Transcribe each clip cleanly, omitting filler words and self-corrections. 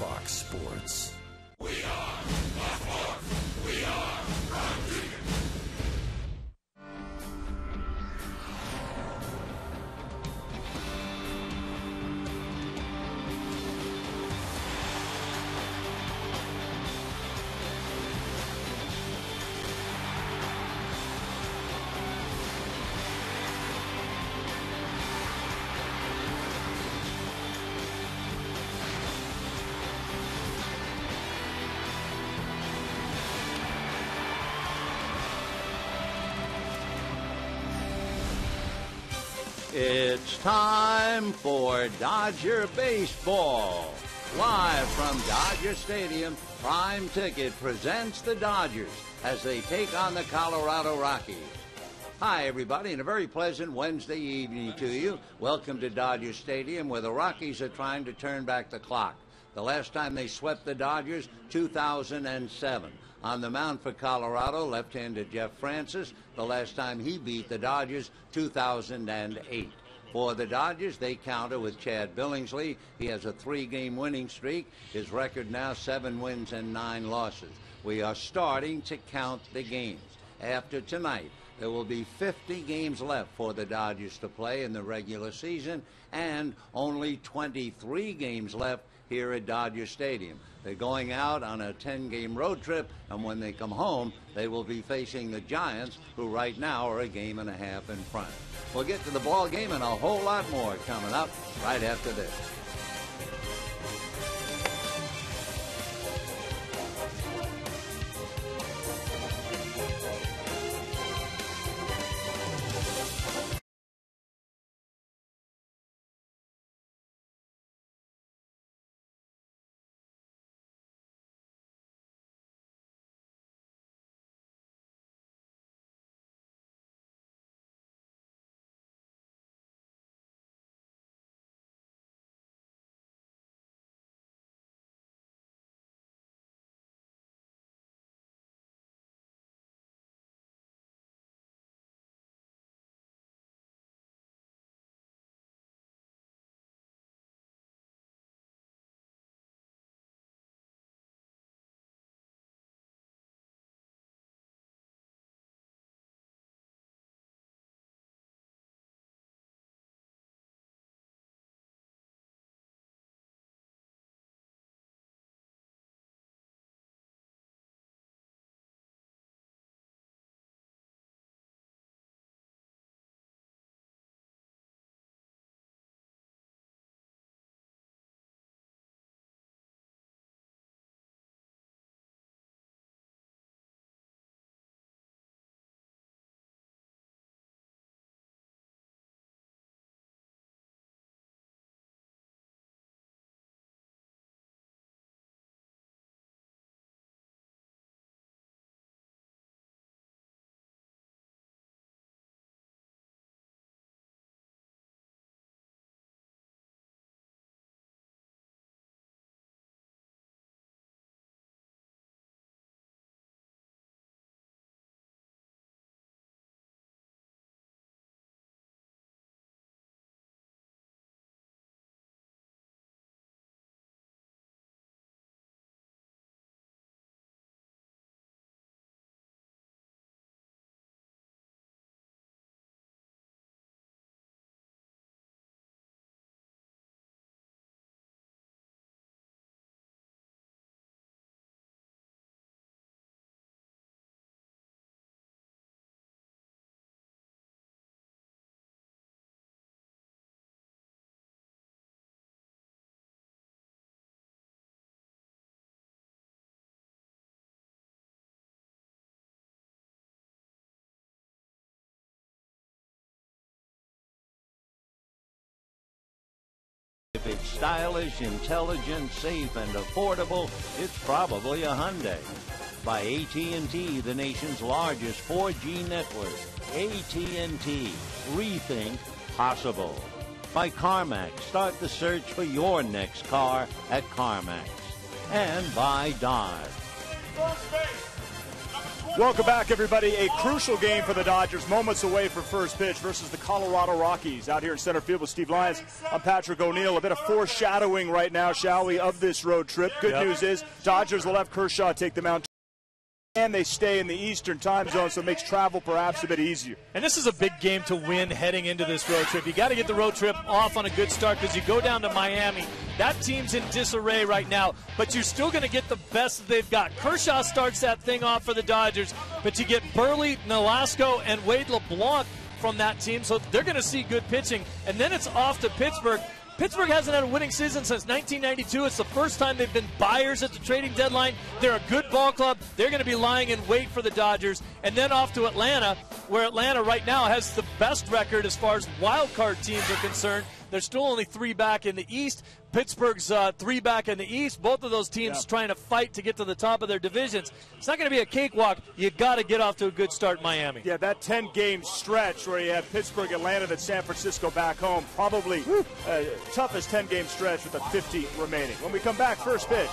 Fox Sports. We are Fox Sports. We are Ron. It's time for Dodger Baseball. Live from Dodger Stadium, Prime Ticket presents the Dodgers as they take on the Colorado Rockies. Hi, everybody, and a very pleasant Wednesday evening to you. Welcome to Dodger Stadium, where the Rockies are trying to turn back the clock. The last time they swept the Dodgers, 2007. On the mound for Colorado, left-hander Jeff Francis. The last time he beat the Dodgers, 2008. For the Dodgers, they counter with Chad Billingsley. He has a 3-game winning streak. His record now 7 wins and 9 losses. We are starting to count the games. After tonight, there will be 50 games left for the Dodgers to play in the regular season and only 23 games left here at Dodger Stadium. They're going out on a 10-game road trip, and when they come home, they will be facing the Giants, who right now are a game and a half in front. We'll get to the ball game and a whole lot more coming up right after this. If it's stylish, intelligent, safe, and affordable, it's probably a Hyundai. By AT&T, the nation's largest 4G network. AT&T. Rethink possible. By CarMax. Start the search for your next car at CarMax. And by Dodge. First base, number Welcome back, everybody. A crucial game for the Dodgers, moments away from first pitch versus the Colorado Rockies. Out here in center field with Steve Lyons, I'm Patrick O'Neill. A bit of foreshadowing right now, shall we, of this road trip. Good news is Dodgers will have Kershaw take them out. And they stay in the Eastern time zone, so it makes travel perhaps a bit easier. And this is a big game to win heading into this road trip. You got to get the road trip off on a good start because you go down to Miami. That team's in disarray right now, but you're still going to get the best that they've got. Kershaw starts that thing off for the Dodgers, but you get Burley, Nolasco, and Wade LeBlanc from that team, so they're going to see good pitching. And then it's off to Pittsburgh. Pittsburgh hasn't had a winning season since 1992. It's the first time they've been buyers at the trading deadline. They're a good ball club. They're going to be lying in wait for the Dodgers. And then off to Atlanta, where Atlanta right now has the best record as far as wild card teams are concerned. They're still only 3 back in the East. Pittsburgh's 3 back in the East. Both of those teams trying to fight to get to the top of their divisions. It's not going to be a cakewalk. You got to get off to a good start in Miami. Yeah, that 10-game stretch where you have Pittsburgh, Atlanta, then San Francisco back home, probably toughest 10-game stretch with the 50 remaining. When we come back, first pitch.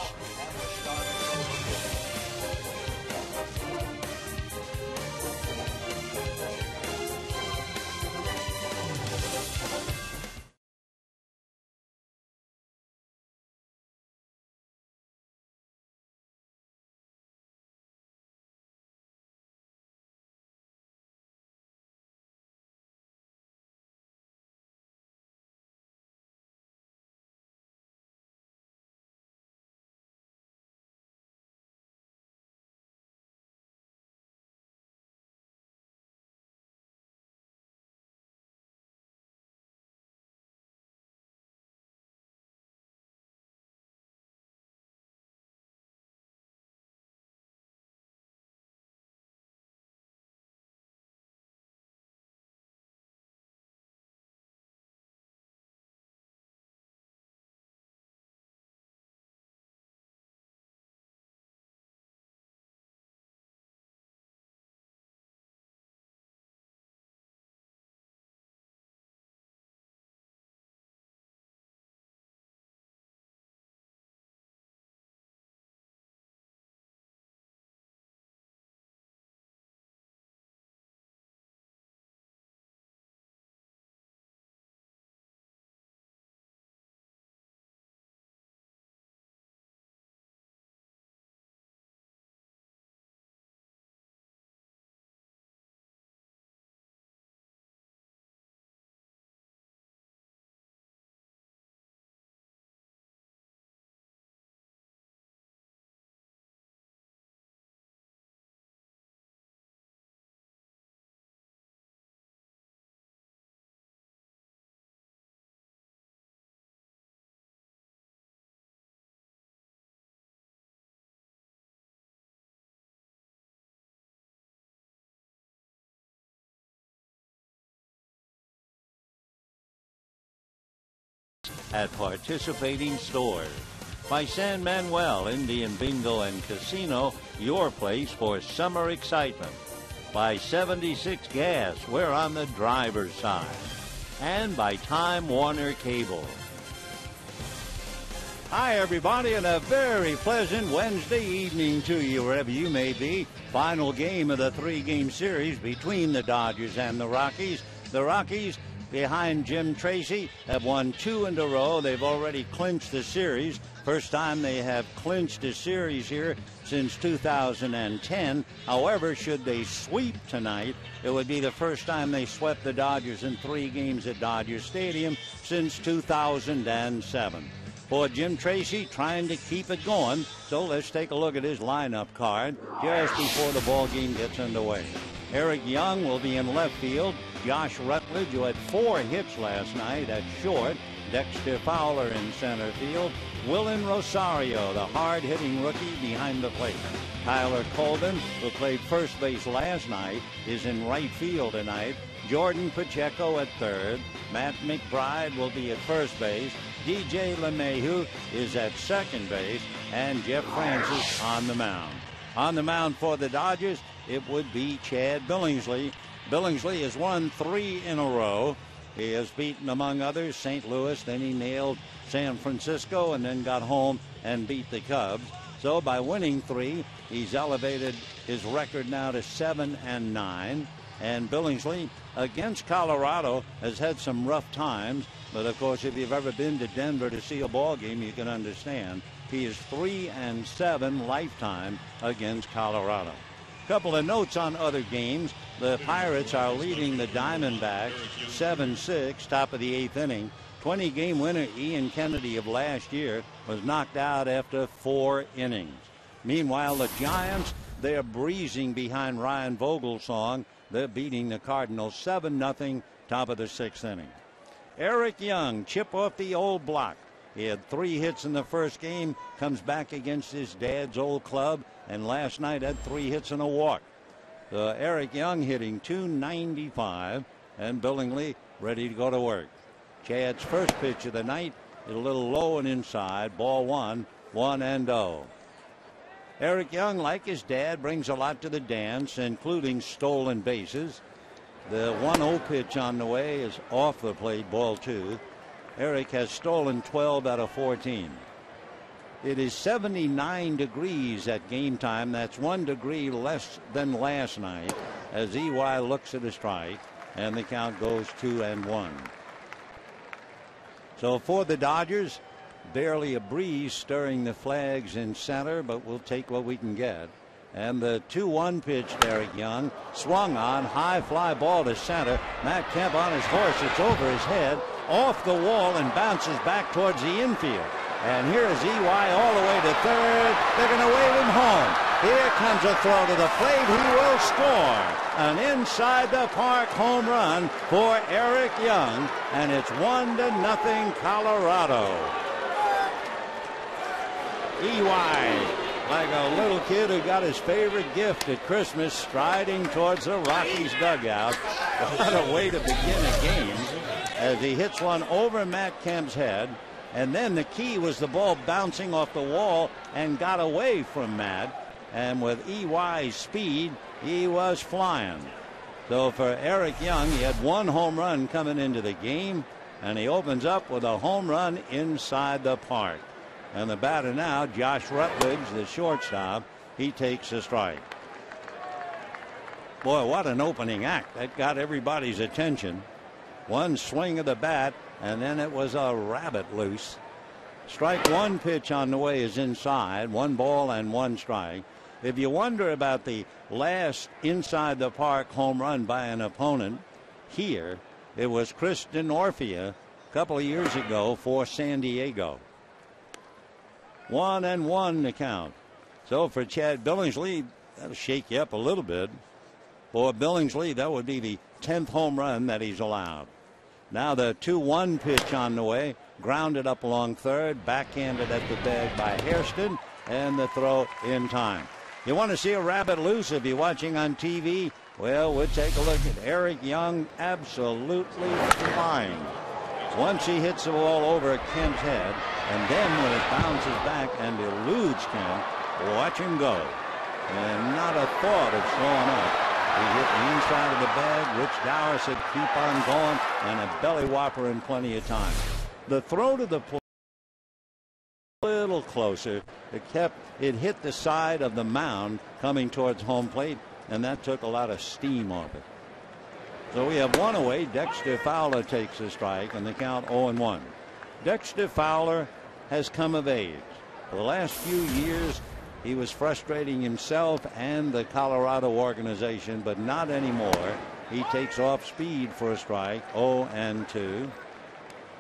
At participating stores. By San Manuel Indian Bingo and Casino, your place for summer excitement. By 76 Gas, we're on the driver's side. And by Time Warner Cable. Hi, everybody, and a very pleasant Wednesday evening to you, wherever you may be. Final game of the 3-game series between the Dodgers and the Rockies. The Rockies, behind Jim Tracy, have won 2 in a row. They've already clinched the series. First time they have clinched a series here since 2010. However, should they sweep tonight, it would be the first time they swept the Dodgers in 3 games at Dodger Stadium since 2007. For Jim Tracy, trying to keep it going. So let's take a look at his lineup card just before the ball game gets underway. Eric Young will be in left field. Josh Rutledge, who had 4 hits last night at short. Dexter Fowler in center field. Willen Rosario, the hard-hitting rookie, behind the plate. Tyler Colvin, who played first base last night, is in right field tonight. Jordan Pacheco at third. Matt McBride will be at first base. DJ LeMahieu is at second base. And Jeff Francis on the mound. On the mound for the Dodgers, it would be Chad Billingsley. Billingsley has won 3 in a row. He has beaten, among others, St. Louis. Then he nailed San Francisco and then got home and beat the Cubs. So by winning 3, he's elevated his record now to 7-9. And Billingsley against Colorado has had some rough times. But of course, if you've ever been to Denver to see a ball game, you can understand. He is 3-7 lifetime against Colorado. Couple of notes on other games. The Pirates are leading the Diamondbacks 7-6, top of the 8th inning. 20-game winner Ian Kennedy of last year was knocked out after 4 innings. Meanwhile, the Giants, they're breezing behind Ryan Vogelsong. They're beating the Cardinals 7-0, top of the 6th inning. Eric Young, chip off the old block. He had 3 hits in the first game, comes back against his dad's old club, and last night had 3 hits and a walk. Eric Young hitting .295, and Billingsley ready to go to work. Chad's first pitch of the night is a little low and inside, ball 1, 1-0. Eric Young, like his dad, brings a lot to the dance, including stolen bases. The 1-0 pitch on the way is off the plate, ball 2. Eric has stolen 12 out of 14. It is 79 degrees at game time. That's 1 degree less than last night as EY looks at a strike, and the count goes 2-1. So for the Dodgers, barely a breeze stirring the flags in center, but we'll take what we can get. And the 2-1 pitch, Eric Young, swung on, high fly ball to center. Matt Kemp on his horse. It's over his head, off the wall, and bounces back towards the infield. And here is EY all the way to third. They're going to wave him home. Here comes a throw to the plate. He will score. An inside the park home run for Eric Young, and it's 1-0 Colorado. EY, like a little kid who got his favorite gift at Christmas, striding towards the Rockies dugout. What a way to begin a game as he hits one over Matt Kemp's head. And then the key was the ball bouncing off the wall and got away from Matt. And with EY's speed, he was flying. So for Eric Young, he had 1 home run coming into the game, and he opens up with a home run inside the park. And the batter now, Josh Rutledge, the shortstop, he takes a strike. Boy, what an opening act. That got everybody's attention. One swing of the bat, and then it was a rabbit loose. Strike 1 pitch on the way is inside. 1 ball and 1 strike. If you wonder about the last inside the park home run by an opponent here, it was Chris Denorfia a couple of years ago for San Diego. 1-1 to count. So for Chad Billingsley, that'll shake you up a little bit. For Billingsley, that would be the 10th home run that he's allowed. Now the 2-1 pitch on the way, grounded up along third, backhanded at the bag by Hairston, and the throw in time. You want to see a rabbit loose if you're watching on TV? Well, we'll take a look at Eric Young absolutely flying. Once he hits the ball over Kemp's head, and then when it bounces back and eludes Kemp, watch him go. And not a thought of slowing up. He hit the inside of the bag. Rich Dower said keep on going, and a belly whopper in plenty of time. The throw to the plate a little closer. It hit the side of the mound coming towards home plate, and that took a lot of steam off it. So we have 1 away. Dexter Fowler takes a strike, and the count 0-1. Dexter Fowler has come of age. For the last few years, he was frustrating himself and the Colorado organization, but not anymore. He takes off speed for a strike, 0-2.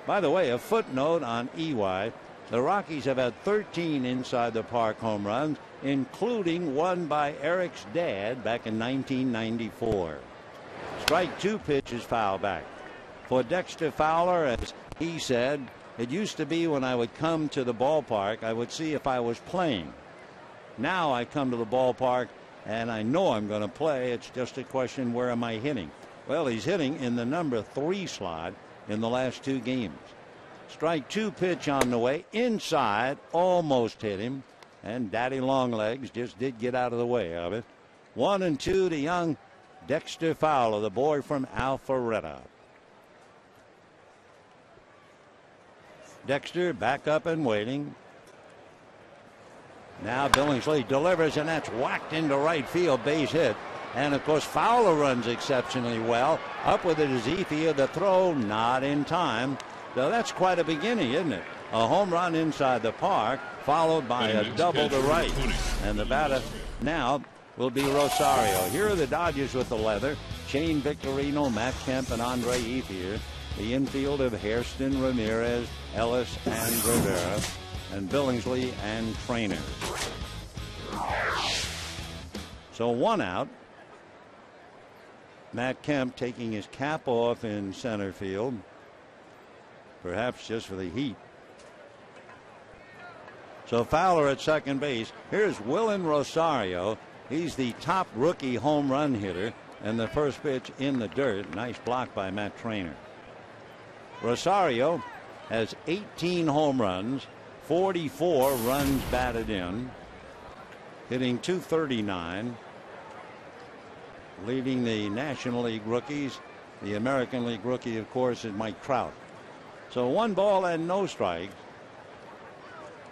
By the way, a footnote on EY. The Rockies have had 13 inside the park home runs, including one by Eric's dad back in 1994. Strike 2 pitch is foul back. For Dexter Fowler, as he said, it used to be when I would come to the ballpark, I would see if I was playing. Now I come to the ballpark and I know I'm going to play. It's just a question, where am I hitting? Well, he's hitting in the number 3 slot in the last 2 games. Strike 2 pitch on the way, inside, almost hit him, and Daddy Longlegs just did get out of the way of it. 1-2 to young Dexter Fowler, the boy from Alpharetta. Dexter back up and waiting. Now Billingsley delivers, and that's whacked into right field, base hit. And of course Fowler runs exceptionally well. Up with it is Ethier. The throw not in time. So that's quite a beginning, isn't it? A home run inside the park, followed by a double to right. And the batter now will be Rosario. Here are the Dodgers with the leather. Shane Victorino, Matt Kemp, and Andre Ethier. The infield of Hairston, Ramirez, Ellis, and Rivera. And Billingsley and Trainer. So one out. Matt Kemp taking his cap off in center field. Perhaps just for the heat. So Fowler at second base. Here's Willen Rosario. He's the top rookie home run hitter. And the first pitch in the dirt. Nice block by Matt Trainer. Rosario has 18 home runs. 44 runs batted in. Hitting .239. Leading the National League rookies. The American League rookie, of course, is Mike Trout. So 1 ball and no strikes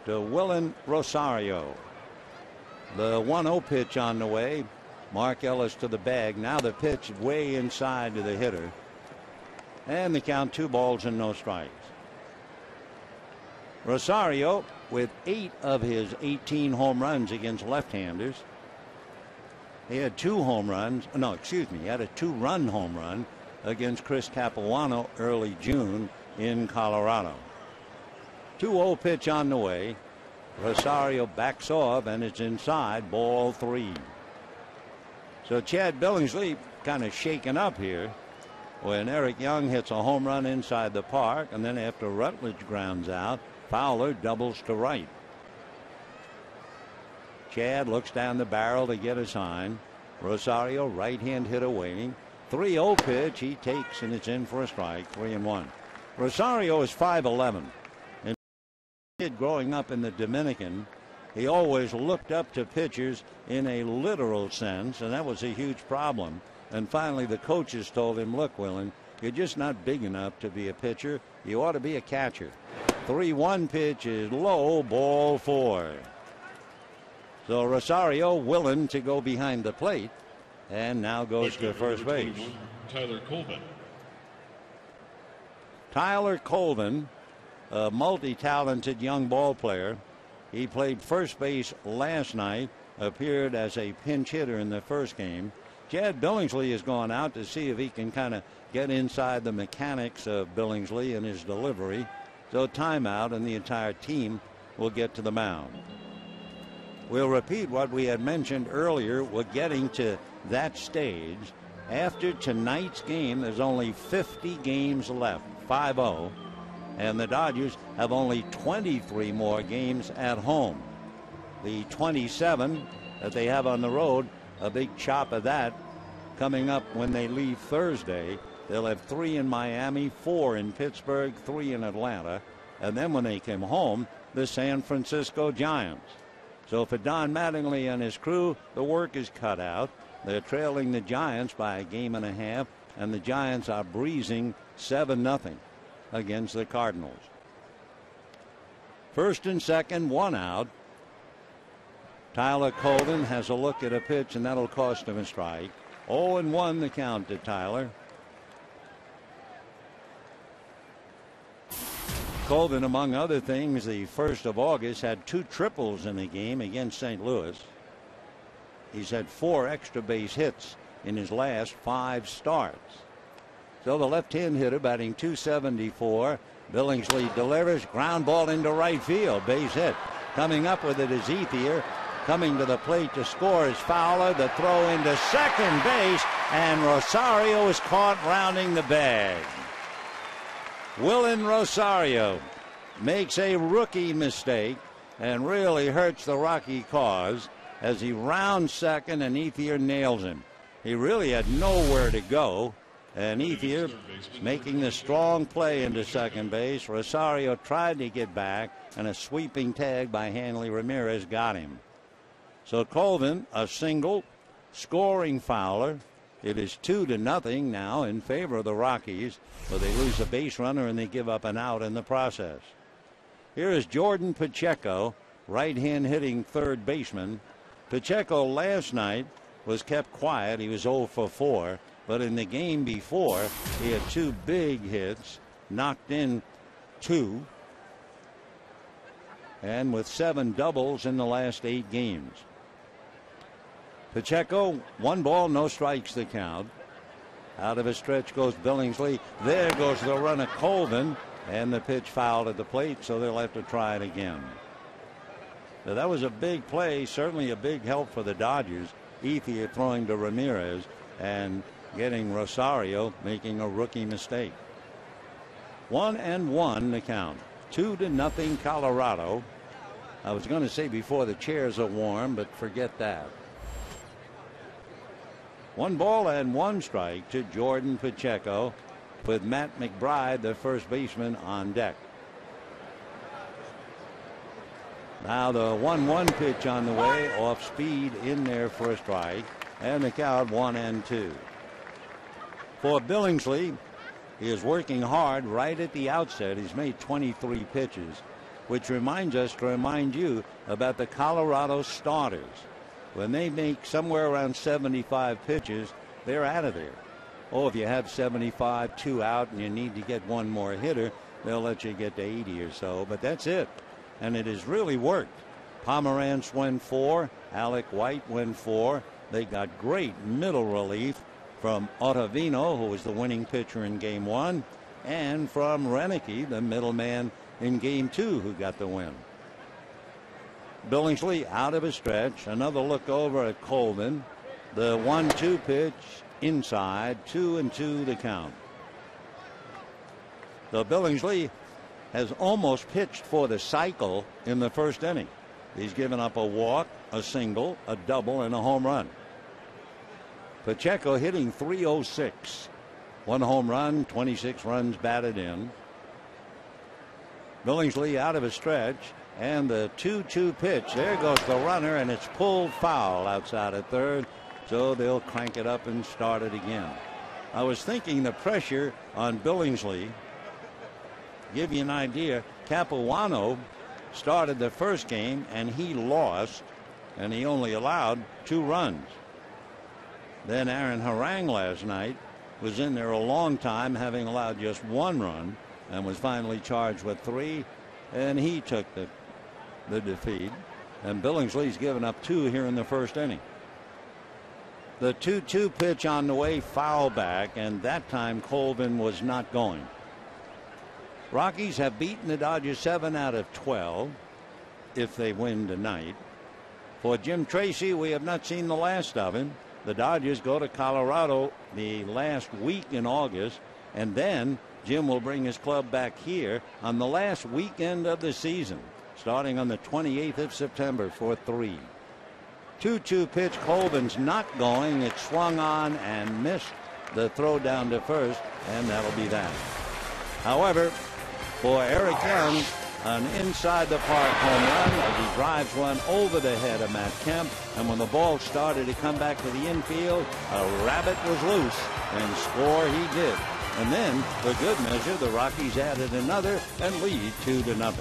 to Willen Rosario. The 1-0 pitch on the way. Mark Ellis to the bag. Now the pitch way inside to the hitter. And the count 2 balls and no strikes. Rosario with 8 of his 18 home runs against left-handers. He had 2 home runs. No, excuse me. He had a 2-run home run against Chris Capuano early June in Colorado. 2-0 pitch on the way. Rosario backs off and it's inside, ball 3. So Chad Billingsley kind of shaken up here when Eric Young hits a home run inside the park, and then after Rutledge grounds out, Fowler doubles to right. Chad looks down the barrel to get a sign. Rosario, right-hand hitter waiting. 3-0 pitch he takes, and it's in for a strike. 3-1. Rosario is 5'11". And kid growing up in the Dominican, he always looked up to pitchers in a literal sense, and that was a huge problem. And finally the coaches told him, look, Willen, you're just not big enough to be a pitcher. You ought to be a catcher. 3-1 pitch is low, ball 4. So Rosario willing to go behind the plate and now goes to first base. Tyler Colvin. Tyler Colvin, a multi-talented young ball player. He played first base last night, appeared as a pinch hitter in the first game. Chad Billingsley has gone out to see if he can kind of get inside the mechanics of Billingsley and his delivery. So timeout, and the entire team will get to the mound. We'll repeat what we had mentioned earlier. We're getting to that stage. After tonight's game, there's only 50 games left, 5-0, and the Dodgers have only 23 more games at home. The 27 that they have on the road, a big chop of that coming up when they leave Thursday. They'll have 3 in Miami, 4 in Pittsburgh, 3 in Atlanta, and then when they come home, the San Francisco Giants. So for Don Mattingly and his crew, the work is cut out. They're trailing the Giants by a game and a half, and the Giants are breezing 7-0 against the Cardinals. First and second, 1 out. Tyler Colvin has a look at a pitch, and that'll cost him a strike. 0-1 the count to Tyler. Colvin, among other things, the 1st of August had 2 triples in a game against St. Louis. He's had 4 extra base hits in his last 5 starts. So the left-hand hitter batting .274. Billingsley delivers, ground ball into right field, base hit. Coming up with it is Ethier. Coming to the plate to score is Fowler. The throw into second base, and Rosario is caught rounding the bag. Willen Rosario makes a rookie mistake and really hurts the Rocky cause as he rounds second, and Ethier nails him. He really had nowhere to go, and Ethier making the strong play into second base. Rosario tried to get back, and a sweeping tag by Hanley Ramirez got him. So Colvin, a single, scoring Fowler. It is 2-0 now in favor of the Rockies, but they lose a base runner and they give up an out in the process. Here is Jordan Pacheco, right-hand hitting third baseman. Pacheco last night was kept quiet. He was 0 for 4. But in the game before, he had 2 big hits, knocked in 2, and with 7 doubles in the last 8 games. Pacheco, 1 ball, no strikes the count. Out of his stretch goes Billingsley. There goes the run of Colvin, and the pitch fouled at the plate, so they'll have to try it again. So that was a big play, certainly a big help for the Dodgers. Ethier throwing to Ramirez and getting Rosario making a rookie mistake. 1-1 the count. 2-0 Colorado. I was going to say before the chairs are warm, but forget that. 1 ball and 1 strike to Jordan Pacheco, with Matt McBride, the first baseman, on deck. Now the 1-1 pitch on the way, off speed in there for a strike, and the count 1-2. For Billingsley, he is working hard right at the outset. He's made 23 pitches, which reminds us to remind you about the Colorado starters. When they make somewhere around 75 pitches, they're out of there. Oh, if you have 75, 2 out, and you need to get 1 more hitter, they'll let you get to 80 or so, but that's it. And it has really worked. Pomerantz went 4, Alec White went 4. They got great middle relief from Ottavino, who was the winning pitcher in game 1, and from Renicky, the middleman in game 2, who got the win. Billingsley out of his stretch. Another look over at Colvin. The 1-2 pitch inside. 2-2 the count. So Billingsley has almost pitched for the cycle in the first inning. He's given up a walk, a single, a double, and a home run. Pacheco hitting .306. 1 home run, 26 runs batted in. Billingsley out of his stretch. And the 2-2 pitch. There goes the runner, and it's pulled foul outside at third. So they'll crank it up and start it again. I was thinking the pressure on Billingsley. Give you an idea. Capuano started the first game, and he lost, and he only allowed 2 runs. Then Aaron Harang last night was in there a long time, having allowed just 1 run, and was finally charged with 3, and he took the defeat. And Billingsley's given up 2 here in the first inning. The 2-2 pitch on the way, foul back, and that time Colvin was not going. Rockies have beaten the Dodgers 7 out of 12 if they win tonight. For Jim Tracy, we have not seen the last of him. The Dodgers go to Colorado the last week in August, and then Jim will bring his club back here on the last weekend of the season, starting on the 28th of September for 3. 2-2 pitch. Colvin's not going. It swung on and missed the throw down to first, and that'll be that. However, for Eric Young, an inside the park home run as he drives one over the head of Matt Kemp, and when the ball started to come back to the infield, a rabbit was loose, and score he did. And then, for good measure, the Rockies added another and lead 2-0.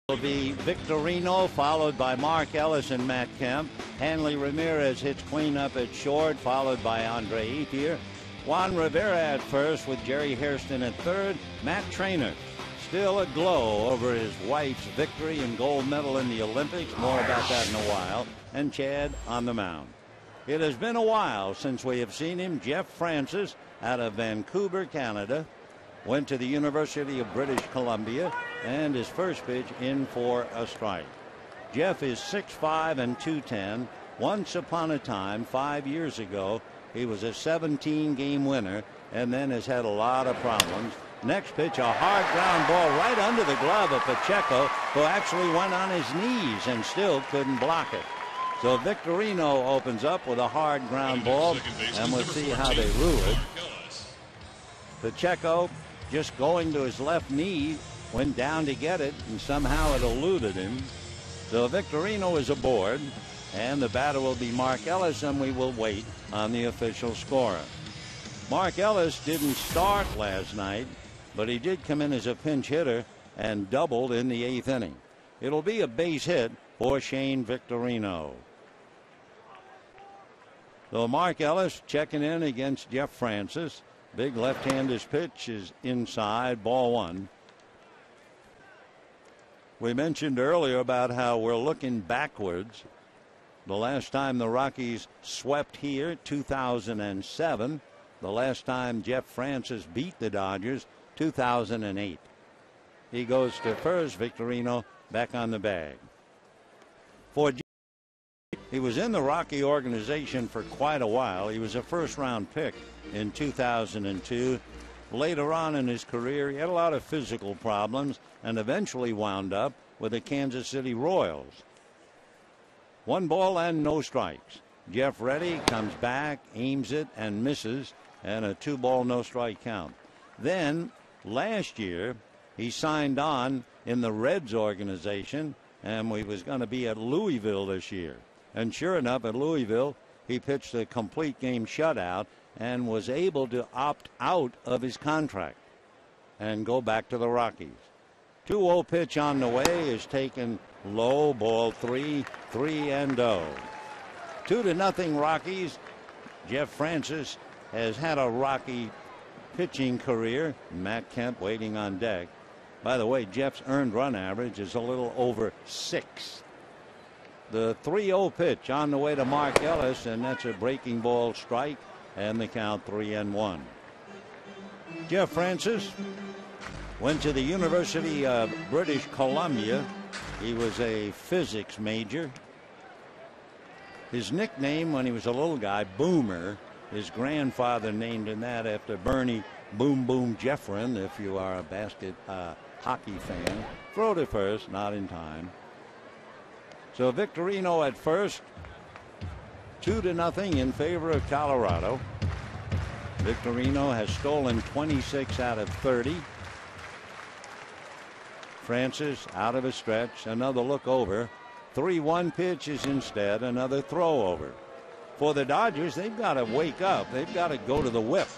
Will be Victorino, followed by Mark Ellis and Matt Kemp. Hanley Ramirez hits cleanup at short, followed by Andre Ethier. Juan Rivera at first with Jerry Hairston at third. Matt Traynor still aglow over his wife's victory and gold medal in the Olympics. More about that in a while. And Chad on the mound. It has been a while since we have seen him. Jeff Francis out of Vancouver, Canada. Went to the University of British Columbia, and his first pitch in for a strike. Jeff is 6'5" and 210. Once upon a time, 5 years ago, he was a 17-game winner and then has had a lot of problems. Next pitch, a hard ground ball right under the glove of Pacheco, who actually went on his knees and still couldn't block it. So Victorino opens up with a hard ground ball, and we'll see how they rule it. Pacheco, just going to his left knee, went down to get it, and somehow it eluded him. So Victorino is aboard, and the batter will be Mark Ellis, and we will wait on the official scorer. Mark Ellis didn't start last night, but he did come in as a pinch hitter and doubled in the 8th inning. It'll be a base hit for Shane Victorino. So Mark Ellis checking in against Jeff Francis. Big left-handed pitch is inside, ball one. We mentioned earlier about how we're looking backwards. The last time the Rockies swept here, 2007. The last time Jeff Francis beat the Dodgers, 2008. He goes to first. Victorino back on the bag. He was in the Rocky organization for quite a while. He was a first-round pick in 2002. Later on in his career, he had a lot of physical problems and eventually wound up with the Kansas City Royals. 1 ball and no strikes. Jeff Reddy comes back, aims it, and misses, and a 2-ball, no-strike count. Then, last year, he signed on in the Reds organization, and he was going to be at Louisville this year. And sure enough, at Louisville, he pitched a complete game shutout and was able to opt out of his contract and go back to the Rockies. 2-0 pitch on the way is taken low, ball 3, 3-0. 2-0 Rockies. Jeff Francis has had a rocky pitching career. Matt Kemp waiting on deck. By the way, Jeff's earned run average is a little over 6. The 3-0 pitch on the way to Mark Ellis, and that's a breaking ball strike, and the count 3-1. Jeff Francis went to the University of British Columbia. He was a physics major. His nickname when he was a little guy, Boomer, his grandfather named him that after Bernie Boom Boom Jeffrin, if you are a hockey fan. Throw to first, not in time. So Victorino at first, 2-0 in favor of Colorado. Victorino has stolen 26 out of 30. Francis out of a stretch, another look over. 3-1 pitch is instead another throw over. For the Dodgers, they've got to wake up. They've got to go to the whip.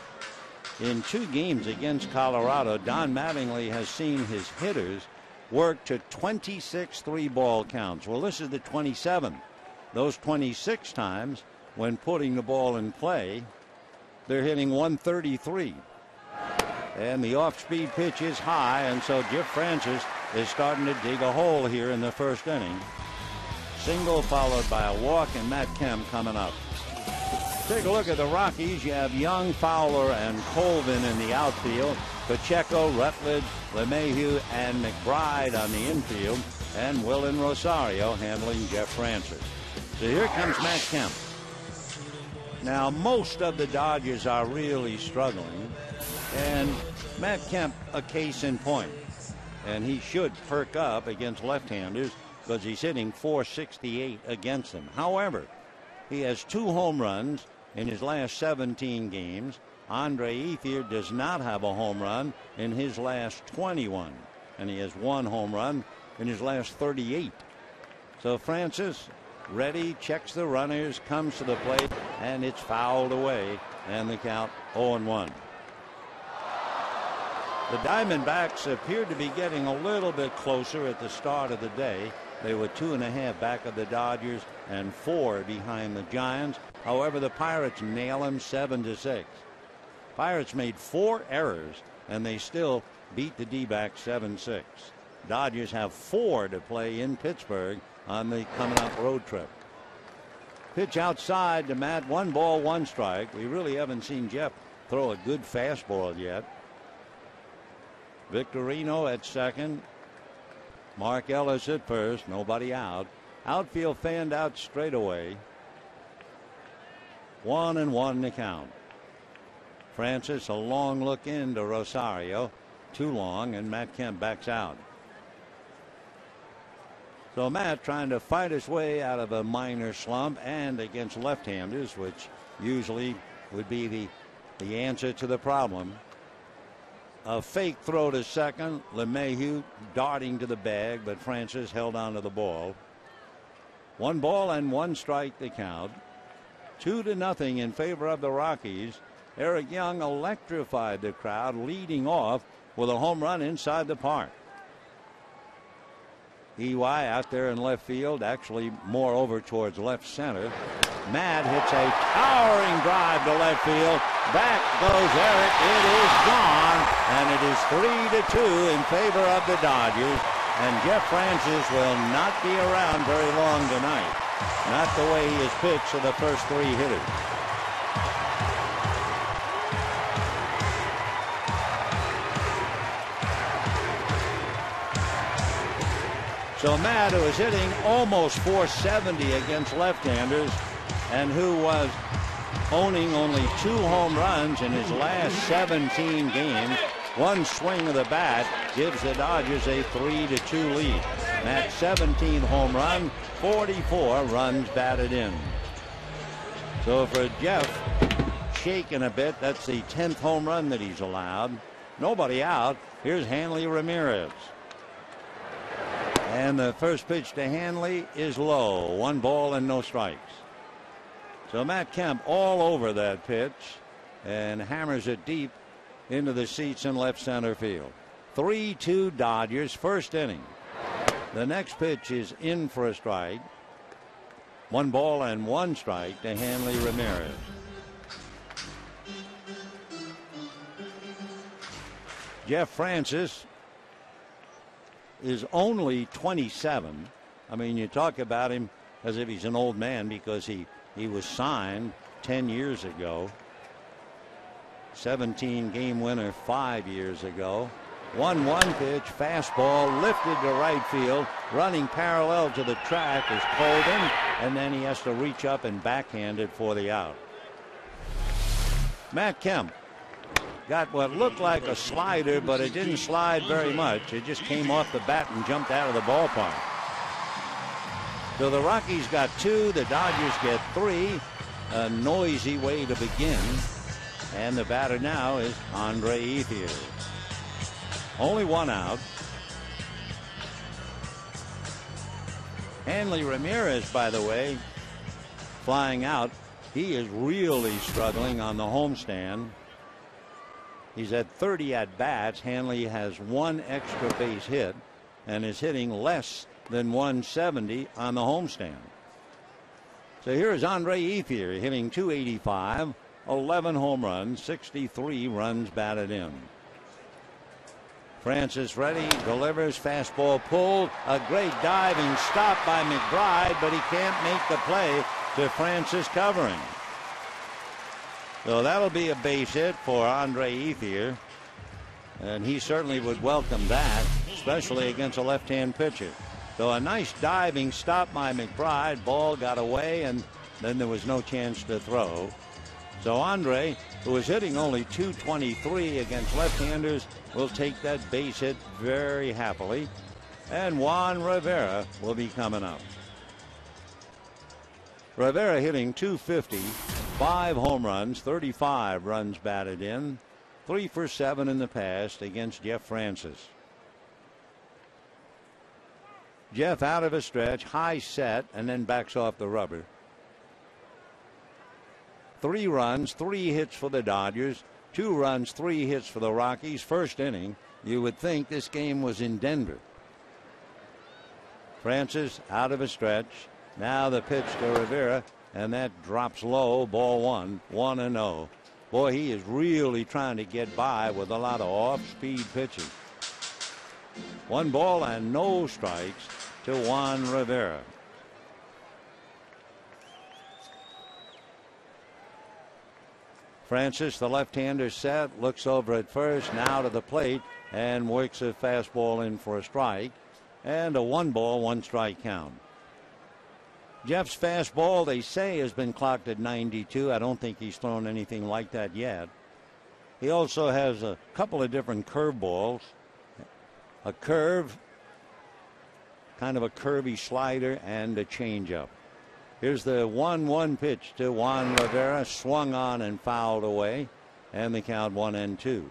In 2 games against Colorado, Don Mattingly has seen his hitters work to 26 3-ball counts. Well, this is the 27th. Those 26 times, when putting the ball in play, they're hitting 133. And the off-speed pitch is high, and so Jeff Francis is starting to dig a hole here in the first inning. Single followed by a walk, and Matt Kemp coming up. Take a look at the Rockies. You have Young, Fowler, and Colvin in the outfield. Pacheco, Rutledge, LeMahieu, and McBride on the infield. And Willen Rosario handling Jeff Francis. So here comes Matt Kemp. Now, most of the Dodgers are really struggling. And Matt Kemp, a case in point. And he should perk up against left-handers because he's hitting .468 against them. However, he has 2 home runs in his last 17 games. Andre Ethier does not have a home run in his last 21. And he has 1 home run in his last 38. So Francis, ready, checks the runners, comes to the plate, and it's fouled away. And the count 0-1. The Diamondbacks appeared to be getting a little bit closer at the start of the day. They were 2.5 back of the Dodgers and 4 behind the Giants. However, the Pirates nail them 7-6. Pirates made 4 errors and they still beat the D-backs 7-6. Dodgers have 4 to play in Pittsburgh on the coming up road trip. Pitch outside to Matt. 1 ball, 1 strike. We really haven't seen Jeff throw a good fastball yet. Victorino at second. Mark Ellis at first. Nobody out. Outfield fanned out straight away. 1-1 to count. Francis, a long look into Rosario. Too long, and Matt Kemp backs out. So Matt trying to fight his way out of a minor slump, and against left-handers, which usually would be the answer to the problem. A fake throw to second. LeMahieu darting to the bag, but Francis held on to the ball. 1 ball and 1 strike to count. 2-0 in favor of the Rockies. Eric Young electrified the crowd, leading off with a home run inside the park. EY out there in left field, actually more over towards left center. Matt hits a towering drive to left field. Back goes Eric. It is gone, and it is 3-2 in favor of the Dodgers. And Jeff Francis will not be around very long tonight. Not the way he has pitched to the first 3 hitters. So Matt, who is hitting almost 470 against left-handers and who was owning only 2 home runs in his last 17 games, 1 swing of the bat gives the Dodgers a 3-2 lead. Matt's 17th home run, 44 runs batted in. So for Jeff, shaking a bit, that's the 10th home run that he's allowed. Nobody out. Here's Hanley Ramirez. And the first pitch to Hanley is low. 1 ball and no strikes. So Matt Kemp all over that pitch and hammers it deep into the seats in left center field. 3-2 Dodgers, first inning. The next pitch is in for a strike. 1 ball and 1 strike to Hanley Ramirez. Jeff Francis is only 27. I mean, you talk about him as if he's an old man because he was signed 10 years ago. 17 game winner 5 years ago. 1-1 pitch, fastball lifted to right field, running parallel to the track is Colden, and then he has to reach up and backhand it for the out. Matt Kemp got what looked like a slider, but it didn't slide very much. It just came off the bat and jumped out of the ballpark. So the Rockies got 2, the Dodgers get 3. A noisy way to begin. And the batter now is Andre Ethier. Only 1 out. Hanley Ramirez, by the way, flying out. He is really struggling on the homestand. He's had 30 at-bats. Hanley has 1 extra base hit and is hitting less than 170 on the homestand. So here is Andre Ethier hitting .285, 11 home runs, 63 runs batted in. Francis ready, delivers, fastball pulled, a great diving stop by McBride, but he can't make the play to Francis covering. So that'll be a base hit for Andre Ethier, and he certainly would welcome that, especially against a left-hand pitcher. So a nice diving stop by McBride, ball got away, and then there was no chance to throw. So Andre, who was hitting only .223 against left-handers, will take that base hit very happily. And Juan Rivera will be coming up. Rivera hitting .250, 5 home runs, 35 runs batted in, 3 for 7 in the past against Jeff Francis. Jeff out of a stretch, high set, and then backs off the rubber. 3 runs, 3 hits for the Dodgers. 2 runs, 3 hits for the Rockies. First inning, you would think this game was in Denver. Francis out of a stretch. Now the pitch to Rivera, and that drops low. Ball 1, 1-0. Boy, he is really trying to get by with a lot of off-speed pitches. 1 ball and no strikes to Juan Rivera. Francis, the left-hander, set, looks over at first, now to the plate, and works a fastball in for a strike, and a 1 ball, 1 strike count. Jeff's fastball, they say, has been clocked at 92. I don't think he's thrown anything like that yet. He also has a couple of different curveballs, a curve, kind of a curvy slider, and a changeup. Here's the 1-1 pitch to Juan Rivera, swung on and fouled away, and the count 1-2.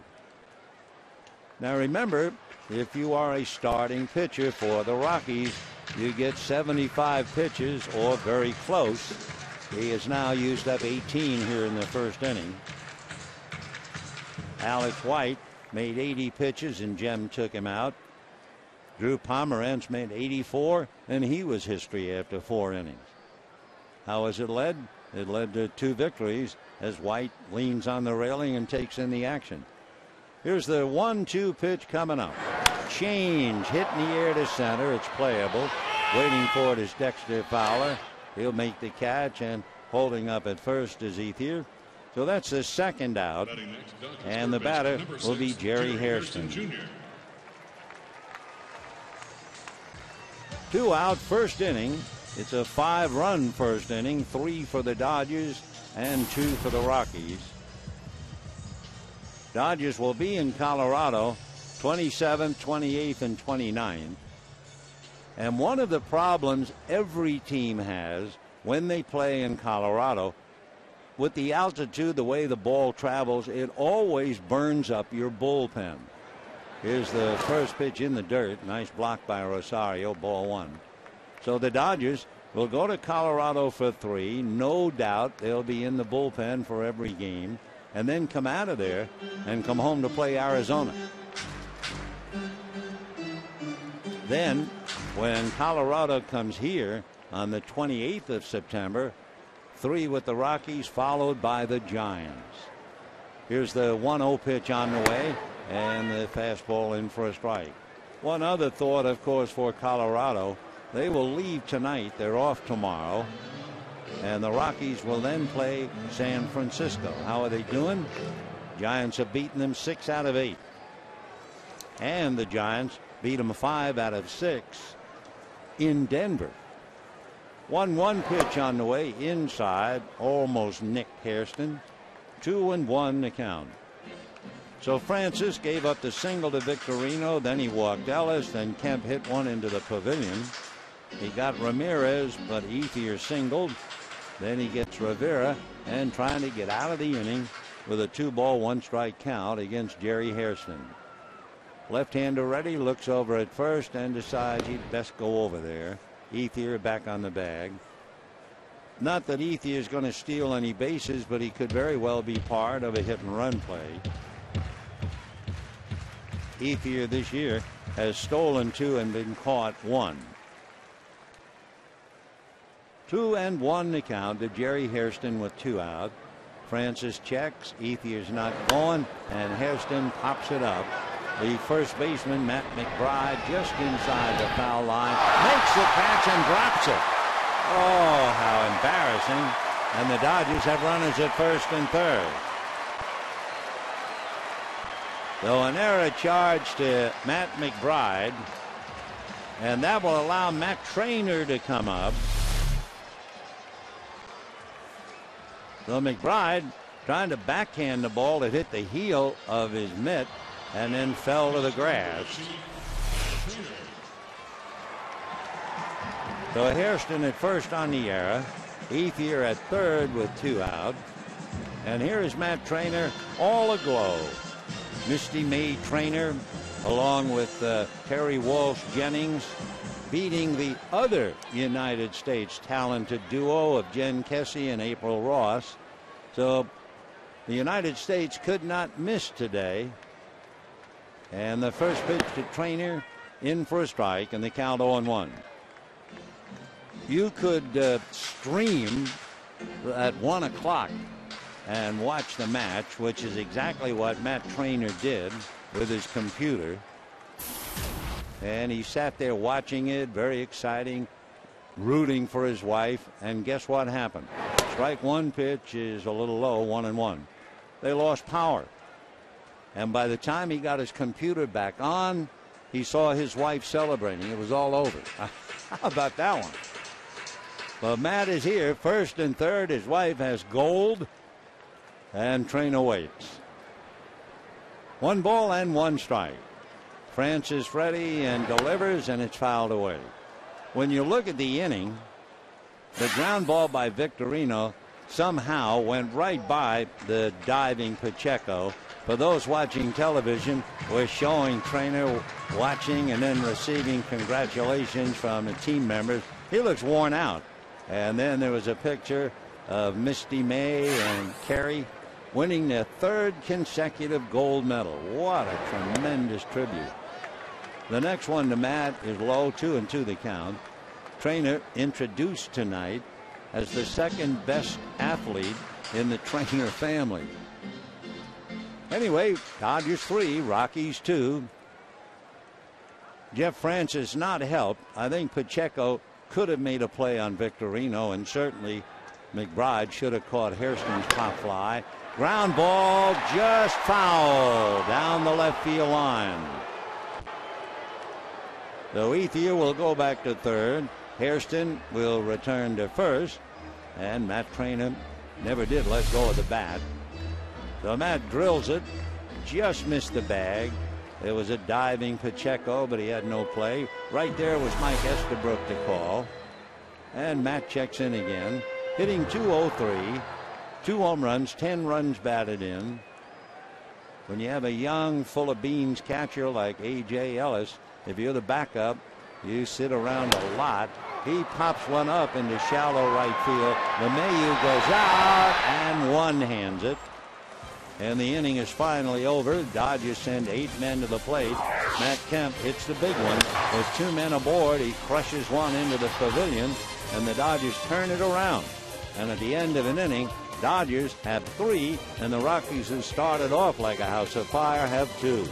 Now remember, if you are a starting pitcher for the Rockies, you get 75 pitches or very close. He has now used up 18 here in the first inning. Alex White made 80 pitches and Jem took him out. Drew Pomerantz made 84, and he was history after 4 innings. How has it led? It led to 2 victories as White leans on the railing and takes in the action. Here's the 1-2 pitch coming up. Change hit in the air to center. It's playable. Waiting for it is Dexter Fowler. He'll make the catch, and holding up at first is Ethier. So that's the second out, and the batter will be Jerry Hairston. 2 out, first inning. It's a 5-run first inning, 3 for the Dodgers and 2 for the Rockies. Dodgers will be in Colorado 27th, 28th, and 29th. And one of the problems every team has when they play in Colorado, with the altitude, the way the ball travels, it always burns up your bullpen. Here's the first pitch in the dirt. Nice block by Rosario, ball 1. So the Dodgers will go to Colorado for 3. No doubt they'll be in the bullpen for every game, and then come out of there and come home to play Arizona. Then when Colorado comes here on the 28th of September, 3 with the Rockies, followed by the Giants. Here's the 1-0 pitch on the way, and the fastball in for a strike. One other thought, of course, for Colorado. They will leave tonight. They're off tomorrow. And the Rockies will then play San Francisco. How are they doing? Giants have beaten them 6 out of 8. And the Giants beat them 5 out of 6 in Denver. 1-1 pitch on the way inside. Almost nicked Hairston. 2-1 the count. So Francis gave up the single to Victorino. Then he walked Ellis. Then Kemp hit one into the pavilion. He got Ramirez, but Ethier singled. Then he gets Rivera, and trying to get out of the inning with a 2-ball, 1-strike count against Jerry Hairston. Left-hander ready, looks over at first and decides he'd best go over there. Ethier back on the bag. Not that Ethier is going to steal any bases, but he could very well be part of a hit-and-run play. Ethier this year has stolen 2 and been caught 1. 2-1 the count to Jerry Hairston with 2 out. Francis checks. Ethier's not going, and Hairston pops it up. The first baseman, Matt McBride, just inside the foul line, makes the catch and drops it. Oh, how embarrassing. And the Dodgers have runners at first and third. So an error charge to Matt McBride, and that will allow Matt Trainer to come up. So McBride trying to backhand the ball that hit the heel of his mitt and then fell to the grass. So Hairston at first on the error. Ethier at third with 2 out. And here is Matt Trainer all aglow. Misty May Trainer along with Terry Walsh Jennings beating the other United States talented duo of Jen Kesey and April Ross. So The United States could not miss today. And the first pitch to Trainer in for a strike, and the count 0-1. You could stream at 1 o'clock and watch the match, which is exactly what Matt Trainer did with his computer. And he sat there watching it, very exciting, rooting for his wife. And guess what happened? Strike one pitch is a little low, 1-1. They lost power. And by the time he got his computer back on, he saw his wife celebrating. It was all over. How about that one? But Matt is here, first and third. His wife has gold. And Trainer waits. 1 ball and 1 strike. Francis ready and delivers, and it's fouled away. When you look at the inning, the ground ball by Victorino somehow went right by the diving Pacheco. For those watching television, we're showing Trainer watching and then receiving congratulations from the team members. He looks worn out. And then there was a picture of Misty May and Carey winning their 3rd consecutive gold medal. What a tremendous tribute. The next one to Matt is low, 2-2 the count. Trainer introduced tonight as the 2nd best athlete in the Trainer family. Anyway, Dodgers 3, Rockies 2. Jeff Francis not helped. I think Pacheco could have made a play on Victorino, and certainly McBride should have caught Hairston's pop fly. Ground ball just foul down the left field line. So Ethier will go back to third. Hairston will return to first. And Matt Trainer never did let go of the bat. So Matt drills it. Just missed the bag. There was a diving Pacheco, but he had no play. Right there was Mike Estabrook to call. And Matt checks in again. Hitting .203. 2 home runs, 10 runs batted in. When you have a young, full of beans catcher like A.J. Ellis, if you're the backup, you sit around a lot. He pops one up into shallow right field. LeMahieu goes out and one-hands it. And the inning is finally over. Dodgers send 8 men to the plate. Matt Kemp hits the big one. With 2 men aboard, he crushes one into the pavilion, and the Dodgers turn it around. And at the end of an inning, Dodgers have 3, and the Rockies, who started off like a house of fire, have 2.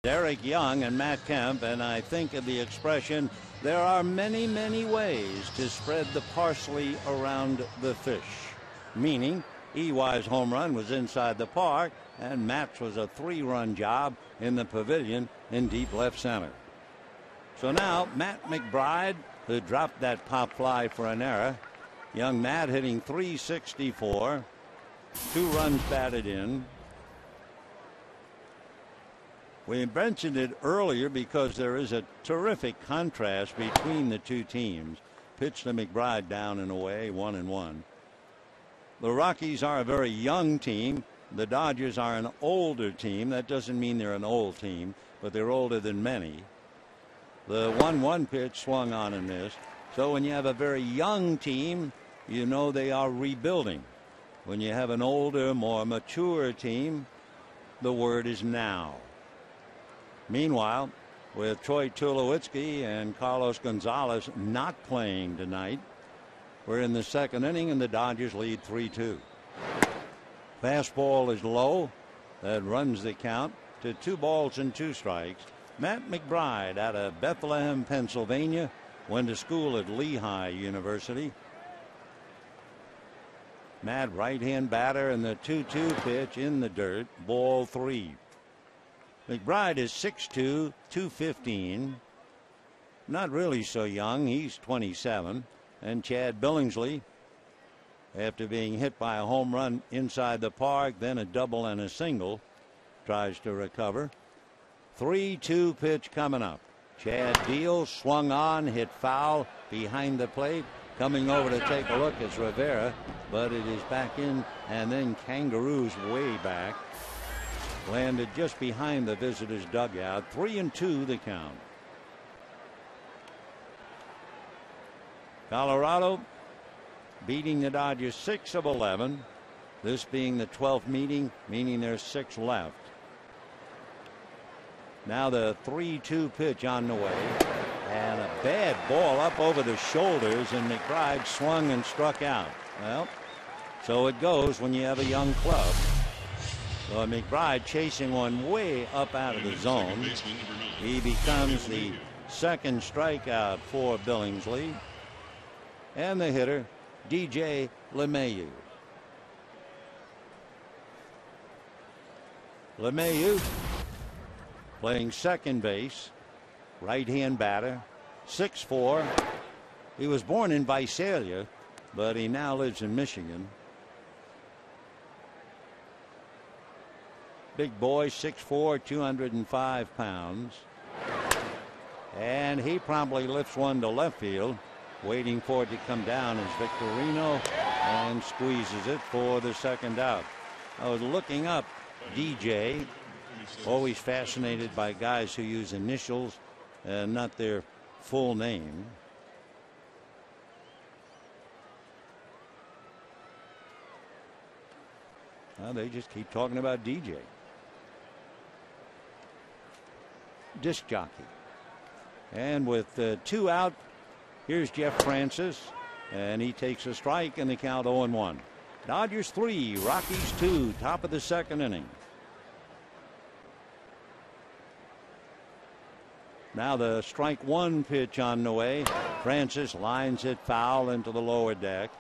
Derek Young and Matt Kemp, and I think of the expression, there are many, many ways to spread the parsley around the fish. Meaning, EY's home run was inside the park, and Matt's was a 3-run job in the pavilion in deep left center. So now Matt McBride, who dropped that pop fly for an error. Young Matt hitting .364. 2 runs batted in. We mentioned it earlier because there is a terrific contrast between the two teams. Pitch to McBride down and away, 1-1. The Rockies are a very young team. The Dodgers are an older team. That doesn't mean they're an old team, but they're older than many. The 1-1 pitch swung on and missed. So when you have a very young team, you know they are rebuilding. When you have an older, more mature team, the word is now. Meanwhile, with Troy Tulowitzki and Carlos Gonzalez not playing tonight, we're in the second inning and the Dodgers lead 3-2. Fastball is low. That runs the count to 2 balls and 2 strikes. Matt McBride out of Bethlehem, Pennsylvania, went to school at Lehigh University. Matt, right-hand batter, and the 2-2 pitch in the dirt, ball 3. McBride is 6'2", 215. Not really so young. He's 27. And Chad Billingsley, after being hit by a home run inside the park, then a double and a single, tries to recover. 3-2 pitch coming up. Chad deals, swung on, hit foul behind the plate. Coming over to take a look is Rivera, but it is back in, and then Kangaroos way back. Landed just behind the visitors' dugout. 3-2 the count. Colorado beating the Dodgers 6 of 11. This being the 12th meeting, meaning there's 6 left. Now the 3-2 pitch on the way. And a bad ball up over the shoulders, and McBride swung and struck out. Well, so it goes when you have a young club. So McBride chasing one way up out of the zone. He becomes the second strikeout for Billingsley. And the hitter, DJ LeMahieu. LeMahieu playing second base, right-hand batter, 6'4". He was born in Visalia, but he now lives in Michigan. Big boy, 6'4", 205 pounds. And he promptly lifts one to left field, waiting for it to come down as Victorino, and squeezes it for the second out. I was looking up DJ, always fascinated by guys who use initials and not their full name. Well, they just keep talking about DJ. Disc jockey. And with 2 out, here's Jeff Francis, and he takes a strike, and the count 0-1. Dodgers 3, Rockies 2, top of the second inning. Now the strike 1 pitch on the way. Francis lines it foul into the lower deck.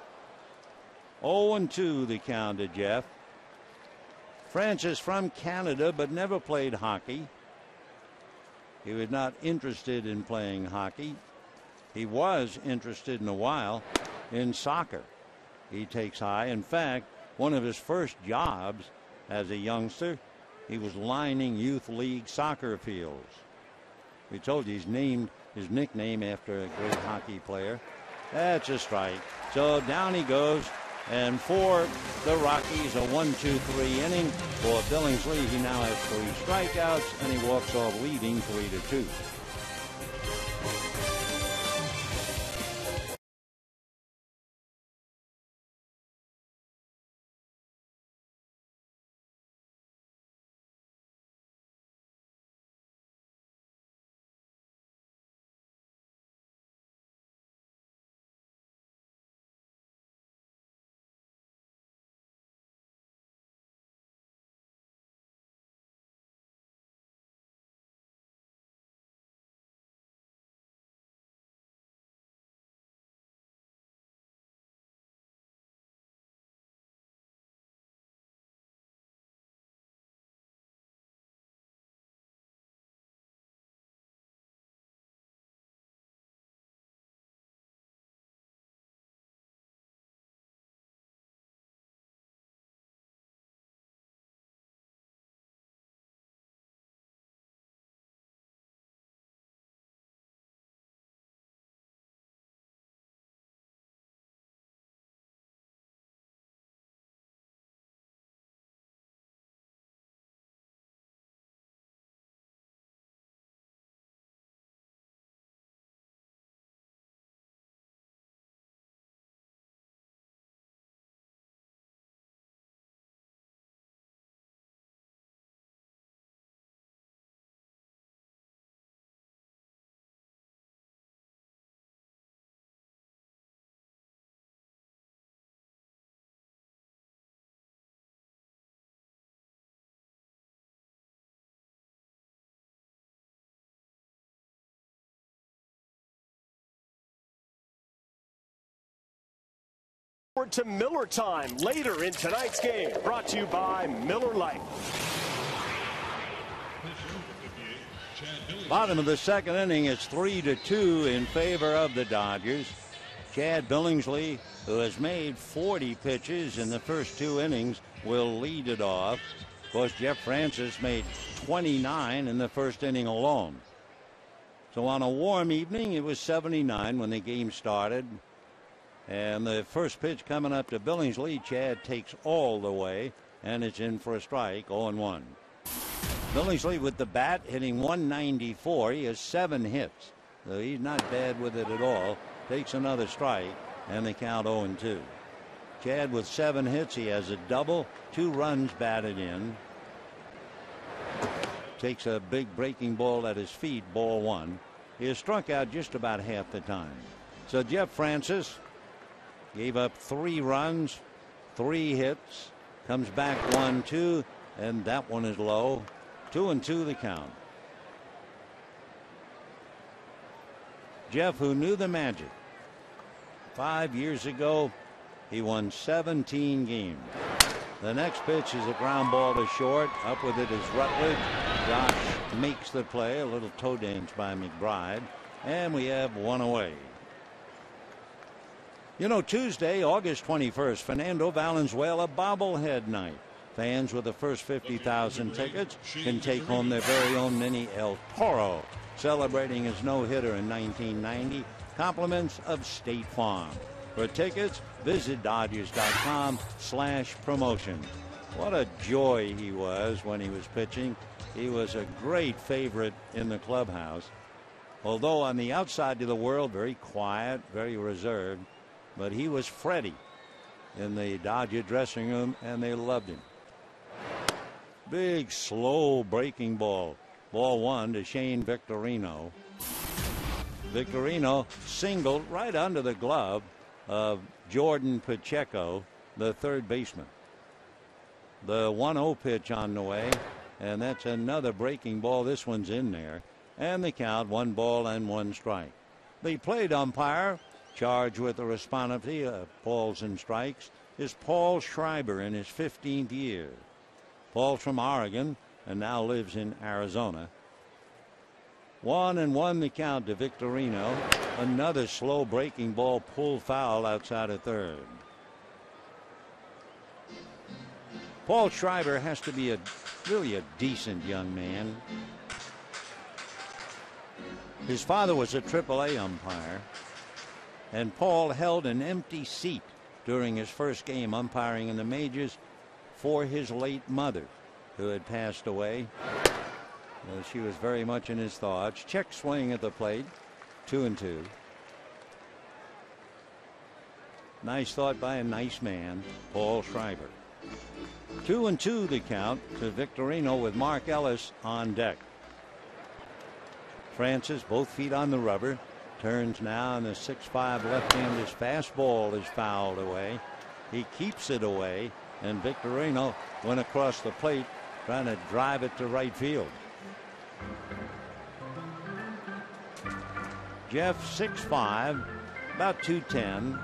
0-2 the count to Jeff. Francis from Canada, but never played hockey. He was not interested in playing hockey. He was interested in a while in soccer. He takes high. In fact, one of his first jobs as a youngster, he was lining youth league soccer fields. We told you he's named his nickname after a great hockey player. That's a strike. So down he goes. And for the Rockies, a 1-2-3 inning. For Billingsley, he now has 3 strikeouts, and he walks off leading 3-2. To Miller time later in tonight's game, brought to you by Miller Lite. Bottom of the second inning, it's 3-2 in favor of the Dodgers. Chad Billingsley, who has made 40 pitches in the first 2 innings, will lead it off. Of course, Jeff Francis made 29 in the first inning alone. So on a warm evening, it was 79 when the game started. And the first pitch coming up to Billingsley, Chad takes all the way, and it's in for a strike, 0-1. Billingsley with the bat hitting 194. He has 7 hits, so he's not bad with it at all. Takes another strike, and the count 0-2. Chad with 7 hits. He has a double, 2 runs batted in. Takes a big breaking ball at his feet, ball 1. He has struck out just about half the time. So Jeff Francis gave up 3 runs, 3 hits, comes back 1-2, and that one is low. 2-2 the count. Jeff, who knew the magic, 5 years ago, he won 17 games. The next pitch is a ground ball to short. Up with it is Rutledge. Josh makes the play. A little toe dance by McBride. And we have 1 away. You know, Tuesday, August 21st, Fernando Valenzuela bobblehead night. Fans with the first 50,000 tickets can take home their very own mini El Toro, celebrating his no-hitter in 1990. Compliments of State Farm. For tickets, visit Dodgers.com/promotion. What a joy he was when he was pitching. He was a great favorite in the clubhouse. Although on the outside of the world, very quiet, very reserved. But he was Freddie in the Dodger dressing room, and they loved him. Big, slow breaking ball. Ball 1 to Shane Victorino. Victorino singled right under the glove of Jordan Pacheco, the third baseman. The 1-0 pitch on the way, and that's another breaking ball. This one's in there. And the count, 1 ball and 1 strike. The plate umpire charged with the responsibility of balls and strikes is Paul Schreiber in his 15th year. Paul's from Oregon and now lives in Arizona. 1-1 the count to Victorino. Another slow breaking ball pulled foul outside of third. Paul Schreiber has to be really a decent young man. His father was a AAA umpire, and Paul held an empty seat during his first game umpiring in the majors for his late mother, who had passed away. She was very much in his thoughts. Check swing at the plate, 2-2. Nice thought by a nice man, Paul Schreiber. 2-2 the count to Victorino with Mark Ellis on deck. Francis, both feet on the rubber, turns now, and the 6'5" left-hander's fastball is fouled away. He keeps it away, and Victorino went across the plate trying to drive it to right field. Jeff, 6'5", about 210.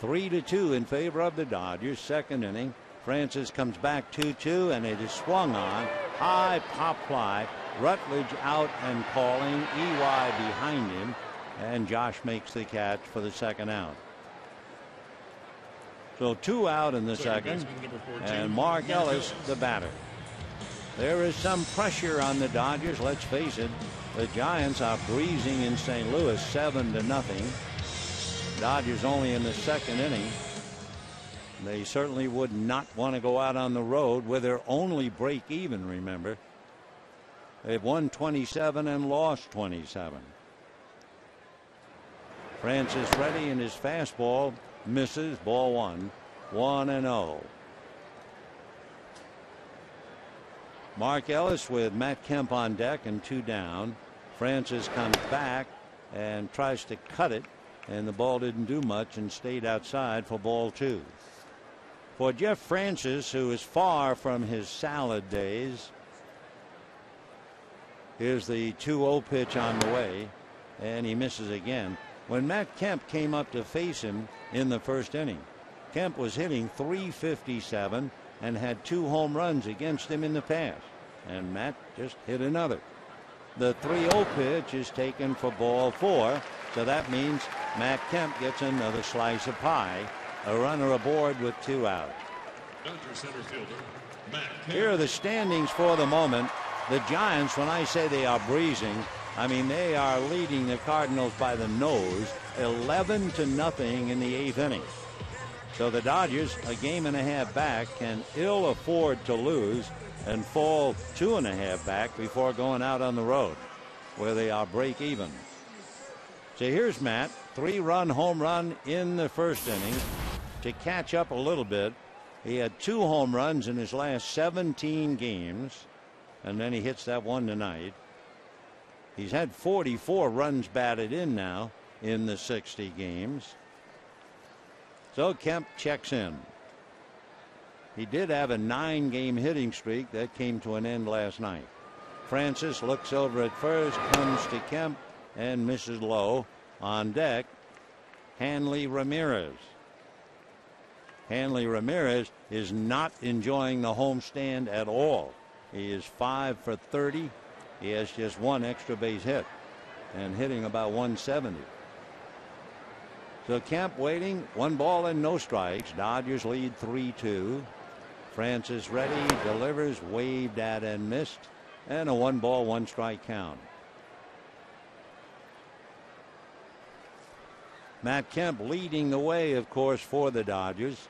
3-2 in favor of the Dodgers. Second inning. Francis comes back 2-2, and it is swung on. High pop fly. Rutledge out and calling. EY behind him, and Josh makes the catch for the second out. So 2 out in the second, and Mark Ellis the batter. There is some pressure on the Dodgers. Let's face it, the Giants are breezing in St. Louis 7-0. Dodgers only in the second inning. They certainly would not want to go out on the road with their only break even, remember. They've won 27 and lost 27. Francis ready, and his fastball misses, ball 1, 1-0. Mark Ellis with Matt Kemp on deck and 2 down. Francis comes back and tries to cut it, and the ball didn't do much and stayed outside for ball 2. For Jeff Francis, who is far from his salad days, here's the 2-0 pitch on the way, and he misses again. when Matt Kemp came up to face him in the first inning. Kemp was hitting .357 and had 2 home runs against him in the past. And Matt just hit another. The 3-0 pitch is taken for ball 4. So that means Matt Kemp gets another slice of pie. A runner aboard with 2 out. Dodger center fielder, Matt Kemp. Here are the standings for the moment. The Giants, when I say they are breezing, I mean they are leading the Cardinals by the nose, 11-0 in the 8th inning. So the Dodgers, a game and a half back, can ill afford to lose and fall 2.5 back before going out on the road, where they are break even. So here's Matt, 3-run home run in the first inning to catch up a little bit. He had 2 home runs in his last 17 games, and then he hits that one tonight. He's had 44 runs batted in now in the 60 games. So Kemp checks in. He did have a 9-game hitting streak that came to an end last night. Francis looks over at first, comes to Kemp, and misses low. On deck, Hanley Ramirez. Hanley Ramirez is not enjoying the homestand at all. He is 5 for 30. He has just 1 extra base hit and hitting about 170. So Kemp waiting, 1 ball and no strikes. Dodgers lead 3-2. Francis ready, delivers, waved at and missed, and a 1 ball, 1 strike count. Matt Kemp leading the way, of course, for the Dodgers.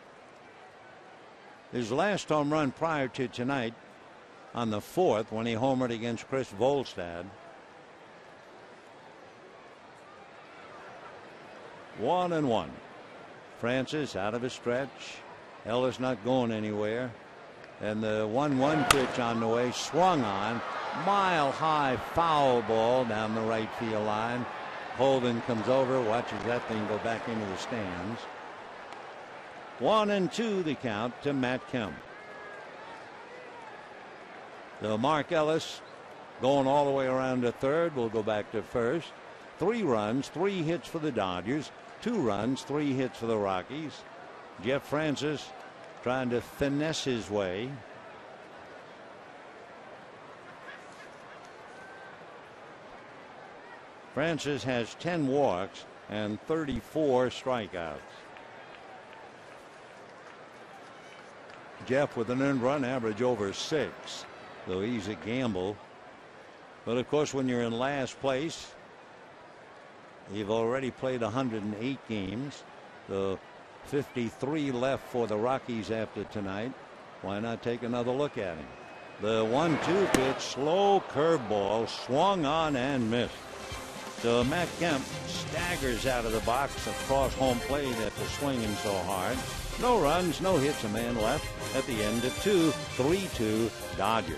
His last home run prior to tonight on the 4th when he homered against Chris Volstad. 1-1. Francis out of a stretch. Ellis not going anywhere. And the 1-1 pitch on the way, swung on. Mile high foul ball down the right field line. Holden comes over, watches that thing go back into the stands. 1-2 the count to Matt Kemp. So Mark Ellis going all the way around to third, will go back to first. 3 runs, 3 hits for the Dodgers, 2 runs, 3 hits for the Rockies. Jeff Francis trying to finesse his way. Francis has 10 walks and 34 strikeouts. Jeff with an earned run average over 6, so he's a gamble. But of course, when you're in last place, you've already played 108 games. So 53 left for the Rockies after tonight. Why not take another look at him? The 1-2 pitch, slow curveball, swung on and missed. So Matt Kemp staggers out of the box across home plate after swinging so hard. No runs, no hits, a man left at the end of 2, 3-2 Dodgers.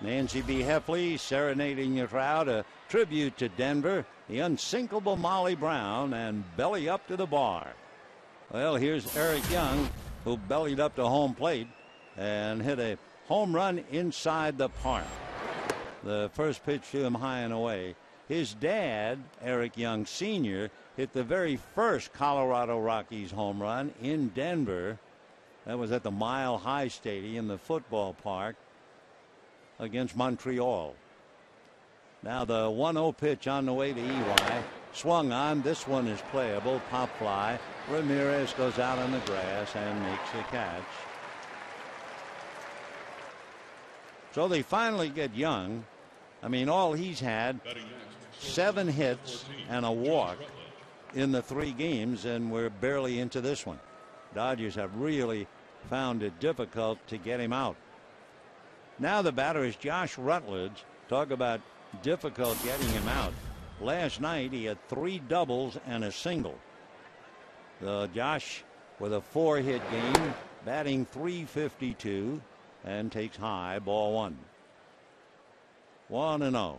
Nancy B. Heffley serenading the crowd, a tribute to Denver, the unsinkable Molly Brown, and belly up to the bar. Well, here's Eric Young, who bellied up to home plate and hit a home run inside the park. The first pitch to him high and away. His dad, Eric Young Sr., hit the very first Colorado Rockies home run in Denver. That was at the Mile High Stadium, the football park, against Montreal. Now the 1-0 pitch on the way to EY. Swung on. This one is playable. Pop fly. Ramirez goes out on the grass and makes the catch. So they finally get Young. I mean, all he's had, 7 hits and a walk in the 3 games, and we're barely into this one. Dodgers have really found it difficult to get him out. Now the batter is Josh Rutledge. Talk about difficult getting him out. Last night he had 3 doubles and a single. Josh with a 4-hit game, batting .352, and takes high, ball 1. 1-0.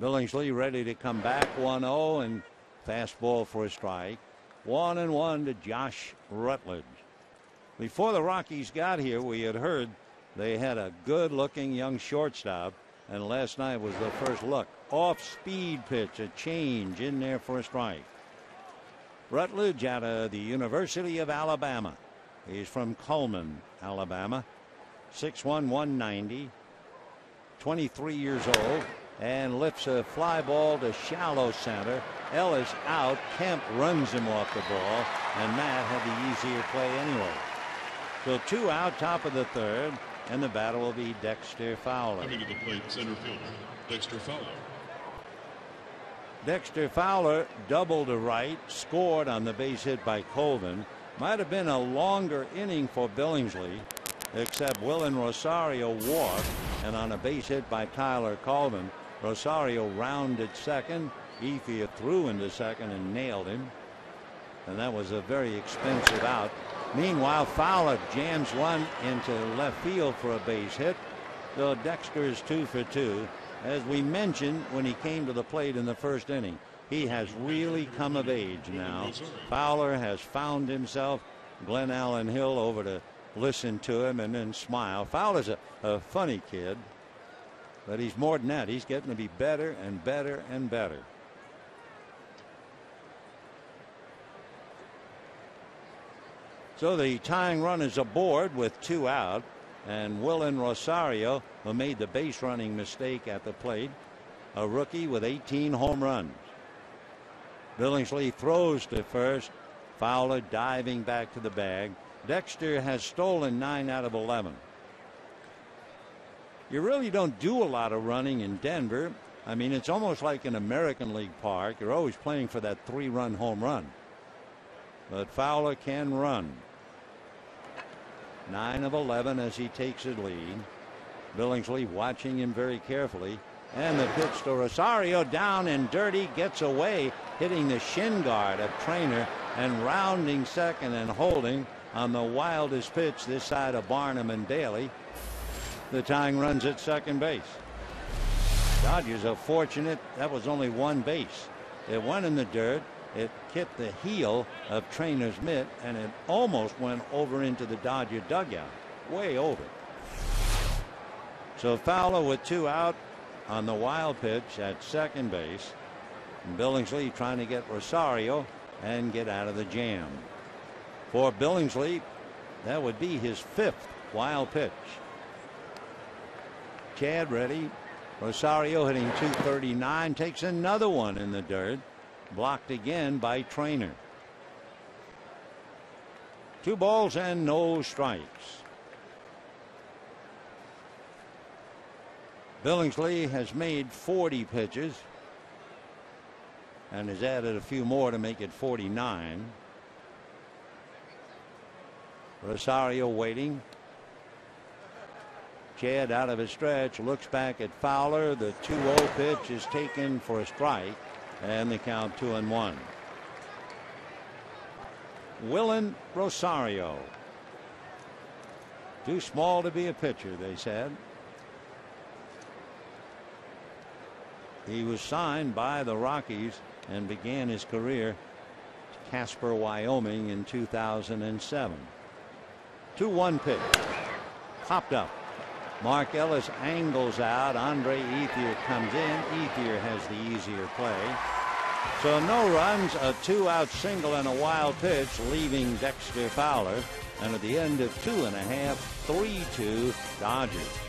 Billingsley ready to come back. 1-0 and fastball for a strike. 1-1 to Josh Rutledge. Before the Rockies got here, we had heard they had a good-looking young shortstop, and last night was the first look. Off-speed pitch, a change in there for a strike. Rutledge out of the University of Alabama. He's from Cullman, Alabama. 6'1", 190. 23 years old, and lifts a fly ball to shallow center. Ellis out. Kemp runs him off the ball, and Matt had the easier play anyway. So 2 out, top of the 3rd, and the batter will be Dexter Fowler. Coming to the plate, center fielder Dexter Fowler. Dexter Fowler doubled to right, scored on the base hit by Colvin. Might have been a longer inning for Billingsley, except Willen Rosario walked, and on a base hit by Tyler Colvin, Rosario rounded second. Ethier threw into second and nailed him, and that was a very expensive out. Meanwhile, Fowler jams one into left field for a base hit. So Dexter is 2 for 2. As we mentioned when he came to the plate in the first inning, he has really come of age now. Fowler has found himself. Glenn Allen Hill over to listen to him and then smile. Fowler's a funny kid, but he's more than that. He's getting to be better and better and better. So the tying run is aboard with 2 out, and Willen Rosario, who made the base running mistake at the plate, a rookie with 18 home runs. Billingsley throws to first. Fowler diving back to the bag. Dexter has stolen 9 out of 11. You really don't do a lot of running in Denver. I mean, it's almost like an American League park. You're always playing for that 3-run home run. But Fowler can run. 9 of 11 as he takes his lead. Billingsley watching him very carefully. And the pitch to Rosario, down and dirty, gets away, hitting the shin guard of Trainer and rounding second and holding on the wildest pitch this side of Barnum and Daly. The tying runs at second base. Dodgers are fortunate that was only one base. It went in the dirt. It hit the heel of Trainer's mitt, and it almost went over into the Dodger dugout. Way over. So Fowler with 2 out on the wild pitch at second base. And Billingsley trying to get Rosario and get out of the jam. For Billingsley, that would be his 5th wild pitch. Chad ready. Rosario hitting .239, takes another one in the dirt. Blocked again by Trainer. 2 balls and no strikes. Billingsley has made 40 pitches and has added a few more to make it 49. Rosario waiting. Chad out of his stretch, looks back at Fowler. The 2-0 pitch is taken for a strike, and the count 2-1. Willen Rosario. Too small to be a pitcher, they said. He was signed by the Rockies and began his career at Casper, Wyoming in 2007. 2-1 pitch. Popped up. Mark Ellis angles out. Andre Ethier comes in. Ethier has the easier play. So no runs, a 2-out single and a wild pitch, leaving Dexter Fowler. And at the end of 2.5, 3-2 Dodgers.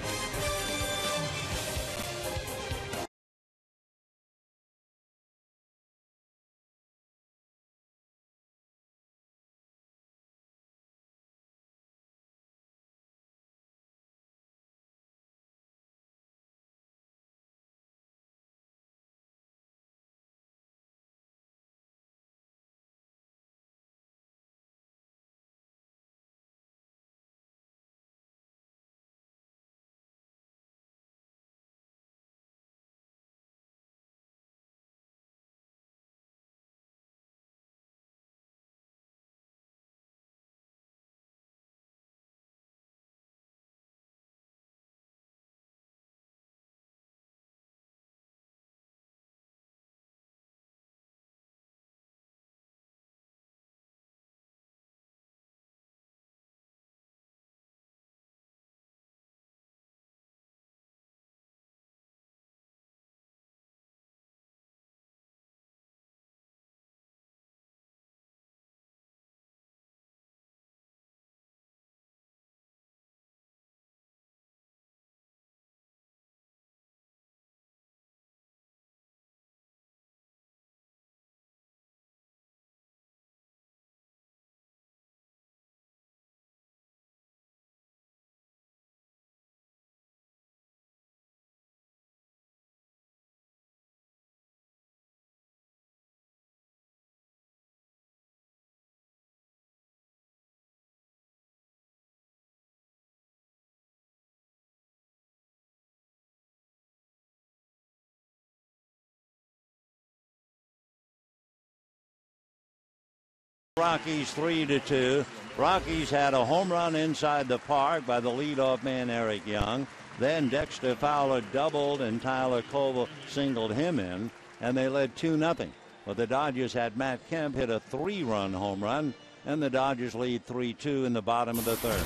Rockies 3-2. Rockies had a home run inside the park by the leadoff man Eric Young. Then Dexter Fowler doubled and Tyler Koval singled him in, and they led 2-0. But the Dodgers had Matt Kemp hit a 3-run home run, and the Dodgers lead 3-2 in the bottom of the third.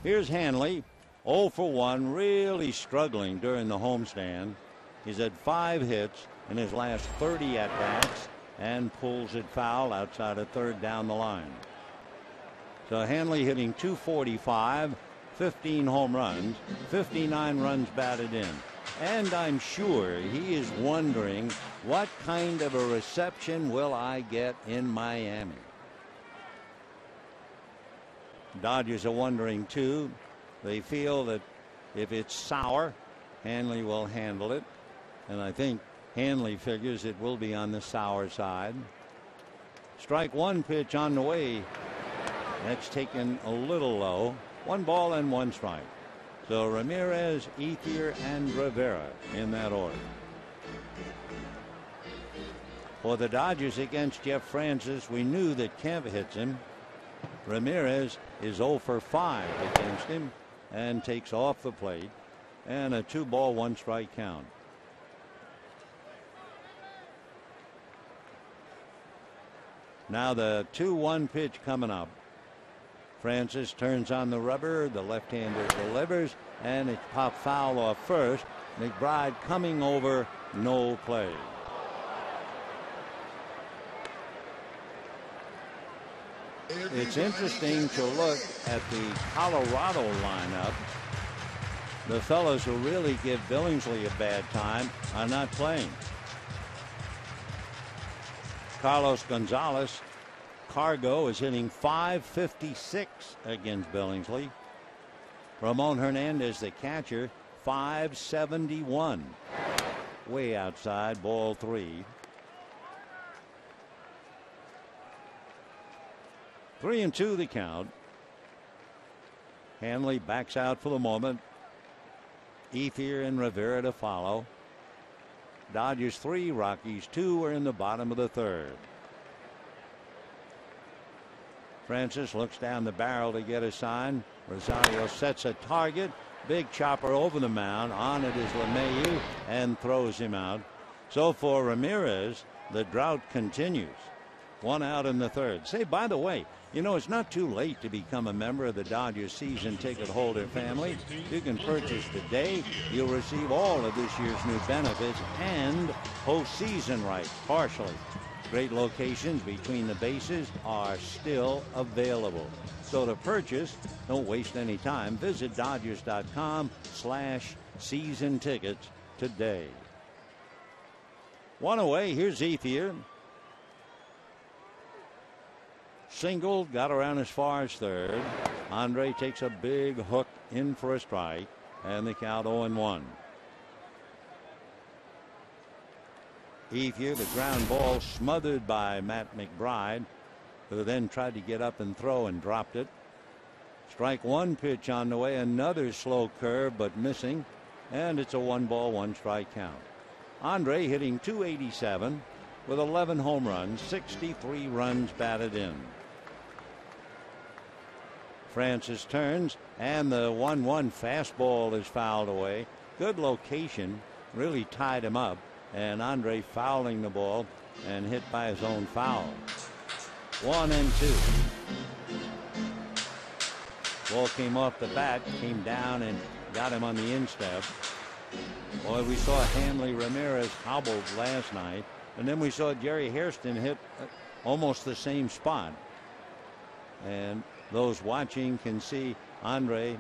Here's Hanley, 0 for 1, really struggling during the homestand. He's had 5 hits in his last 30 at-bats and pulls it foul outside of third down the line. So Hanley hitting .245, 15 home runs, 59 runs batted in. And I'm sure he is wondering, what kind of a reception will I get in Miami? Dodgers are wondering too. They feel that if it's sour, Hanley will handle it. And I think Hanley figures it will be on the sour side. Strike one pitch on the way. That's taken a little low. 1 ball and 1 strike. So Ramirez, Ethier, and Rivera in that order. For the Dodgers against Jeff Francis, we knew that Kemp hits him. Ramirez is 0 for 5 against him and takes off the plate. And a 2-ball, 1 strike count. Now the 2-1 pitch coming up. Francis turns on the rubber. The left-hander delivers, and it's popped foul off first. McBride coming over, no play. It's interesting to look at the Colorado lineup. The fellows who really give Billingsley a bad time are not playing. Carlos Gonzalez, Cargo, is hitting .556 against Billingsley. Ramon Hernandez, the catcher, .571. Way outside, ball 3. 3-2 the count. Hanley backs out for the moment. Ethier and Rivera to follow. Dodgers 3, Rockies 2 are in the bottom of the third. Francis looks down the barrel to get a sign. Rosario sets a target. Big chopper over the mound. On it is LeMahieu and throws him out. So for Ramirez, the drought continues. 1 out in the third. Say, by the way, you know, it's not too late to become a member of the Dodgers season ticket holder family. You can purchase today. You'll receive all of this year's new benefits and postseason rights partially. Great locations between the bases are still available. So to purchase, don't waste any time. Visit Dodgers.com/season tickets today. 1 away. Here's Ethier. Single, got around as far as third. Andre takes a big hook in for a strike, and the count 0-1. Ethier, the ground ball smothered by Matt McBride, who then tried to get up and throw and dropped it. Strike one pitch on the way, another slow curve but missing, and it's a 1-ball, 1-strike count. Andre hitting .287 with 11 home runs, 63 runs batted in. Francis turns, and the 1-1 fastball is fouled away. Good location, really tied him up, and Andre fouling the ball and hit by his own foul. 1-2. Ball came off the bat, came down and got him on the instep. Boy, we saw Hanley Ramirez hobbled last night, and then we saw Jerry Hairston hit almost the same spot. And those watching can see Andre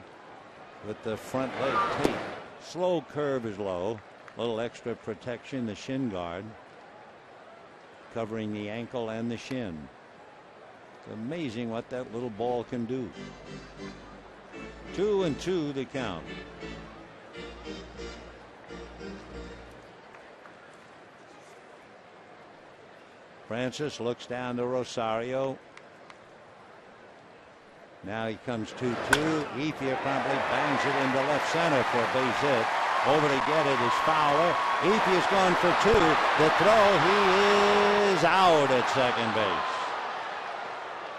with the front leg tape. Slow curve is low. A little extra protection, the shin guard covering the ankle and the shin. It's amazing what that little ball can do. 2-2 the count. Francis looks down to Rosario. Now he comes 2-2. Ethier promptly bangs it into left center for a base hit. Over to get it is Fowler. Ethier's gone for 2. The throw, he is out at second base.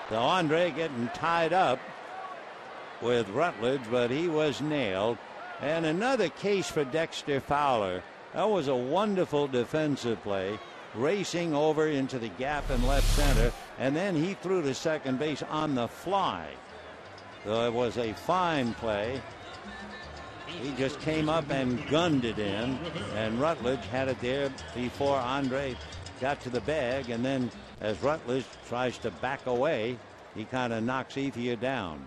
So Andre getting tied up with Rutledge, but he was nailed. And another case for Dexter Fowler. That was a wonderful defensive play. Racing over into the gap in left center, and then he threw to second base on the fly. So it was a fine play. He just came up and gunned it in, and Rutledge had it there before Andre got to the bag, and then as Rutledge tries to back away, he kind of knocks Ethier down.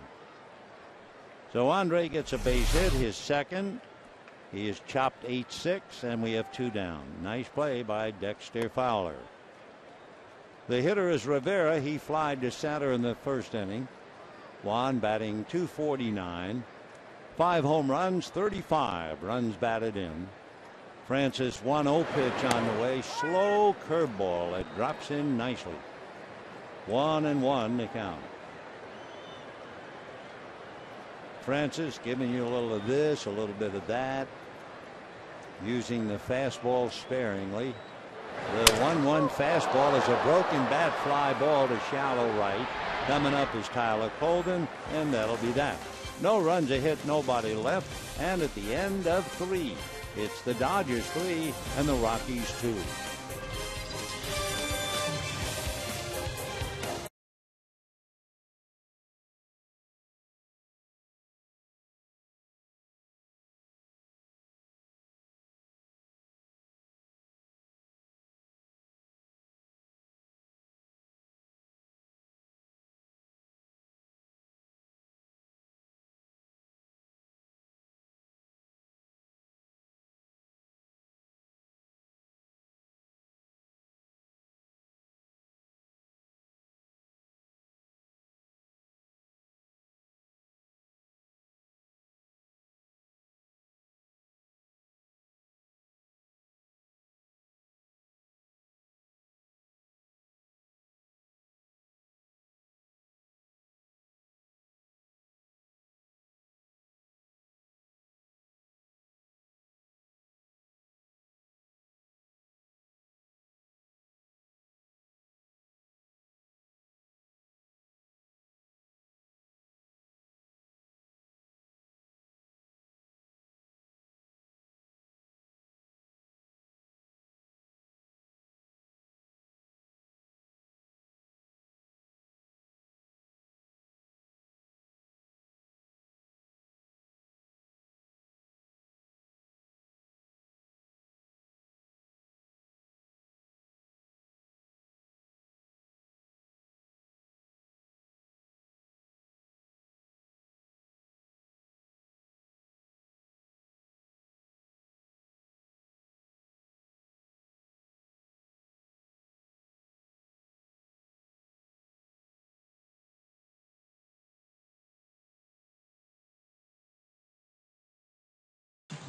So Andre gets a base hit, his second. He is chopped 8-6, and we have 2 down. Nice play by Dexter Fowler. The hitter is Rivera. He flied to center in the first inning. Juan batting .249. 5 home runs, 35 runs batted in. Francis 1-0 pitch on the way. Slow curveball. It drops in nicely. 1-1 to count. Francis giving you a little of this, a little bit of that. Using the fastball sparingly. The 1-1 fastball is a broken bat fly ball to shallow right. Coming up is Tyler Colden, and that'll be that. No runs, a hit, nobody left. And at the end of 3, it's the Dodgers 3 and the Rockies 2.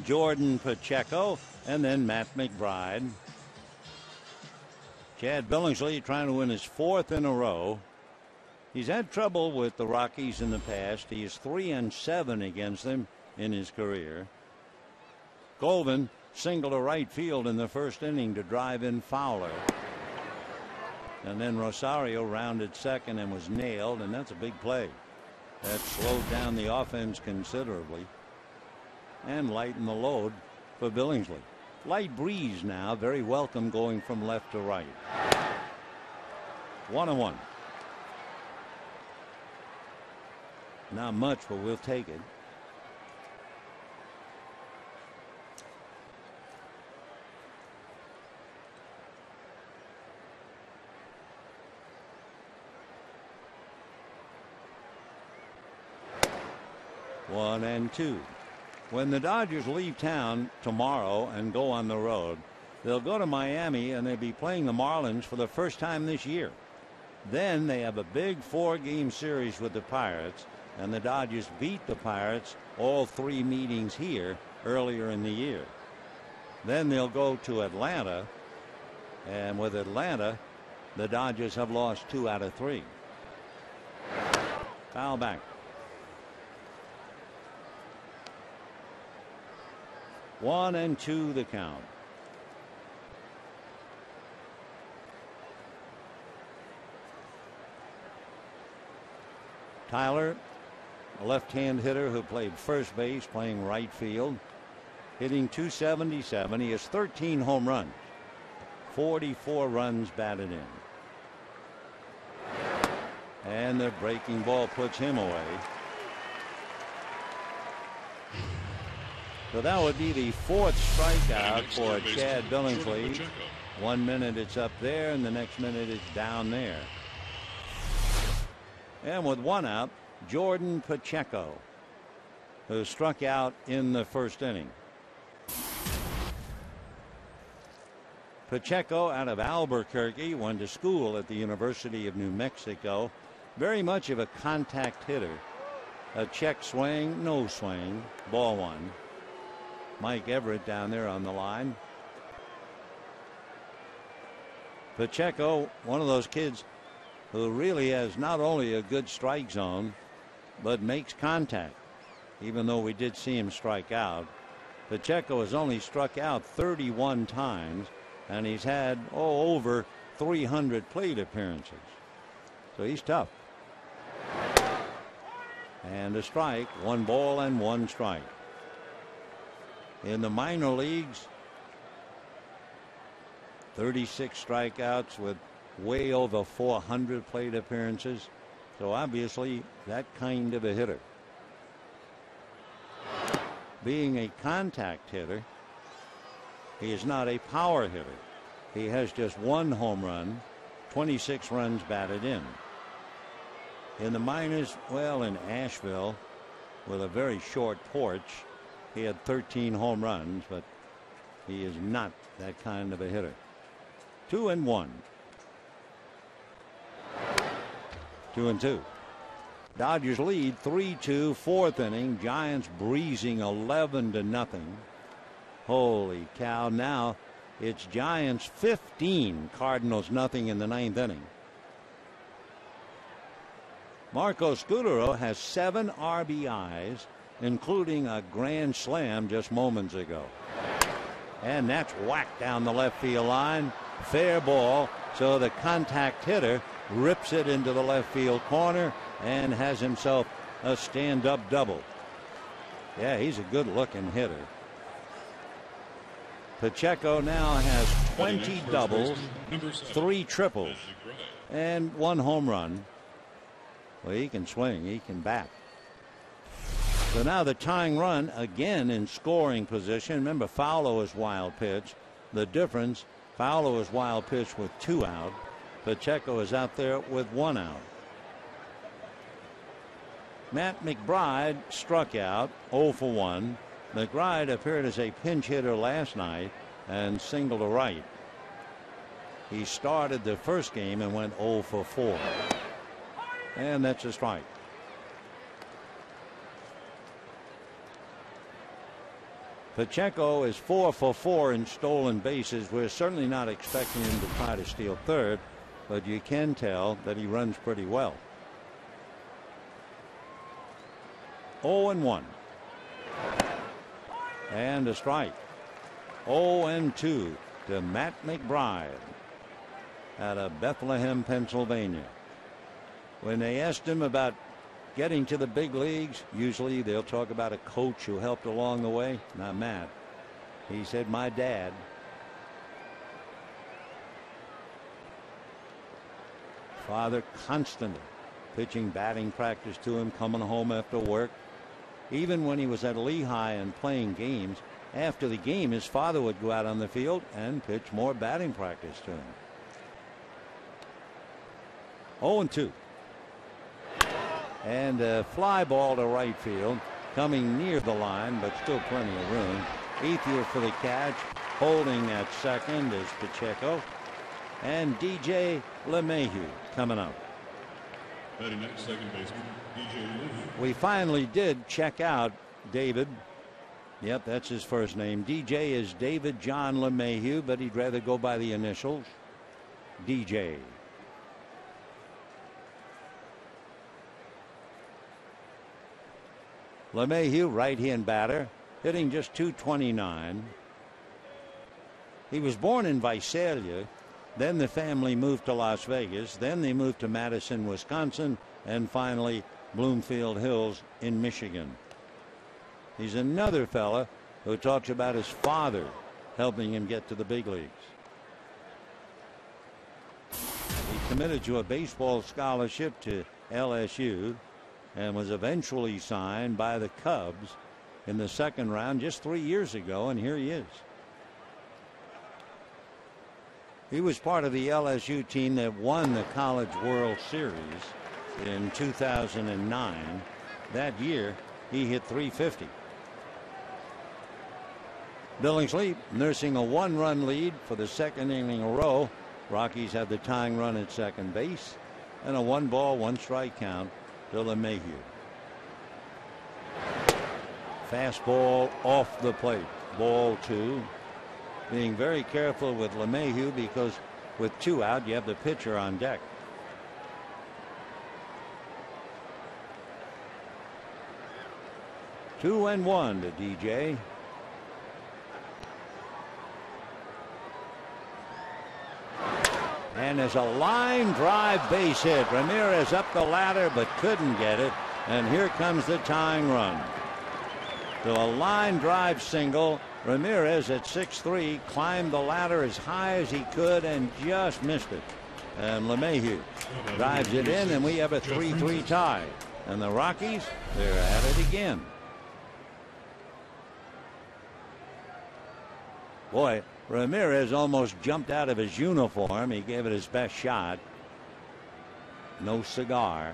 Jordan Pacheco, and then Matt McBride. Chad Billingsley trying to win his 4th in a row. He's had trouble with the Rockies in the past. He is 3-7 against them in his career. Colvin singled to right field in the first inning to drive in Fowler. And then Rosario rounded second and was nailed, and that's a big play. That slowed down the offense considerably and lightened the load for Billingsley. Light breeze now, very welcome going from left to right. 1-1. Not much, but we'll take it. One and two. When the Dodgers leave town tomorrow and go on the road, they'll go to Miami and they'll be playing the Marlins for the first time this year. Then they have a big 4-game series with the Pirates, and the Dodgers beat the Pirates all 3 meetings here earlier in the year. Then they'll go to Atlanta, and with Atlanta, the Dodgers have lost 2 out of 3. Foul back. 1-2 the count. Tyler, a left-hand hitter who played first base, playing right field, hitting .277. He has 13 home runs, 44 runs batted in. And the breaking ball puts him away. So that would be the 4th strikeout for Chad Billingsley. 1 minute it's up there, and the next minute it's down there. And with 1 out, Jordan Pacheco, who struck out in the first inning. Pacheco out of Albuquerque, went to school at the University of New Mexico. Very much of a contact hitter. A check swing, no swing, ball 1. Mike Everett down there on the line. Pacheco, one of those kids who really has not only a good strike zone, but makes contact. Even though we did see him strike out, Pacheco has only struck out 31 times, and he's had over 300 plate appearances. So he's tough. And a strike, 1 ball and 1 strike. In the minor leagues, 36 strikeouts with way over 400 plate appearances. So obviously that kind of a hitter. Being a contact hitter, he is not a power hitter. He has just 1 home run, 26 runs batted in. In the minors, well, in Asheville, with a very short porch, he had 13 home runs, but he is not that kind of a hitter. 2-1. 2-2. Dodgers lead 3-2, 4th inning. Giants breezing 11-0. Holy cow. Now it's Giants 15, Cardinals nothing in the 9th inning. Marco Scutaro has 7 RBIs, including a grand slam just moments ago. And that's whacked down the left field line. Fair ball. So the contact hitter rips it into the left field corner and has himself a stand-up double. Yeah, he's a good-looking hitter. Pacheco now has 20 doubles, 3 triples, and 1 home run. Well, he can swing, he can bat. So now the tying run again in scoring position. Remember, Fowler was wild pitch. The difference, Fowler was wild pitch with 2 out. Pacheco is out there with 1 out. Matt McBride struck out 0 for 1. McBride appeared as a pinch hitter last night and singled to right. He started the first game and went 0 for 4. And that's a strike. Pacheco is 4 for 4 in stolen bases. We're certainly not expecting him to try to steal third, but you can tell that he runs pretty well. 0-1. And a strike. 0-2 to Matt McBride out of Bethlehem, Pennsylvania. When they asked him about getting to the big leagues, usually they'll talk about a coach who helped along the way. Not Matt. He said, my dad. Father constantly pitching batting practice to him, coming home after work. Even when he was at Lehigh and playing games, after the game his father would go out on the field and pitch more batting practice to him. 0-2. And a fly ball to right field, coming near the line, but still plenty of room. Ethier for the catch. Holding at second is Pacheco. And DJ LeMahieu coming up. Batting next, second baseman, DJ LeMahieu. We finally did check out David. Yep, that's his first name. DJ is David John LeMahieu, but he'd rather go by the initials. DJ. LeMahieu, right-hand batter, hitting just .229. He was born in Visalia. Then the family moved to Las Vegas. Then they moved to Madison, Wisconsin, and finally Bloomfield Hills in Michigan. He's another fella who talks about his father helping him get to the big leagues. He committed to a baseball scholarship to LSU and was eventually signed by the Cubs in the second round just 3 years ago, and here he is. He was part of the LSU team that won the College World Series in 2009. That year, he hit .350. Billingsley nursing a one-run lead for the second inning in a row. Rockies have the tying run at second base and a 1-ball, 1-strike count to LeMahieu. Fastball off the plate. Ball 2. Being very careful with LeMahieu because with 2 out, you have the pitcher on deck. Two and 1 to DJ. And there's a line drive base hit. Ramirez up the ladder but couldn't get it. And here comes the tying run. So a line drive single. Ramirez at 6'3" climbed the ladder as high as he could and just missed it. And LeMahieu drives it in, and we have a 3-3 tie. And the Rockies, they're at it again. Boy, Ramirez almost jumped out of his uniform. He gave it his best shot. No cigar.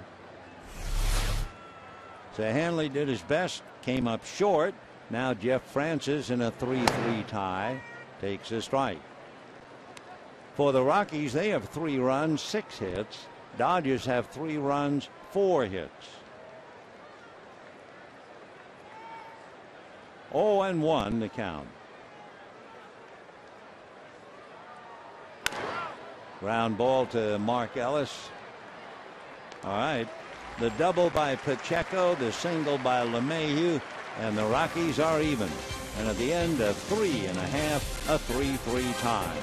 So Hanley did his best, came up short. Now Jeff Francis in a 3-3 tie takes a strike. For the Rockies, they have 3 runs, 6 hits. Dodgers have 3 runs, 4 hits. 0-1 the count. Ground ball to Mark Ellis. All right. The double by Pacheco, the single by LeMahieu, and the Rockies are even. And at the end of 3 1/2, a 3-3 tie.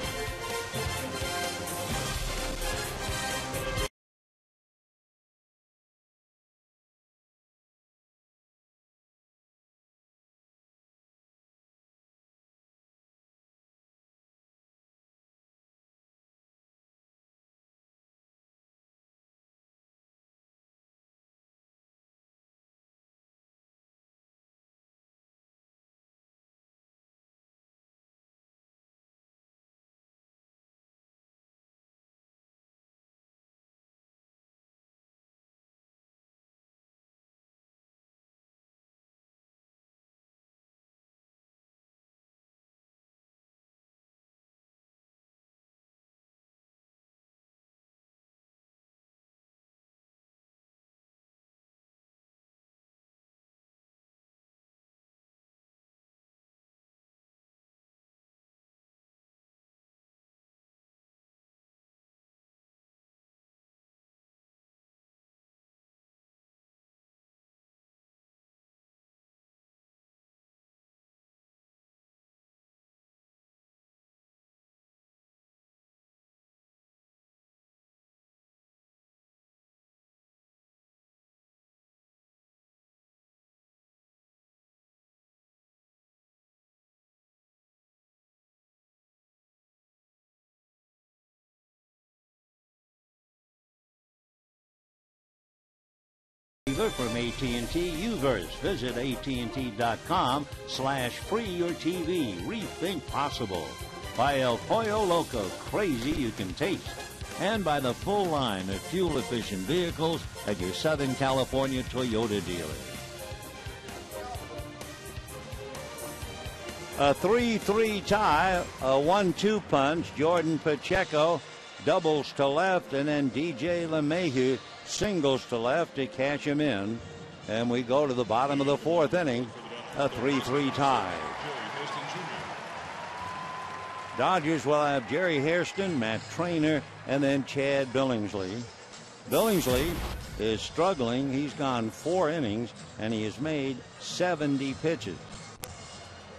longer from AT&T Uverse. Visit AT&T.com/free your TV. Rethink possible. By El Pollo Loco, crazy you can taste. And by the full line of fuel-efficient vehicles at your Southern California Toyota dealer. A 3-3 tie, a 1-2 punch. Jordan Pacheco doubles to left, and then DJ LeMahieu singles to left to cash him in. And we go to the bottom of the fourth inning, a 3-3 tie. Dodgers will have Jerry Hairston, Matt Trainer, and then Chad Billingsley. Billingsley is struggling. He's gone 4 innings, and he has made 70 pitches.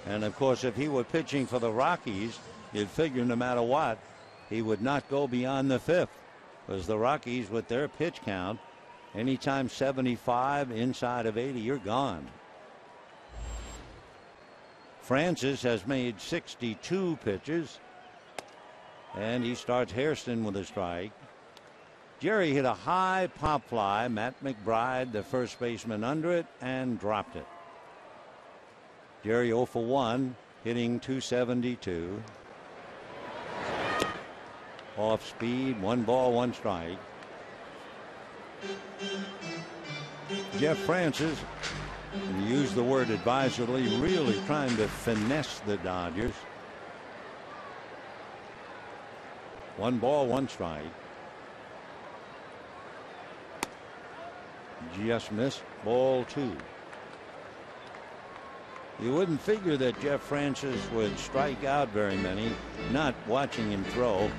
And, of course, if he were pitching for the Rockies, you'd figure no matter what, he would not go beyond the 5th. Because the Rockies, with their pitch count, anytime 75 inside of 80, you're gone. Francis has made 62 pitches. And he starts Hairston with a strike. Jerry hit a high pop fly. Matt McBride, the first baseman, under it and dropped it. Jerry 0 for 1, hitting .272. Off speed, 1 ball, 1 strike. Jeff Francis, and use the word advisedly, really trying to finesse the Dodgers. 1 ball, 1 strike. Just missed, ball 2. You wouldn't figure that Jeff Francis would strike out very many, not watching him throw.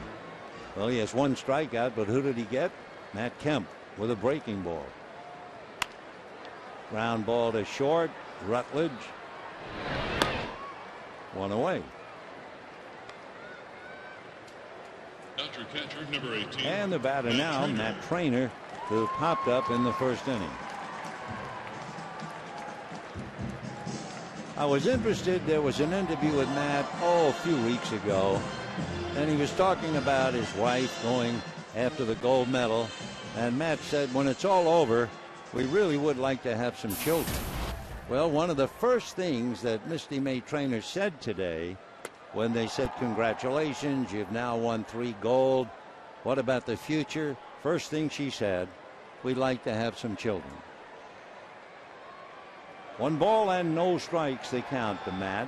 Well, he has 1 strikeout, but who did he get? Matt Kemp with a breaking ball. Ground ball to short. Rutledge. 1 away. Dodger catcher number 18. And the batter now, Matt Trainer, who popped up in the first inning. I was interested. There was an interview with Matt, a few weeks ago, and he was talking about his wife going after the gold medal. And Matt said, when it's all over, we really would like to have some children. Well, one of the first things that Misty May Trainer said today, when they said, congratulations, you've now won 3 gold. What about the future? First thing she said, we'd like to have some children. 1 ball and no strikes, they count to Matt.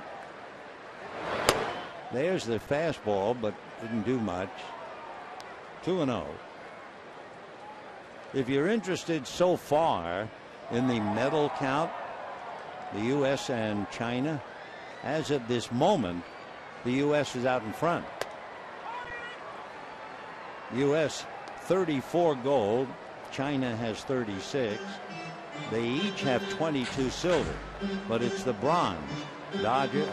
There's the fastball, but didn't do much. 2-0. If you're interested so far in the medal count, the U.S. and China, as of this moment, the U.S. is out in front. U.S. 34 gold, China has 36. They each have 22 silver, but it's the bronze. Dodgers.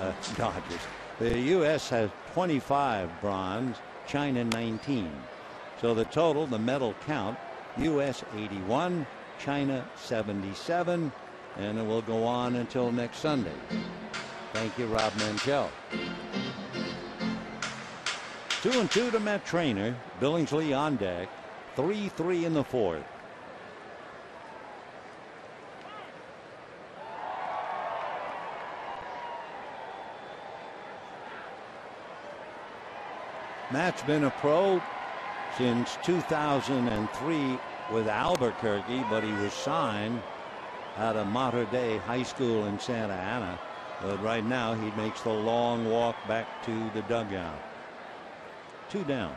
The U.S. has 25 bronze, China 19. So the total, the medal count, U.S. 81, China 77, and it will go on until next Sunday. Thank you, Rob Manchel. 2-2 to Matt Trainer. Billingsley on deck. 3-3 in the fourth. Matt's been a pro since 2003 with Albuquerque, but he was signed out of Mater Dei High School in Santa Ana. But right now he makes the long walk back to the dugout. 2 down.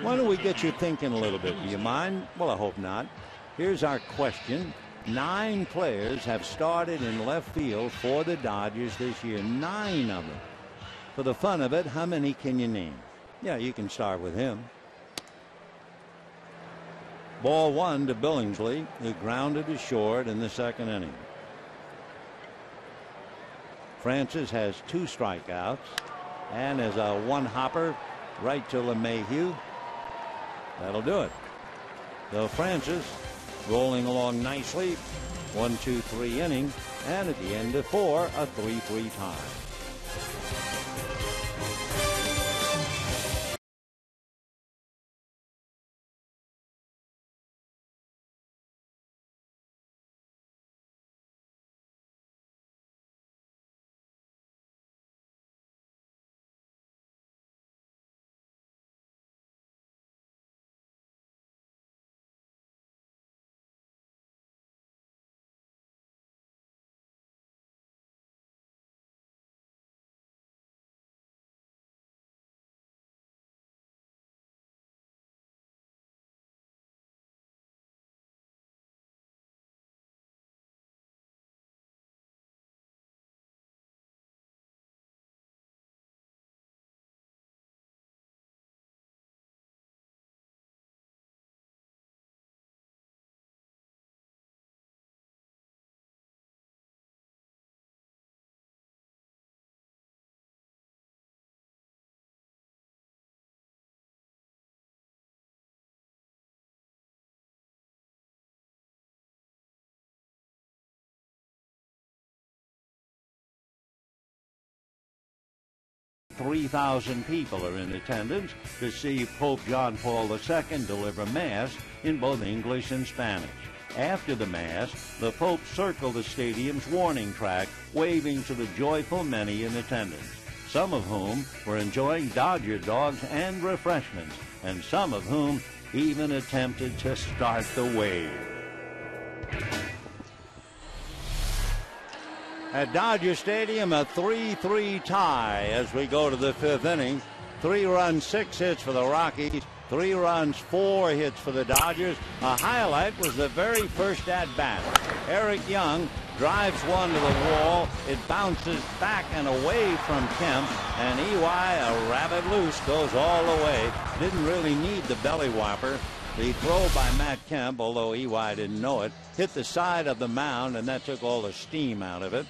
Why don't we get you thinking a little bit? Do you mind? Well, I hope not. Here's our question. 9 players have started in left field for the Dodgers this year. 9 of them. For the fun of it, how many can you name? Yeah, you can start with him. Ball 1 to Billingsley, who grounded to short in the second inning. Francis has 2 strikeouts and as a 1-hopper right to LeMahieu. That'll do it. So Francis rolling along nicely. 1-2-3 inning, and at the end of 4, a 3-3 tie. 3,000 people are in attendance to see Pope John Paul II deliver Mass in both English and Spanish. After the Mass, the Pope circled the stadium's warning track, waving to the joyful many in attendance, some of whom were enjoying Dodger dogs and refreshments, and some of whom even attempted to start the wave. At Dodger Stadium, a 3-3 tie as we go to the fifth inning. 3 runs, 6 hits for the Rockies. 3 runs, 4 hits for the Dodgers. A highlight was the very first at-bat. Eric Young drives one to the wall. It bounces back and away from Kemp, and EY, a rabbit loose, goes all the way. Didn't really need the belly whopper. The throw by Matt Kemp, although EY didn't know it, hit the side of the mound, and that took all the steam out of it.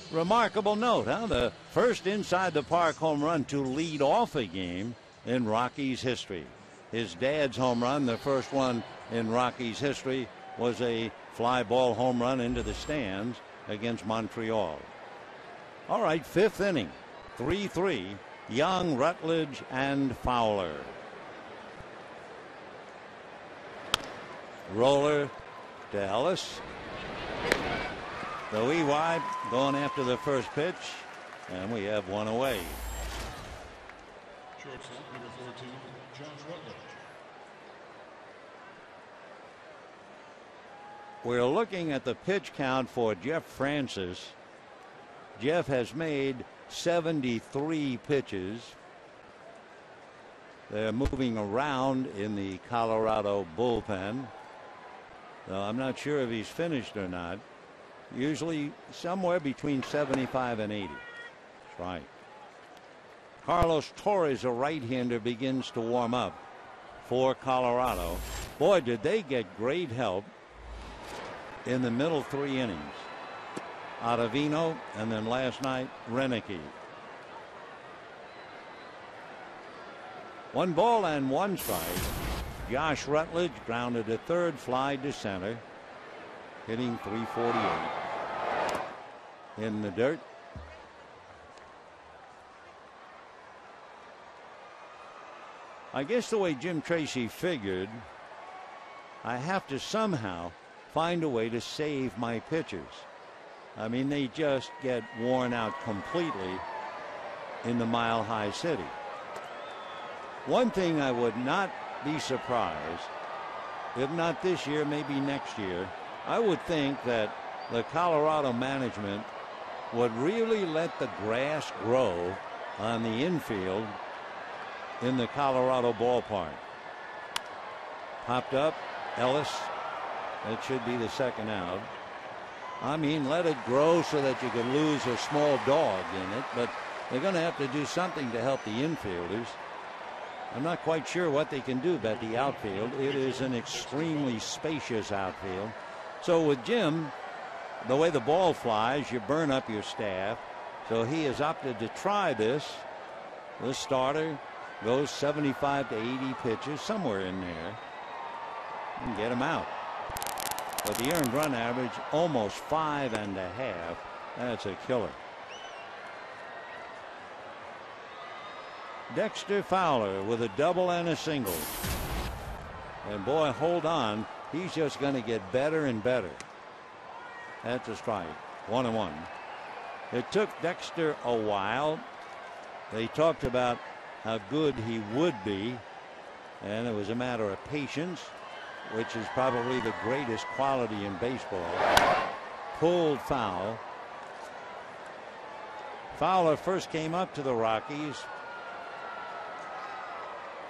Remarkable note, huh? The first inside the park home run to lead off a game in Rockies history. His dad's home run, the first one in Rockies history, was a fly ball home run into the stands against Montreal. All right, fifth inning, 3-3, Young, Rutledge, and Fowler. Roller to Ellis. So EY going after the first pitch, and we have one away. Shortstop, number 14, Josh Rutledge. We're looking at the pitch count for Jeff Francis. Jeff has made 73 pitches. They're moving around in the Colorado bullpen. So I'm not sure if he's finished or not. Usually somewhere between 75 and 80. That's right. Carlos Torres, a right-hander, begins to warm up for Colorado. Boy, did they get great help in the middle 3 innings. Ottavino, and then last night, Renicky. 1 ball and 1 strike. Josh Rutledge grounded a third, fly to center, hitting .348 in the dirt. I guess the way Jim Tracy figured, I have to somehow find a way to save my pitchers. I mean, they just get worn out completely in the Mile High City. One thing I would not be surprised, if not this year, maybe next year, I would think that the Colorado management would really let the grass grow on the infield in the Colorado ballpark. Popped up, Ellis. That should be the second out. I mean, let it grow so that you could lose a small dog in it, but they're going to have to do something to help the infielders. I'm not quite sure what they can do about the outfield. It is an extremely spacious outfield. So with Jim, the way the ball flies, you burn up your staff. So he has opted to try this. The starter goes 75 to 80 pitches, somewhere in there, and get him out. But the earned run average, almost 5.5. That's a killer. Dexter Fowler with a double and a single. And boy, hold on. He's just going to get better and better. That's a strike. 1-1. It took Dexter a while. They talked about how good he would be, and it was a matter of patience, which is probably the greatest quality in baseball. Pulled foul. Fowler first came up to the Rockies.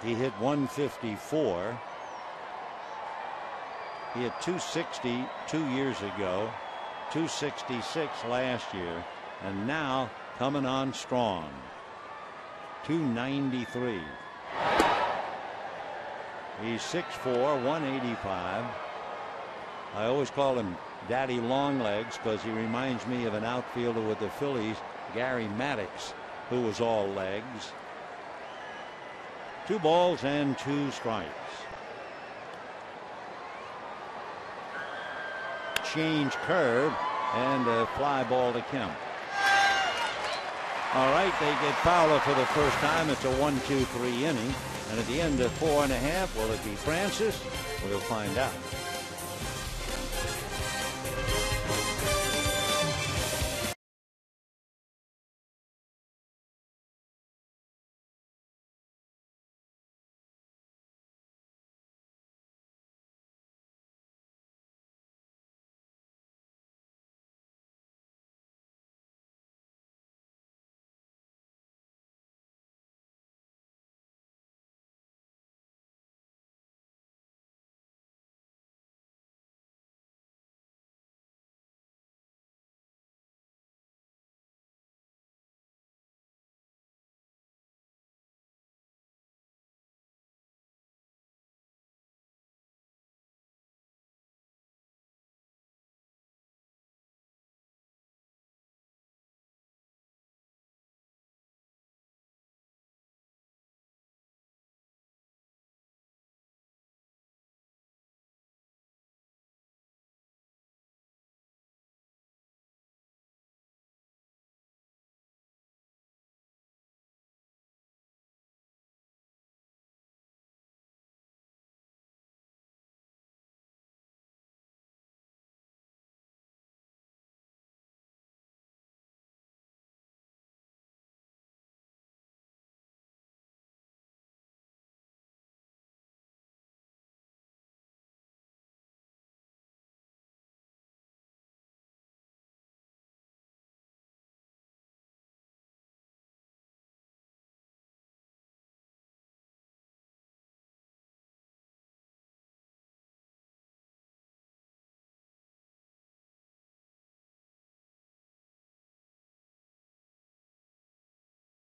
He hit 154. He hit 260 2 years ago, 266 last year, and now coming on strong. 293. He's 6'4", 185. I always call him Daddy Longlegs because he reminds me of an outfielder with the Phillies, Gary Maddox, who was all legs. 2 balls and 2 strikes. Change curve and a fly ball to Kemp. All right, they get Fowler for the first time. It's a 1-2-3 inning. And at the end of 4.5, will it be Francis? We'll find out.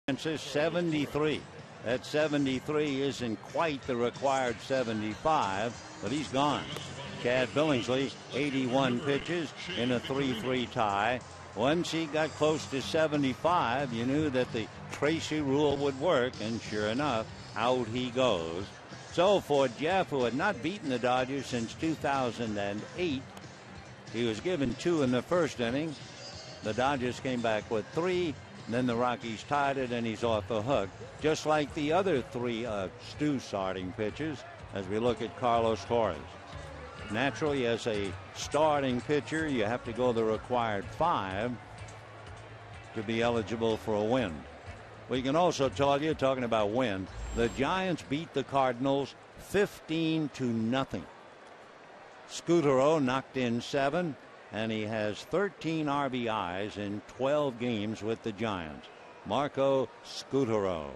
Francis 73. That 73 isn't quite the required 75, but he's gone. Chad Billingsley, 81 pitches in a 3-3 tie. Once he got close to 75, you knew that the Tracy rule would work, and sure enough, out he goes. So for Jeff, who had not beaten the Dodgers since 2008, he was given 2 in the first inning. The Dodgers came back with 3. Then the Rockies tied it, and he's off the hook, just like the other 3 Stu starting pitchers as we look at Carlos Torres. Naturally, as a starting pitcher, you have to go the required 5 to be eligible for a win. We can also tell you, talking about win, the Giants beat the Cardinals 15-0. Scutaro knocked in 7. And he has 13 RBIs in 12 games with the Giants. Marco Scutaro.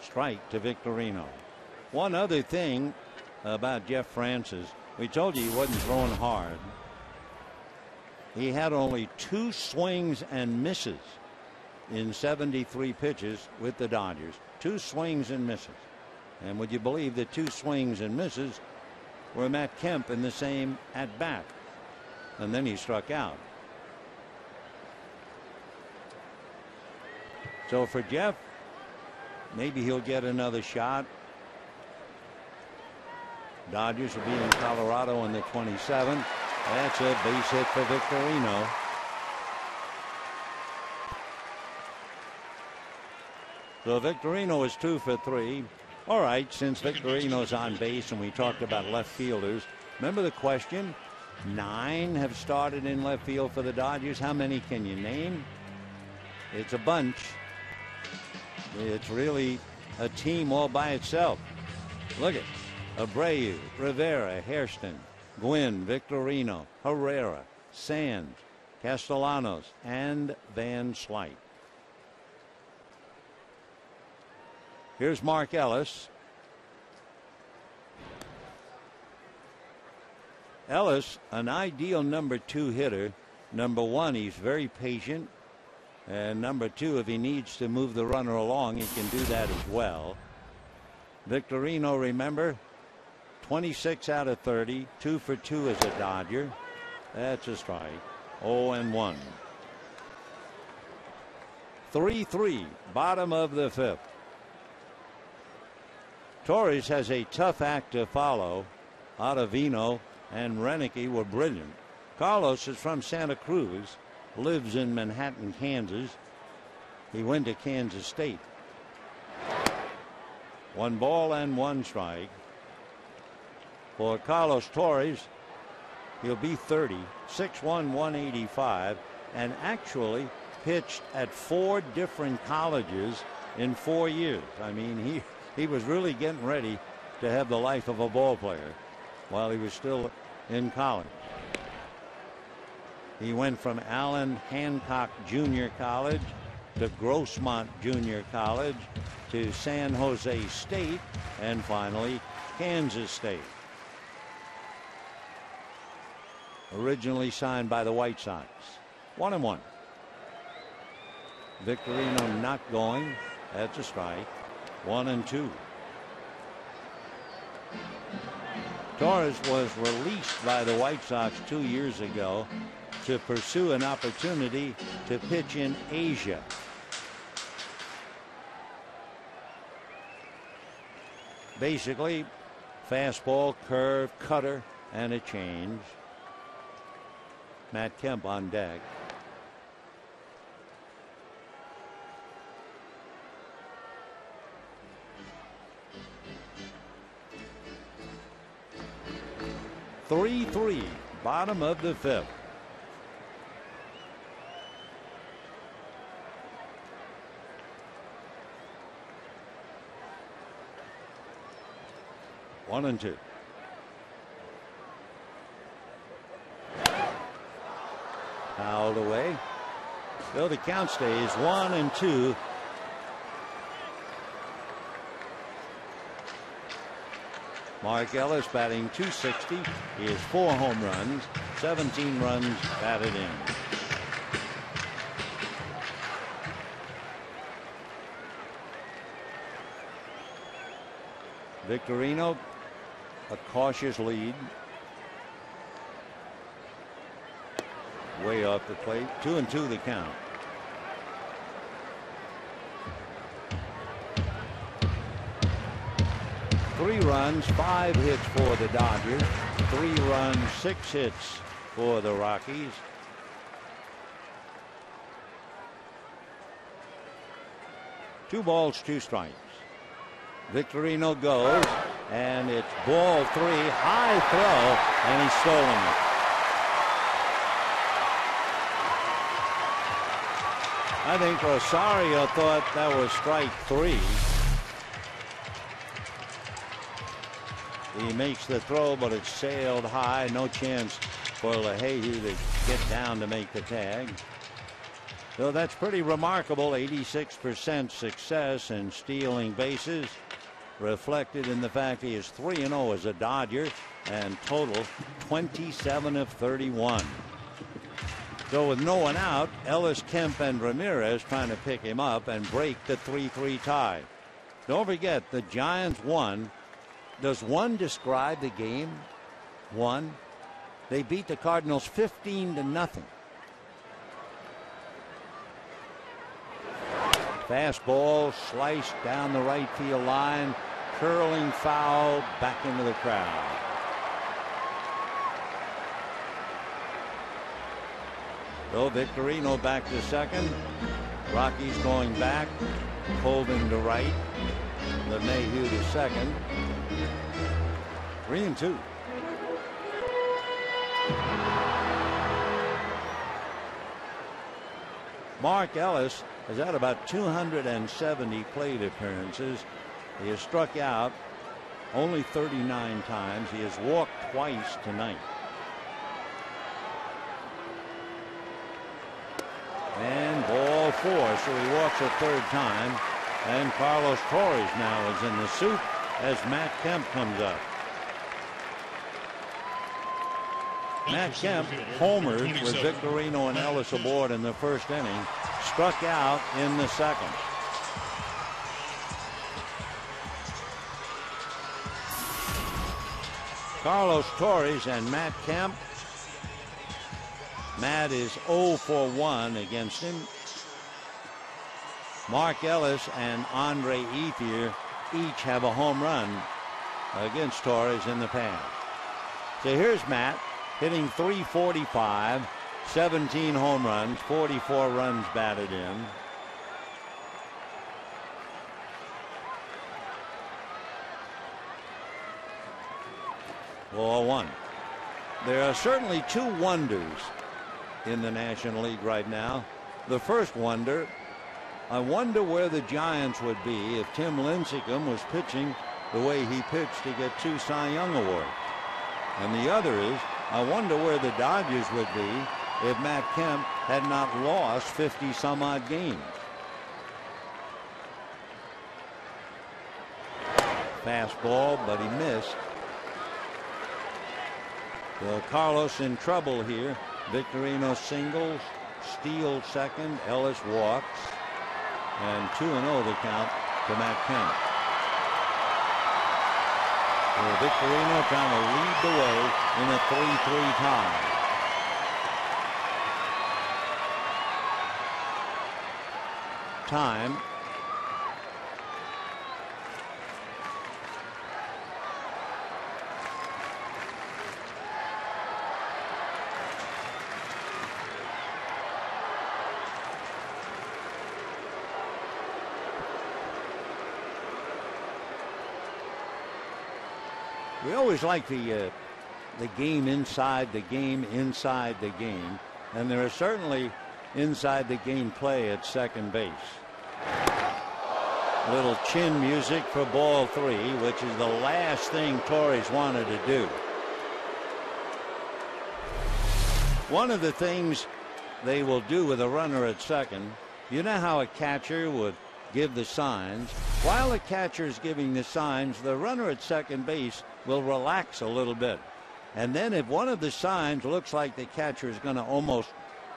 Strike to Victorino. One other thing about Jeff Francis, we told you he wasn't throwing hard. He had only 2 swings and misses in 73 pitches with the Dodgers. 2 swings and misses. And would you believe that 2 swings and misses were Matt Kemp in the same at bat, and then he struck out. So for Jeff, maybe he'll get another shot. Dodgers will be in Colorado on the 27th. That's a base hit for Victorino. So Victorino is 2 for 3. All right, since Victorino's on base and we talked about left fielders, remember the question? 9 have started in left field for the Dodgers. How many can you name? It's a bunch. It's really a team all by itself. Look at Abreu, Rivera, Hairston, Gwynn, Victorino, Herrera, Sands, Castellanos, and Van Slyke. Here's Mark Ellis. Ellis, an ideal number 2 hitter. Number 1, he's very patient. And number 2, if he needs to move the runner along, he can do that as well. Victorino, remember, 26 out of 30, 2 for 2 as a Dodger. That's a strike. 0-1. 3-3, bottom of the 5th. Torres has a tough act to follow. Ottavino and Renicky were brilliant. Carlos is from Santa Cruz. lives in Manhattan, Kansas. He went to Kansas State. 1 ball and 1 strike. For Carlos Torres, he'll be 30, 6'1", 185, and actually pitched at 4 different colleges in 4 years. I mean, he was really getting ready to have the life of a ball player while he was still in college. He went from Allen Hancock Junior College to Grossmont Junior College to San Jose State and finally Kansas State. Originally signed by the White Sox. 1-1. Victorino not going. That's a strike. 1-2. Torres was released by the White Sox 2 years ago to pursue an opportunity to pitch in Asia. Basically, fastball, curve, cutter, and a change. Matt Kemp on deck. Three, bottom of the 5th. One and two. Fouled away. So the count stays 1-2. Mark Ellis batting .260. He has 4 home runs, 17 runs batted in. Victorino, a cautious lead. Way off the plate. 2-2 the count. Three runs, 5 hits for the Dodgers. 3 runs, 6 hits for the Rockies. Two balls, 2 strikes. Victorino goes, and it's ball 3, high throw, and he's stolen it. I think Rosario thought that was strike 3. He makes the throw, but it's sailed high. No chance for LeHayu to get down to make the tag. So that's pretty remarkable. 86% success in stealing bases, reflected in the fact he is 3-0 as a Dodger and total 27 of 31. So with no one out, Ellis, Kemp, and Ramirez trying to pick him up and break the 3-3 tie. Don't forget, the Giants won. Does 1 describe the game? 1. They beat the Cardinals 15-0. Fastball sliced down the right field line, curling foul back into the crowd. So Victorino back to second. Rockies going back. Colvin to right. LeMahieu to second. 3-2. Mark Ellis has had about 270 plate appearances. He has struck out only 39 times. He has walked twice tonight. And ball 4, so he walks a 3rd time. And Carlos Torres now is in the soup as Matt Kemp comes up. Matt Kemp homered with Victorino and Ellis aboard in the 1st inning. Struck out in the 2nd. Carlos Torres and Matt Kemp. Matt is 0 for 1 against him. Mark Ellis and Andre Ethier each have a home run against Torres in the past. So here's Matt hitting .345, 17 home runs, 44 runs batted in. Ball one. There are certainly two wonders in the National League right now. The first wonder, I wonder where the Giants would be if Tim Lincecum was pitching the way he pitched to get 2 Cy Young awards. And the other is, I wonder where the Dodgers would be if Matt Kemp had not lost 50 some odd games. Fastball, but he missed. So Carlos in trouble here. Victorino singles, Steele second, Ellis walks, and 2-0 the count to Matt Kemp. So Victorino trying to lead the way in a 3-3 tie. Time. We always like the game inside the game inside the game, and there is certainly inside the game play at second base. Little chin music for ball 3, which is the last thing Torres wanted to do. One of the things they will do with a runner at second, you know how a catcher would give the signs. While the catcher is giving the signs, the runner at second base will relax a little bit. And then if one of the signs looks like the catcher is going to almost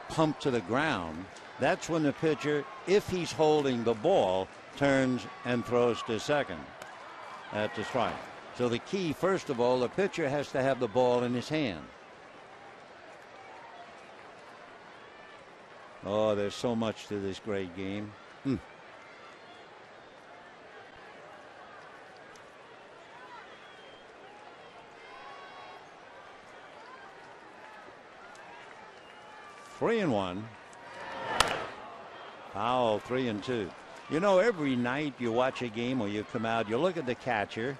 pump to the ground, that's when the pitcher, if he's holding the ball, turns and throws to second. That's a strike. So the key, first of all, the pitcher has to have the ball in his hand. Oh, there's so much to this great game. 3-1. Powell 3-2. You know, every night you watch a game or you come out, you look at the catcher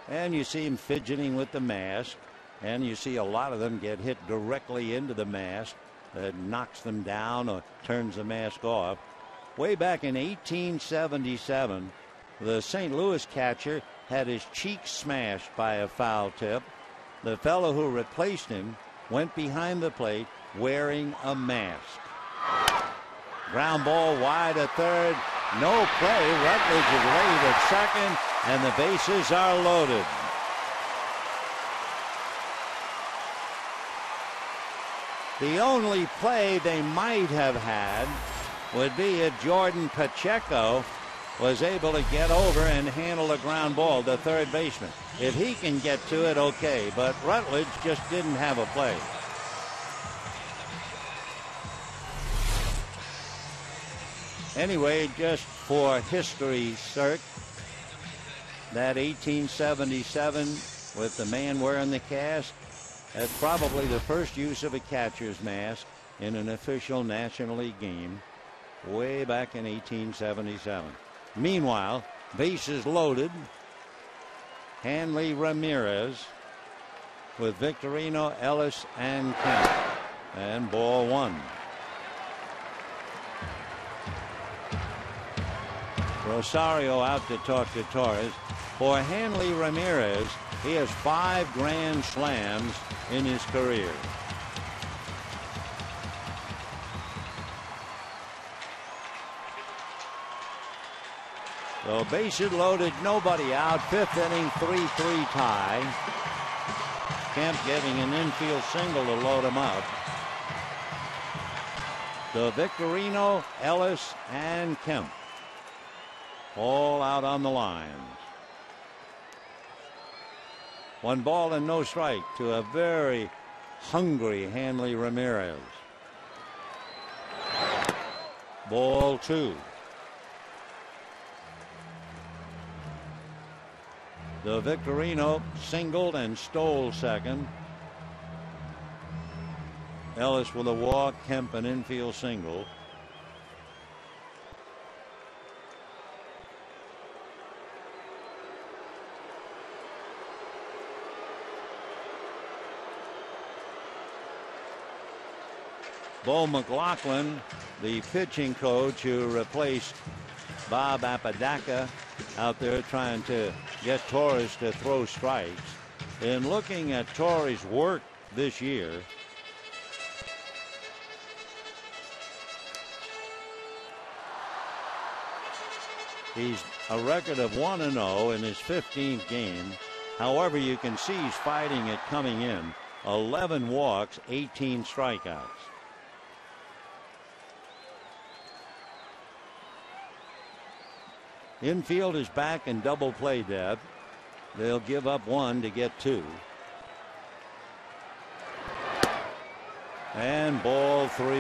and you see him fidgeting with the mask, and you see a lot of them get hit directly into the mask that knocks them down or turns the mask off. Way back in 1877, the St. Louis catcher had his cheek smashed by a foul tip. The fellow who replaced him went behind the plate wearing a mask. Ground ball wide at third. No play. Rutledge is laid at second, and the bases are loaded. The only play they might have had would be if Jordan Pacheco was able to get over and handle a ground ball, the third baseman. If he can get to it, okay, but Rutledge just didn't have a play. Anyway, just for history's sake, that 1877 with the man wearing the cast, that's probably the first use of a catcher's mask in an official National League game way back in 1877. Meanwhile, bases loaded. Hanley Ramirez with Victorino, Ellis, and Kemp. And ball 1. Rosario out to talk to Torres. For Hanley Ramirez, he has 5 grand slams in his career. So bases loaded, nobody out. 5th inning, 3-3 tie. Kemp getting an infield single to load him up. So Victorino, Ellis, and Kemp all out on the lines. 1 ball and no strike to a very hungry Hanley Ramirez. Ball 2. The Victorino singled and stole second. Ellis with a walk, Kemp an infield single. Bo McLaughlin, the pitching coach who replaced Bob Apodaca, out there trying to get Torres to throw strikes. In looking at Torres' work this year, he's a record of 1-0 in his 15th game. However, you can see he's fighting it coming in. 11 walks, 18 strikeouts. Infield is back in double play depth. They'll give up one to get two. And ball 3.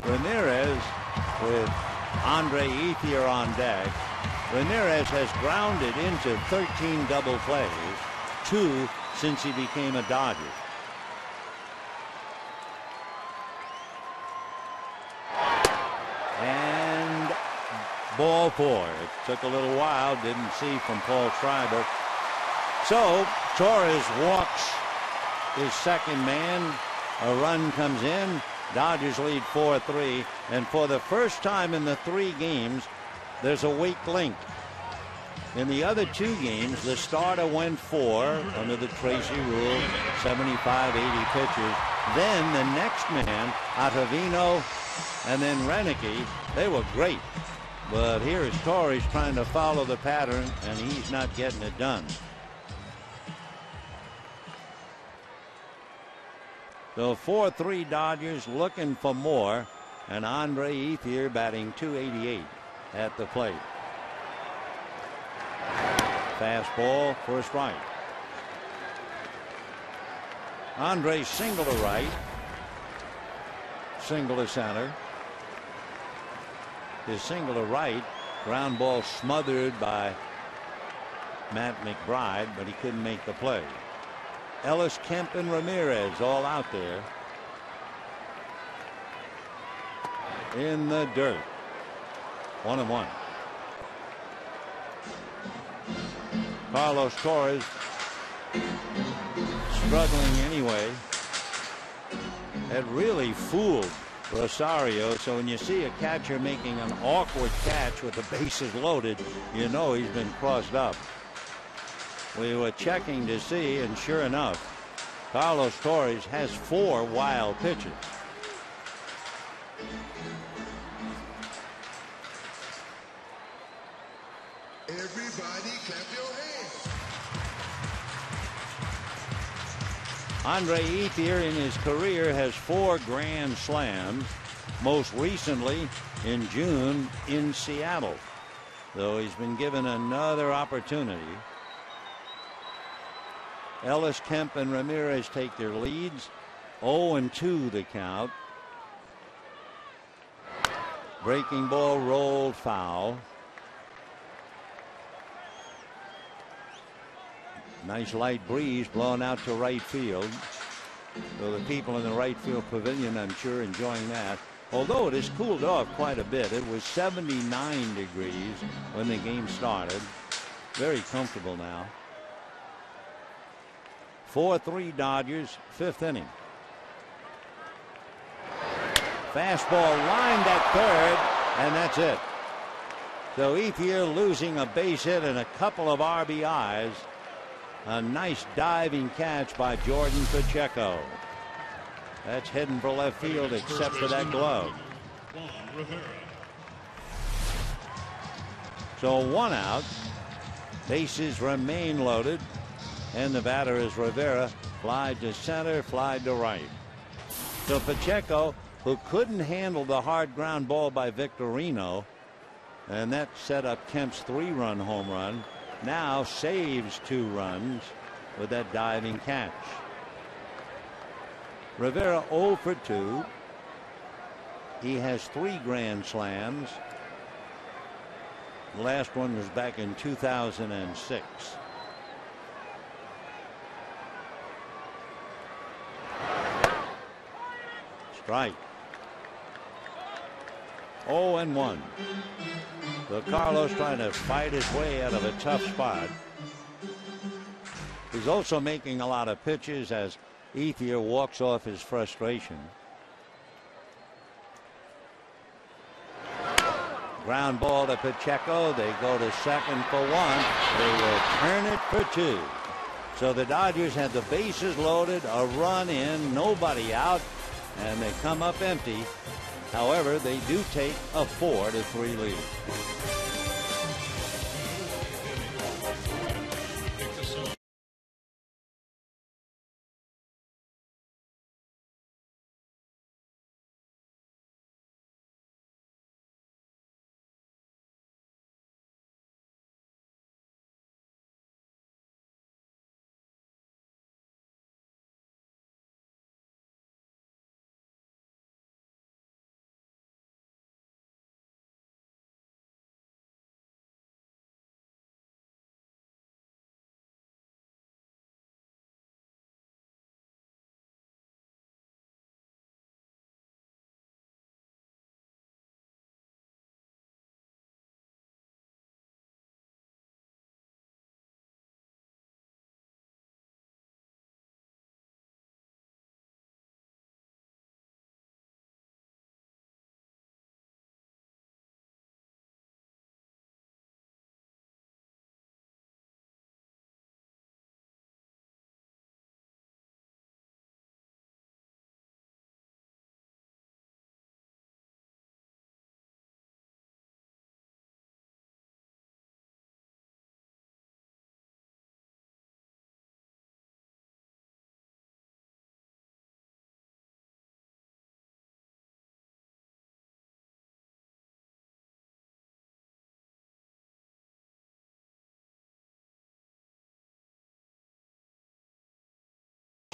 Ramirez with Andre Ethier on deck. Ramirez has grounded into 13 double plays, 2 since he became a Dodger. And ball 4. It took a little while, didn't see from Paul Schreiber. So Torres walks his second man. A run comes in. Dodgers lead 4-3. And for the first time in the 3 games, there's a weak link. In the other 2 games, the starter went 4 under the Tracy rule, 75, 80 pitches. Then the next man, Ottavino, and then Renicky, they were great. But here is Torres trying to follow the pattern, and he's not getting it done. So 4-3 Dodgers looking for more, and Andre Ethier batting .288 at the plate. Fastball for a strike. Andre single to right, single to center. His single to right, ground ball smothered by Matt McBride, but he couldn't make the play. Ellis, Kemp, and Ramirez all out there in the dirt. 1-1. Carlos Torres struggling anyway. Had really fooled Rosario, so when you see a catcher making an awkward catch with the bases loaded, you know he's been crossed up. We were checking to see, and sure enough, Carlos Torres has 4 wild pitches. Everybody clap your hands. Andre Ethier in his career has 4 grand slams, most recently in June in Seattle, though he's been given another opportunity. Ellis, Kemp, and Ramirez take their leads. 0-2 the count. Breaking ball rolled foul. Nice light breeze blowing out to right field. So the people in the right field pavilion, I'm sure, enjoying that. Although it has cooled off quite a bit. It was 79 degrees when the game started. Very comfortable now. 4-3 Dodgers, 5th inning. Fastball lined at third, and that's it. So Ethier losing a base hit and a couple of RBIs. A nice diving catch by Jordan Pacheco. That's heading for left field except for that glove. So 1 out. Bases remain loaded. And the batter is Rivera. Fly to center, fly to right. So Pacheco, who couldn't handle the hard ground ball by Victorino, and that set up Kemp's 3-run home run, now saves 2 runs with that diving catch. Rivera 0 for 2. He has 3 grand slams. The last one was back in 2006. Strike. 0-1. So Carlos trying to fight his way out of a tough spot. He's also making a lot of pitches as Ethier walks off his frustration. Ground ball to Pacheco. They go to second for one. They will turn it for two. So the Dodgers had the bases loaded, a run in, nobody out, and they come up empty. However, they do take a 4-3 lead.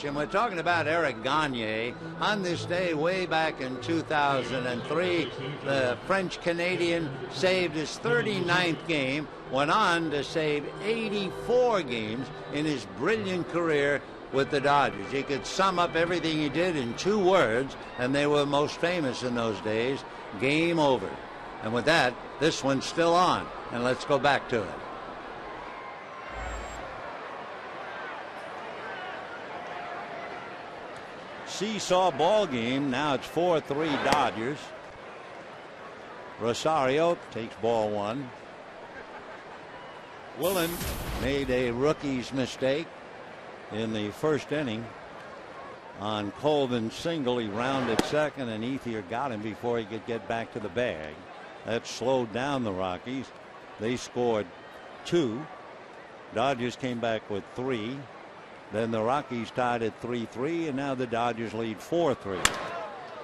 And we're talking about Eric Gagne. On this day way back in 2003, the French Canadian saved his 39th game, went on to save 84 games in his brilliant career with the Dodgers. You could sum up everything he did in 2 words, and they were most famous in those days: game over. And with that, this one's still on, and let's go back to it. Seesaw ball game. Now it's 4-3 Dodgers. Rosario takes ball 1. Willen made a rookie's mistake in the first inning on Colvin's single. He rounded second, and Ethier got him before he could get back to the bag. That slowed down the Rockies. They scored 2. Dodgers came back with 3. Then the Rockies tied at 3-3, and now the Dodgers lead 4-3.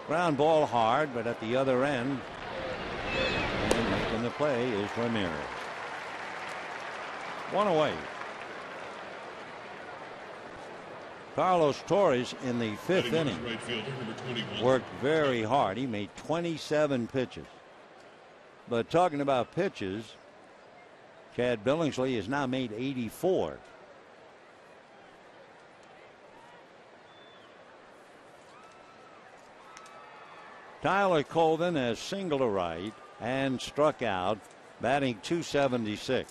Ground ball hard, but at the other end, and making the play is Ramirez. 1 away. Carlos Torres in the 5th inning worked very hard. He made 27 pitches. But talking about pitches, Chad Billingsley has now made 84. Tyler Colvin has singled to right and struck out, batting .276.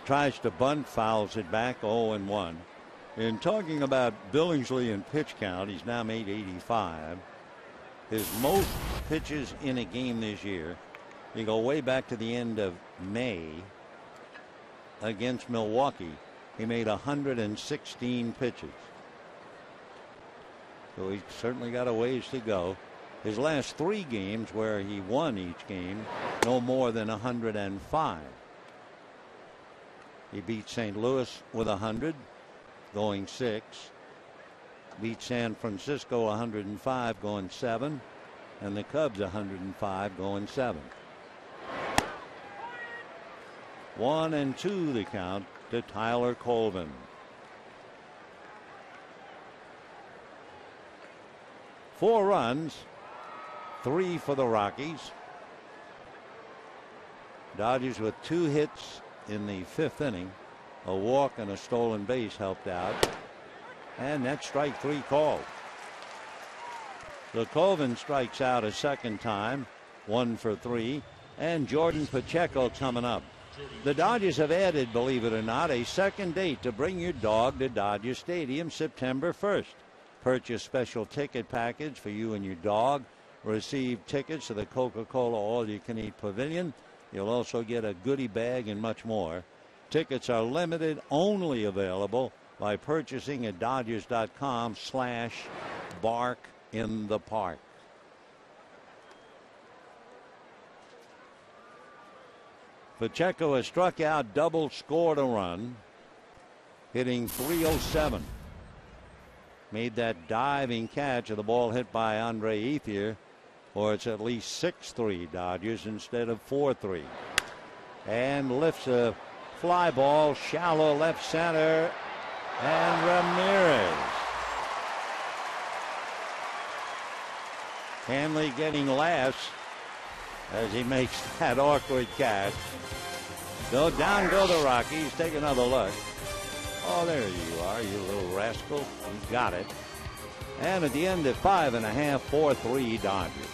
Tries to bunt, fouls it back, 0-1. In talking about Billingsley and pitch count, he's now made 85. His most pitches in a game this year, you go way back to the end of May against Milwaukee. He made 116 pitches. So he's certainly got a ways to go. His last 3 games where he won each game, no more than 105. He beat St. Louis with 100, going 6. Beat San Francisco 105, going 7. And the Cubs 105, going 7. 1-2 the count to Tyler Colvin. 4 runs, 3 for the Rockies. Dodgers with 2 hits in the 5th inning. A walk and a stolen base helped out. And that's strike 3 called. So Colvin strikes out a second time, 1 for 3, and Jordan Pacheco coming up. The Dodgers have added, believe it or not, a second date to bring your dog to Dodger Stadium September 1st. Purchase special ticket package for you and your dog. Receive tickets to the Coca-Cola All-You-Can-Eat Pavilion. You'll also get a goodie bag and much more. Tickets are limited, only available by purchasing at Dodgers.com/barkinthepark. Pacheco has struck out, double, scored a run, hitting .307. Made that diving catch of the ball hit by Andre Ethier, or it's at least 6-3 Dodgers instead of 4-3. And lifts a fly ball, shallow left center, and Ramirez. Hanley getting last as he makes that awkward catch. So down go the Rockies. Take another look. Oh, there you are, you little rascal. He's got it. And at the end of 5.5, 4-3 Dodgers.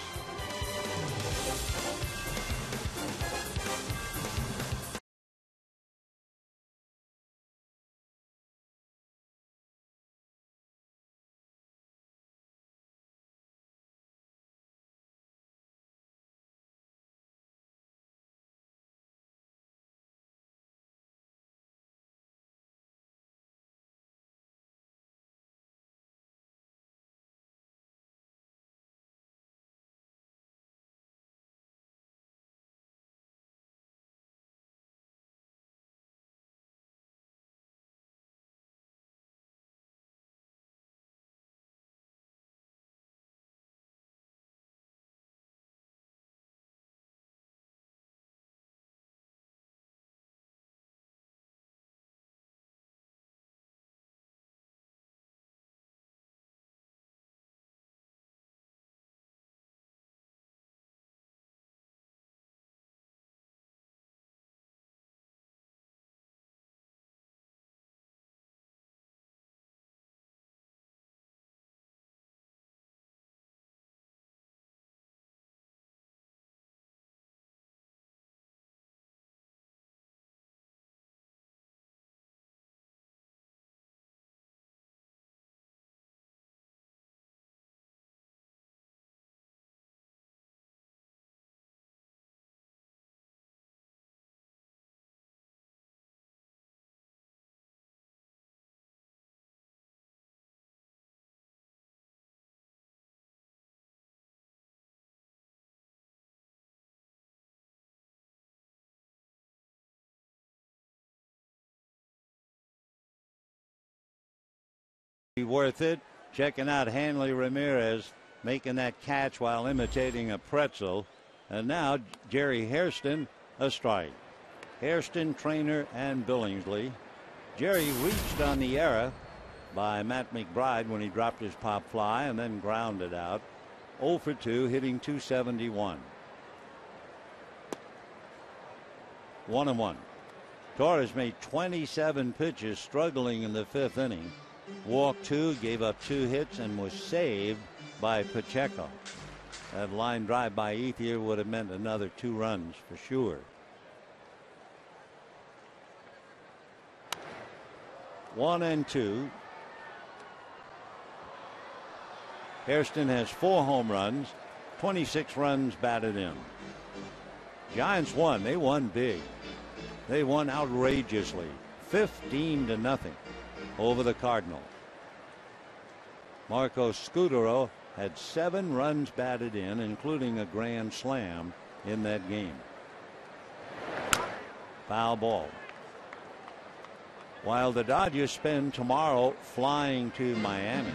Be worth it. Checking out Hanley Ramirez making that catch while imitating a pretzel. And now Jerry Hairston, a strike. Hairston, Trainer, and Billingsley. Jerry reached on the error by Matt McBride when he dropped his pop fly and then grounded out. 0 for 2, hitting .271. 1-1. Torres made 27 pitches, struggling in the 5th inning. Walked 2, gave up 2 hits, and was saved by Pacheco. That line drive by Ethier would have meant another 2 runs for sure. 1-2. Hairston has 4 home runs, 26 runs batted in. Giants won. They won big. They won outrageously, 15-0 over the Cardinals. Marco Scutaro had 7 runs batted in, including a grand slam in that game. Foul ball. While the Dodgers spend tomorrow flying to Miami,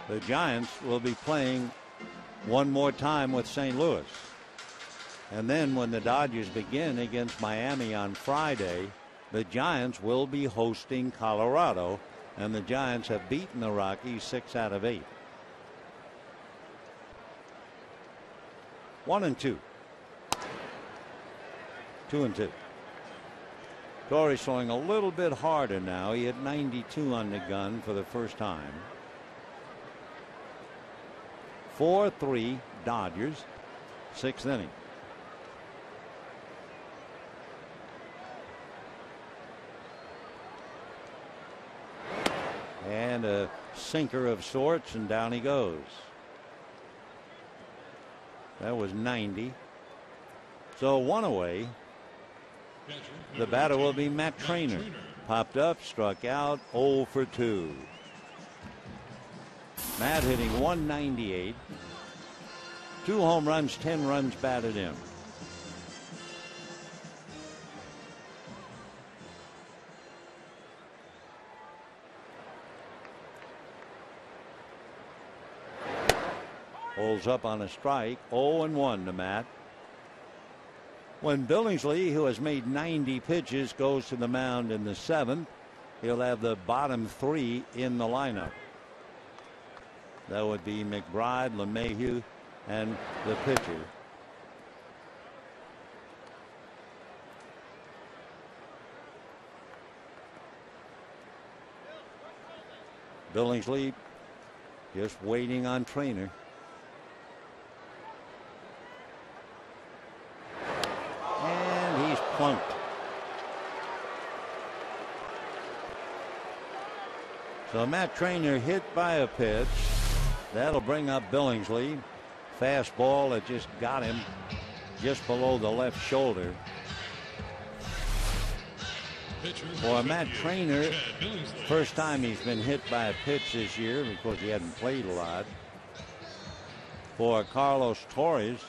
the Giants will be playing one more time with St. Louis. And then when the Dodgers begin against Miami on Friday, the Giants will be hosting Colorado, and the Giants have beaten the Rockies 6 out of 8. 1-2. 2-2. Torres throwing a little bit harder now. He hit 92 on the gun for the first time. 4-3 Dodgers, 6th inning. And a sinker of sorts, and down he goes. That was 90. So one away. The batter will be Matt Trainer. Popped up, struck out, 0 for 2. Matt hitting .198. 2 home runs, 10 runs batted in. Holds up on a strike. 0-1 to Matt. When Billingsley, who has made 90 pitches, goes to the mound in the 7th, he'll have the bottom 3 in the lineup. That would be McBride, LeMahieu, and the pitcher. Billingsley just waiting on Trainer. And he's plunked. So Matt Trainer hit by a pitch. That'll bring up Billingsley. Fastball that just got him just below the left shoulder. For Matt Trainer, first time he's been hit by a pitch this year because he hadn't played a lot. For Carlos Torres,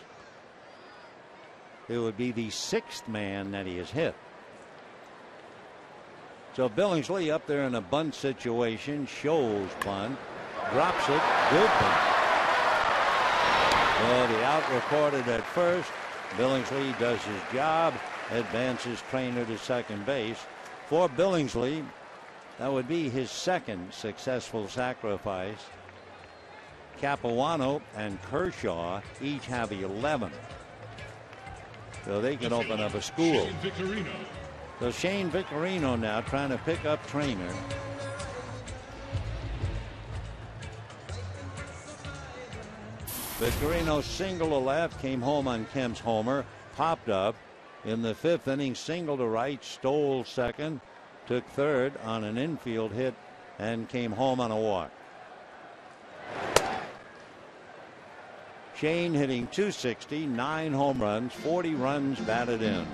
it would be the 6th man that he has hit. So Billingsley up there in a bunt situation, shows bunt, drops it, good bunt. So the out recorded at first. Billingsley does his job, advances Trainer to second base. For Billingsley, that would be his 2nd successful sacrifice. Capuano and Kershaw each have 11. So they can open up a school. So Shane Victorino now trying to pick up Trainer. Victorino single to left, came home on Kemp's homer, popped up in the 5th inning, single to right, stole second, took third on an infield hit, and came home on a walk. Shane hitting .260, 9 home runs, 40 runs batted in.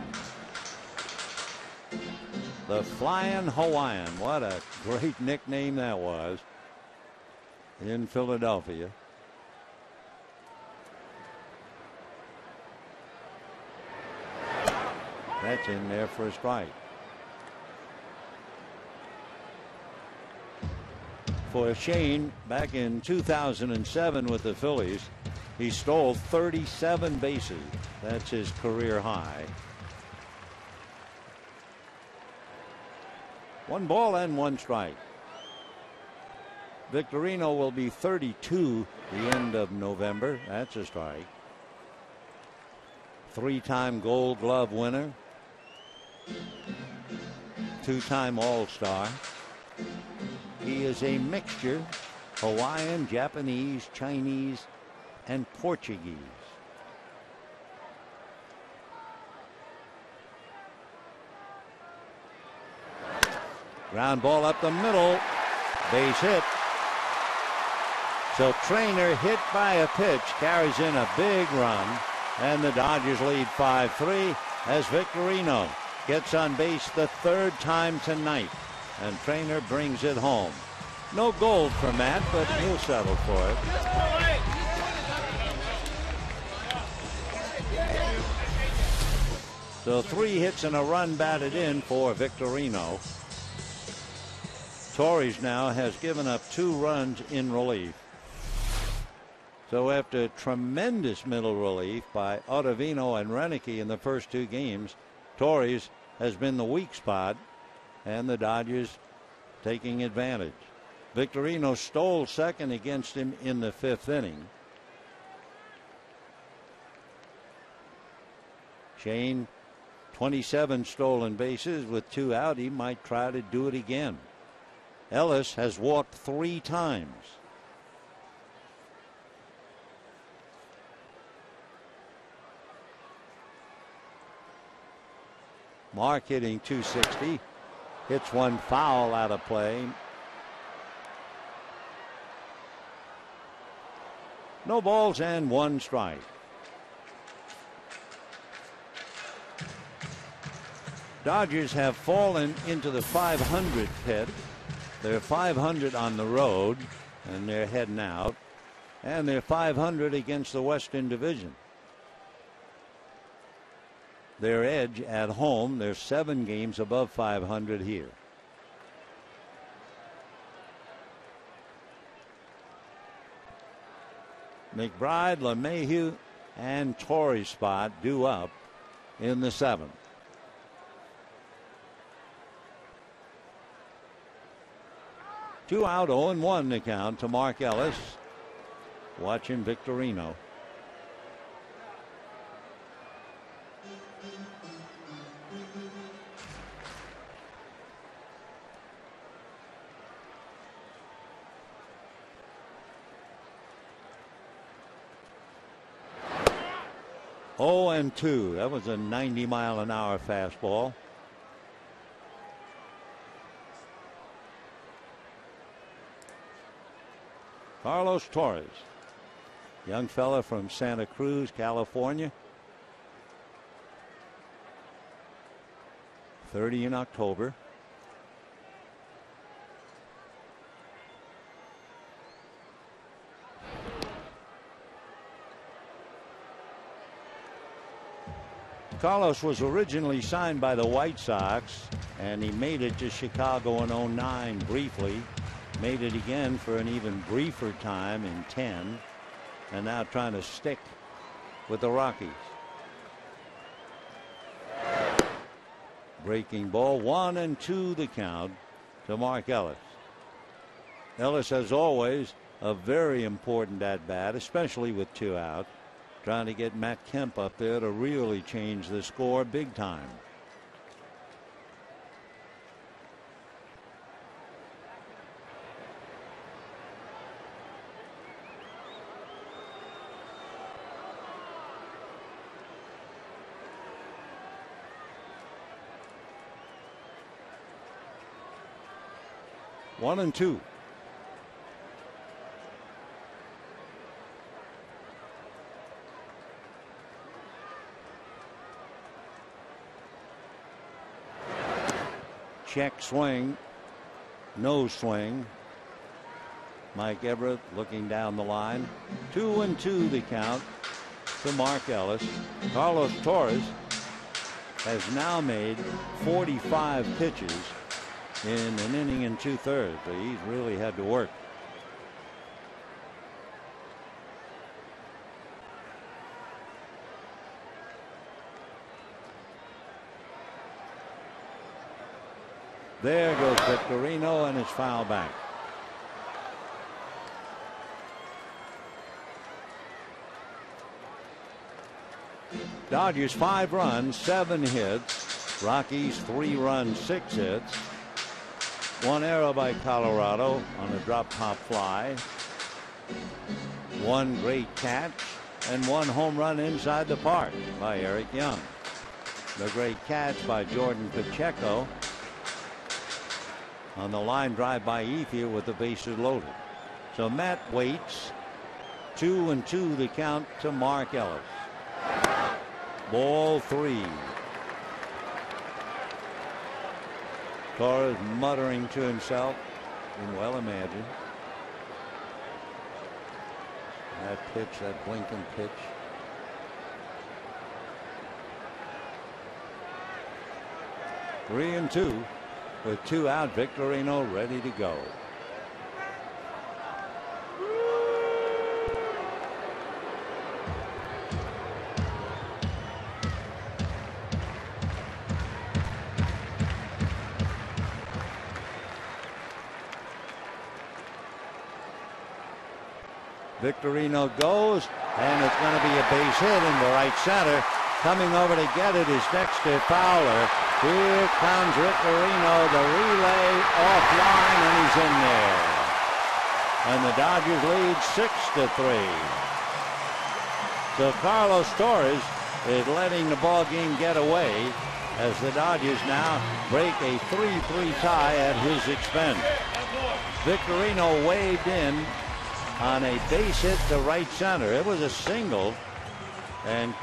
The Flying Hawaiian, what a great nickname that was in Philadelphia. That's in there for a strike. For Shane, back in 2007 with the Phillies, he stole 37 bases. That's his career high. 1 ball and 1 strike. Victorino will be 32 the end of November. That's a strike. 3-time Gold Glove winner. 2-time All-Star. He is a mixture, Hawaiian, Japanese, Chinese, and Portuguese. Ground ball up the middle, base hit. So Trainer hit by a pitch, carries in a big run, and the Dodgers lead 5-3 as Victorino gets on base the 3rd time tonight, and Trainer brings it home. No gold for Matt, but he'll settle for it. So 3 hits and a run batted in for Victorino. Torres now has given up 2 runs in relief. So after tremendous middle relief by Ottavino and Renicky in the first 2 games, Torres has been the weak spot, and the Dodgers taking advantage. Victorino stole second against him in the 5th inning. Shane 27 stolen bases with 2 out. He might try to do it again. Ellis has walked 3 times. Mark hitting .260. Hits one foul out of play. No balls and 1 strike. Dodgers have fallen into the 500 pit. They're 500 on the road, and they're heading out. And they're 500 against the Western Division. Their edge at home, they're 7 games above 500 here. McBride, LeMahieu, and Torrey's spot due up in the 7th. Two out, 0-1 the count to Mark Ellis. Watching Victorino. Oh, and 2. That was a 90-mile-an-hour fastball. Carlos Torres, young fella from Santa Cruz, California. 30 in October. Carlos was originally signed by the White Sox, and he made it to Chicago in '09 briefly. Made it again for an even briefer time in 10, and now trying to stick with the Rockies. Breaking ball, 1-2 the count to Mark Ellis. Ellis, as always, a very important at bat, especially with 2 out. Trying to get Matt Kemp up there to really change the score big time. One and two. Check swing. No swing. Mike Everett looking down the line. 2-2 the count to Mark Ellis. Carlos Torres has now made 45 pitches in an inning and 2/3. So he's really had to work. There goes Victorino, and it's foul back. Dodgers 5 runs, 7 hits. Rockies 3 runs, 6 hits. 1 error by Colorado on a drop pop fly. 1 great catch and 1 home run inside the park by Eric Young. The great catch by Jordan Pacheco on the line drive by Ethier with the bases loaded. So Matt waits. 2-2 the count to Mark Ellis. Ball 3. Torres muttering to himself. You can well imagine. That pitch, that blinking pitch. Three and 2 with 2 out. Victorino ready to go. Victorino goes, and it's going to be a base hit into right center. Coming over to get it is Dexter Fowler. Here comes Rick Marino, the relay offline, and he's in there. And the Dodgers lead 6-3. So Carlos Torres is letting the ball game get away as the Dodgers now break a 3-3 tie at his expense. Victorino waved in on a base hit to right center. It was a single, and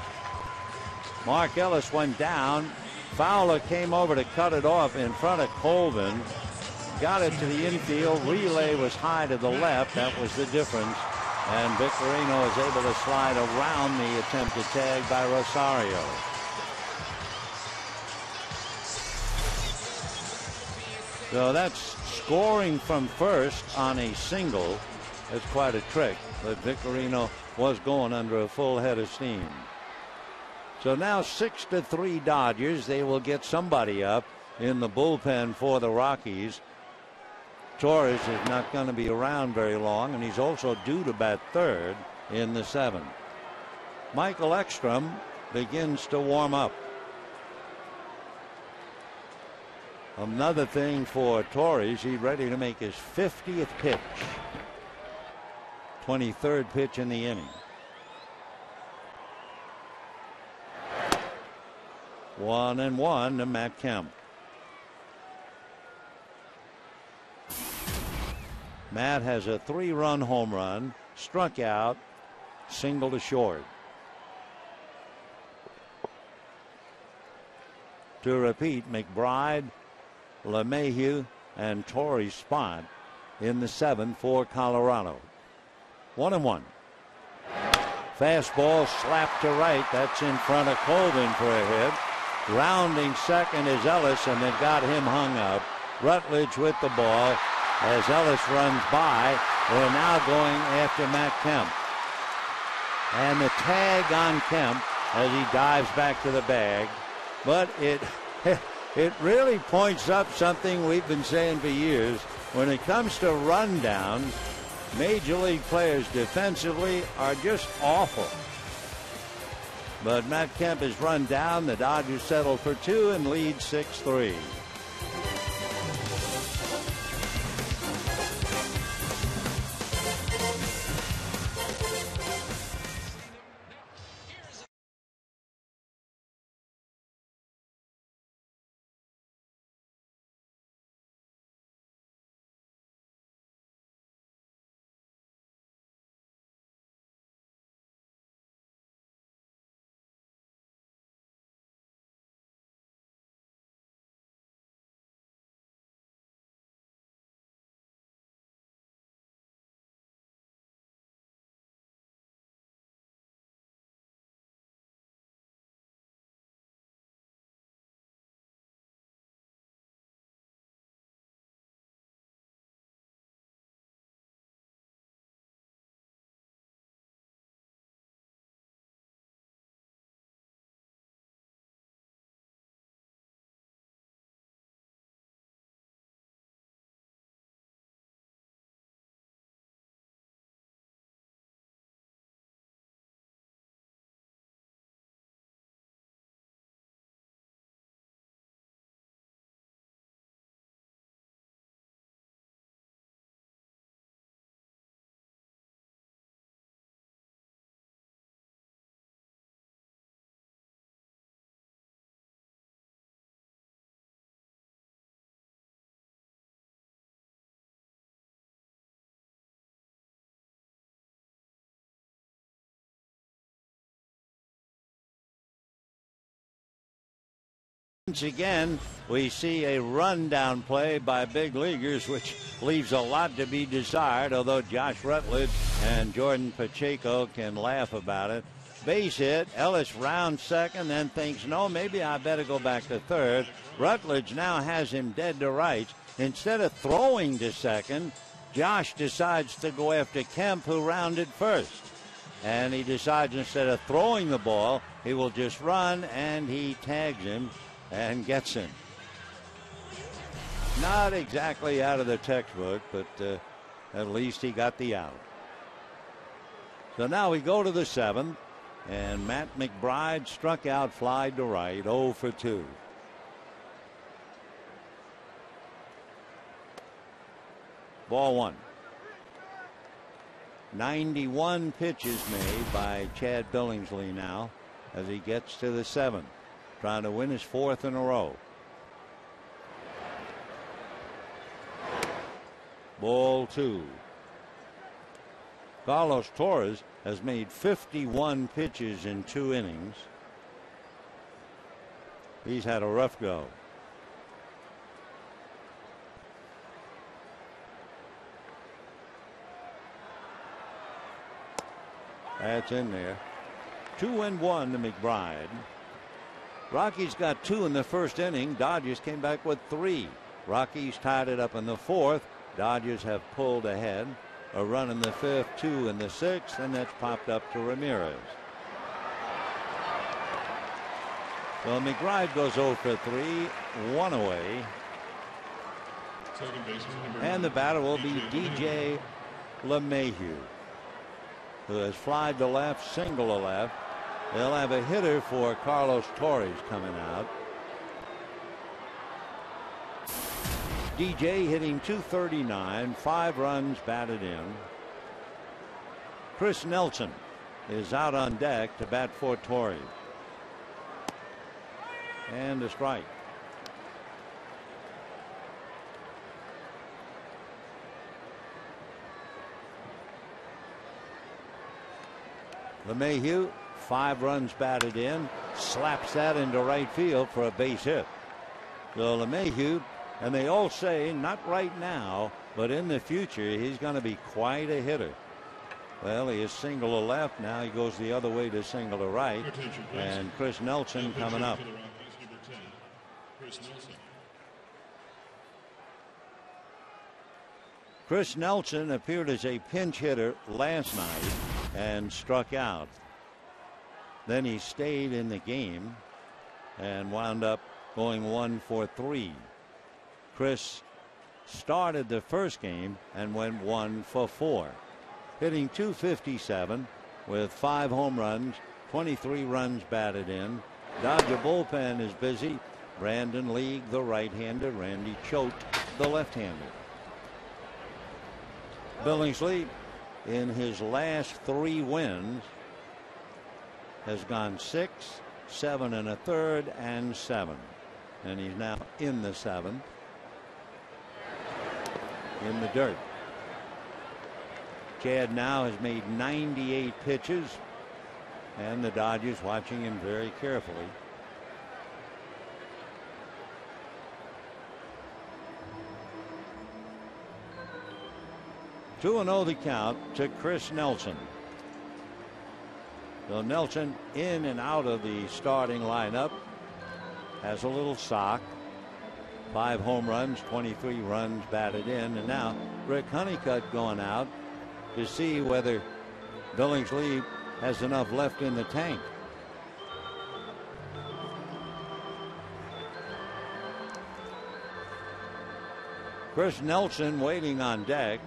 Mark Ellis went down. Fowler came over to cut it off in front of Colvin. Got it to the infield. Relay was high to the left. That was the difference. And Victorino is able to slide around the attempted tag by Rosario. So that's scoring from first on a single. That's quite a trick, but Victorino was going under a full head of steam. So now 6-3 Dodgers. They will get somebody up in the bullpen for the Rockies. Torres is not going to be around very long, and he's also due to bat third in the seventh. Michael Ekstrom begins to warm up. Another thing for Torres, he's ready to make his 50th pitch. 23rd pitch in the inning. 1-1 to Matt Kemp. Matt has a 3-run home run, struck out, single to short. To repeat, McBride, LeMahieu, and Torrey spot in the seventh for Colorado. 1-1. Fastball slapped to right. That's in front of Colvin for a hit. Rounding second is Ellis, and they've got him hung up. Rutledge with the ball as Ellis runs by. They're now going after Matt Kemp. And the tag on Kemp as he dives back to the bag. But it really points up something we've been saying for years. When it comes to rundowns, Major League players defensively are just awful. But Matt Kemp is run down. The Dodgers settle for 2 and lead 6-3. Once again, we see a rundown play by big leaguers, which leaves a lot to be desired, although Josh Rutledge and Jordan Pacheco can laugh about it. Base hit. Ellis rounds second, then thinks, no, maybe I better go back to third. Rutledge now has him dead to rights. Instead of throwing to second, Josh decides to go after Kemp, who rounded first. And he decides instead of throwing the ball, he will just run, and he tags him and gets him. Not exactly out of the textbook, but at least he got the out. So now we go to the seventh. And Matt McBride struck out, fly to right, 0 for 2. Ball 1. 91 pitches made by Chad Billingsley now as he gets to the 7th, trying to win his 4th in a row. Ball 2. Carlos Torres has made 51 pitches in 2 innings. He's had a rough go. That's in there. 2-1 to McBride. Rockies got 2 in the first inning. Dodgers came back with 3. Rockies tied it up in the 4th. Dodgers have pulled ahead. A run in the 5th, 2 in the 6th, and that's popped up to Ramirez. Well, McBride goes 0 for 3, 1 away. And the batter will be DJ LeMahieu, who has flied to left, single to left. They'll have a hitter for Carlos Torres coming out. DJ hitting .239, 5 runs batted in. Chris Nelson is out on deck to bat for Torres. And a strike. LeMahieu, 5 runs batted in, slaps that into right field for a base hit. So LeMahieu, and they all say not right now, but in the future he's going to be quite a hitter. Well, he is single to left. Now he goes the other way to single to right. And Chris Nelson coming up. Chris Nelson appeared as a pinch hitter last night and struck out. Then he stayed in the game and wound up going 1 for 3. Chris started the first game and went 1 for 4, hitting .257 with 5 home runs, 23 runs batted in. Dodger bullpen is busy. Brandon League, the right-hander. Randy Choate, the left-hander. Billingsley, in his last 3 wins, has gone 6, 7 1/3, and 7. And he's now in the 7th. In the dirt. Chad now has made 98 pitches, and the Dodgers watching him very carefully. Two 2-0 the count to Chris Nelson. So Nelson in and out of the starting lineup. Has a little sock. 5 home runs, 23 runs batted in. And now Rick Honeycutt going out to see whether Billingsley has enough left in the tank. Chris Nelson waiting on deck.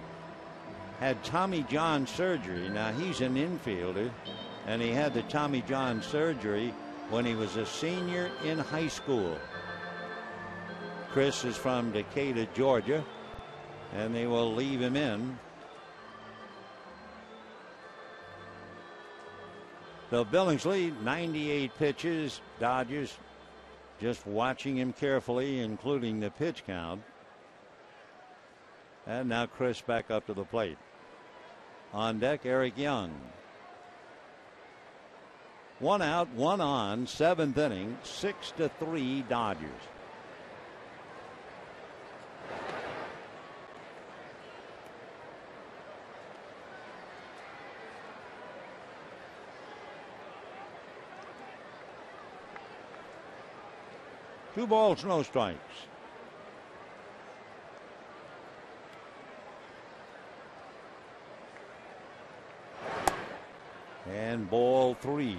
Had Tommy John surgery. Now he's an infielder, and he had the Tommy John surgery when he was a senior in high school. Chris is from Decatur, Georgia, and they will leave him in. So Billingsley, 98 pitches. Dodgers just watching him carefully, including the pitch count. And now Chris back up to the plate. On deck, Eric Young. 1 out, 1 on, 7th inning, 6-3 Dodgers. Two balls, no strikes. And ball 3.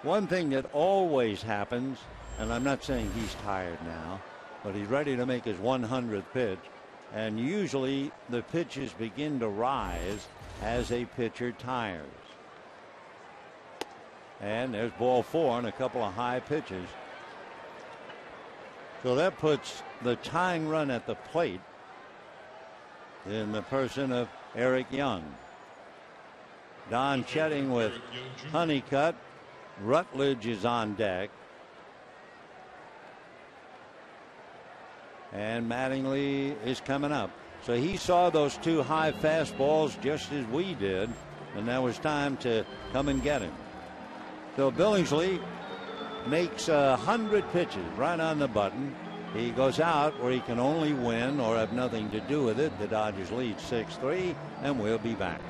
One thing that always happens, and I'm not saying he's tired now, but he's ready to make his 100th pitch, and usually the pitches begin to rise as a pitcher tires. And there's ball 4 and a couple of high pitches. So that puts the tying run at the plate in the person of Eric Young. Don Chetting with Honeycutt. Rutledge is on deck. And Mattingly is coming up. So he saw those 2 high fastballs just as we did. And now it's time to come and get him. So Billingsley makes 100 pitches right on the button. He goes out where he can only win or have nothing to do with it. The Dodgers lead 6-3, and we'll be back.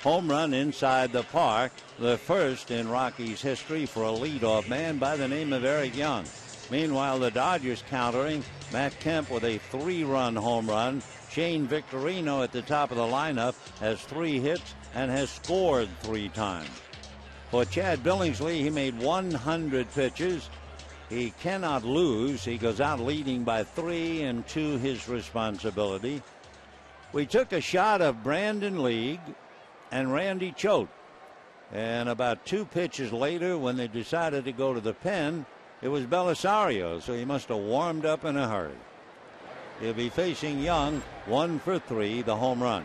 Home run inside the park, the first in Rockies history for a leadoff man by the name of Eric Young. Meanwhile, the Dodgers countering. Matt Kemp with a 3-run home run. Shane Victorino at the top of the lineup has 3 hits and has scored 3 times. For Chad Billingsley, he made 100 pitches. He cannot lose. He goes out leading by 3 and 2 his responsibility. We took a shot of Brandon League and Randy Choate. And about 2 pitches later, when they decided to go to the pen, it was Belisario, so he must have warmed up in a hurry. He'll be facing Young, 1 for 3, the home run.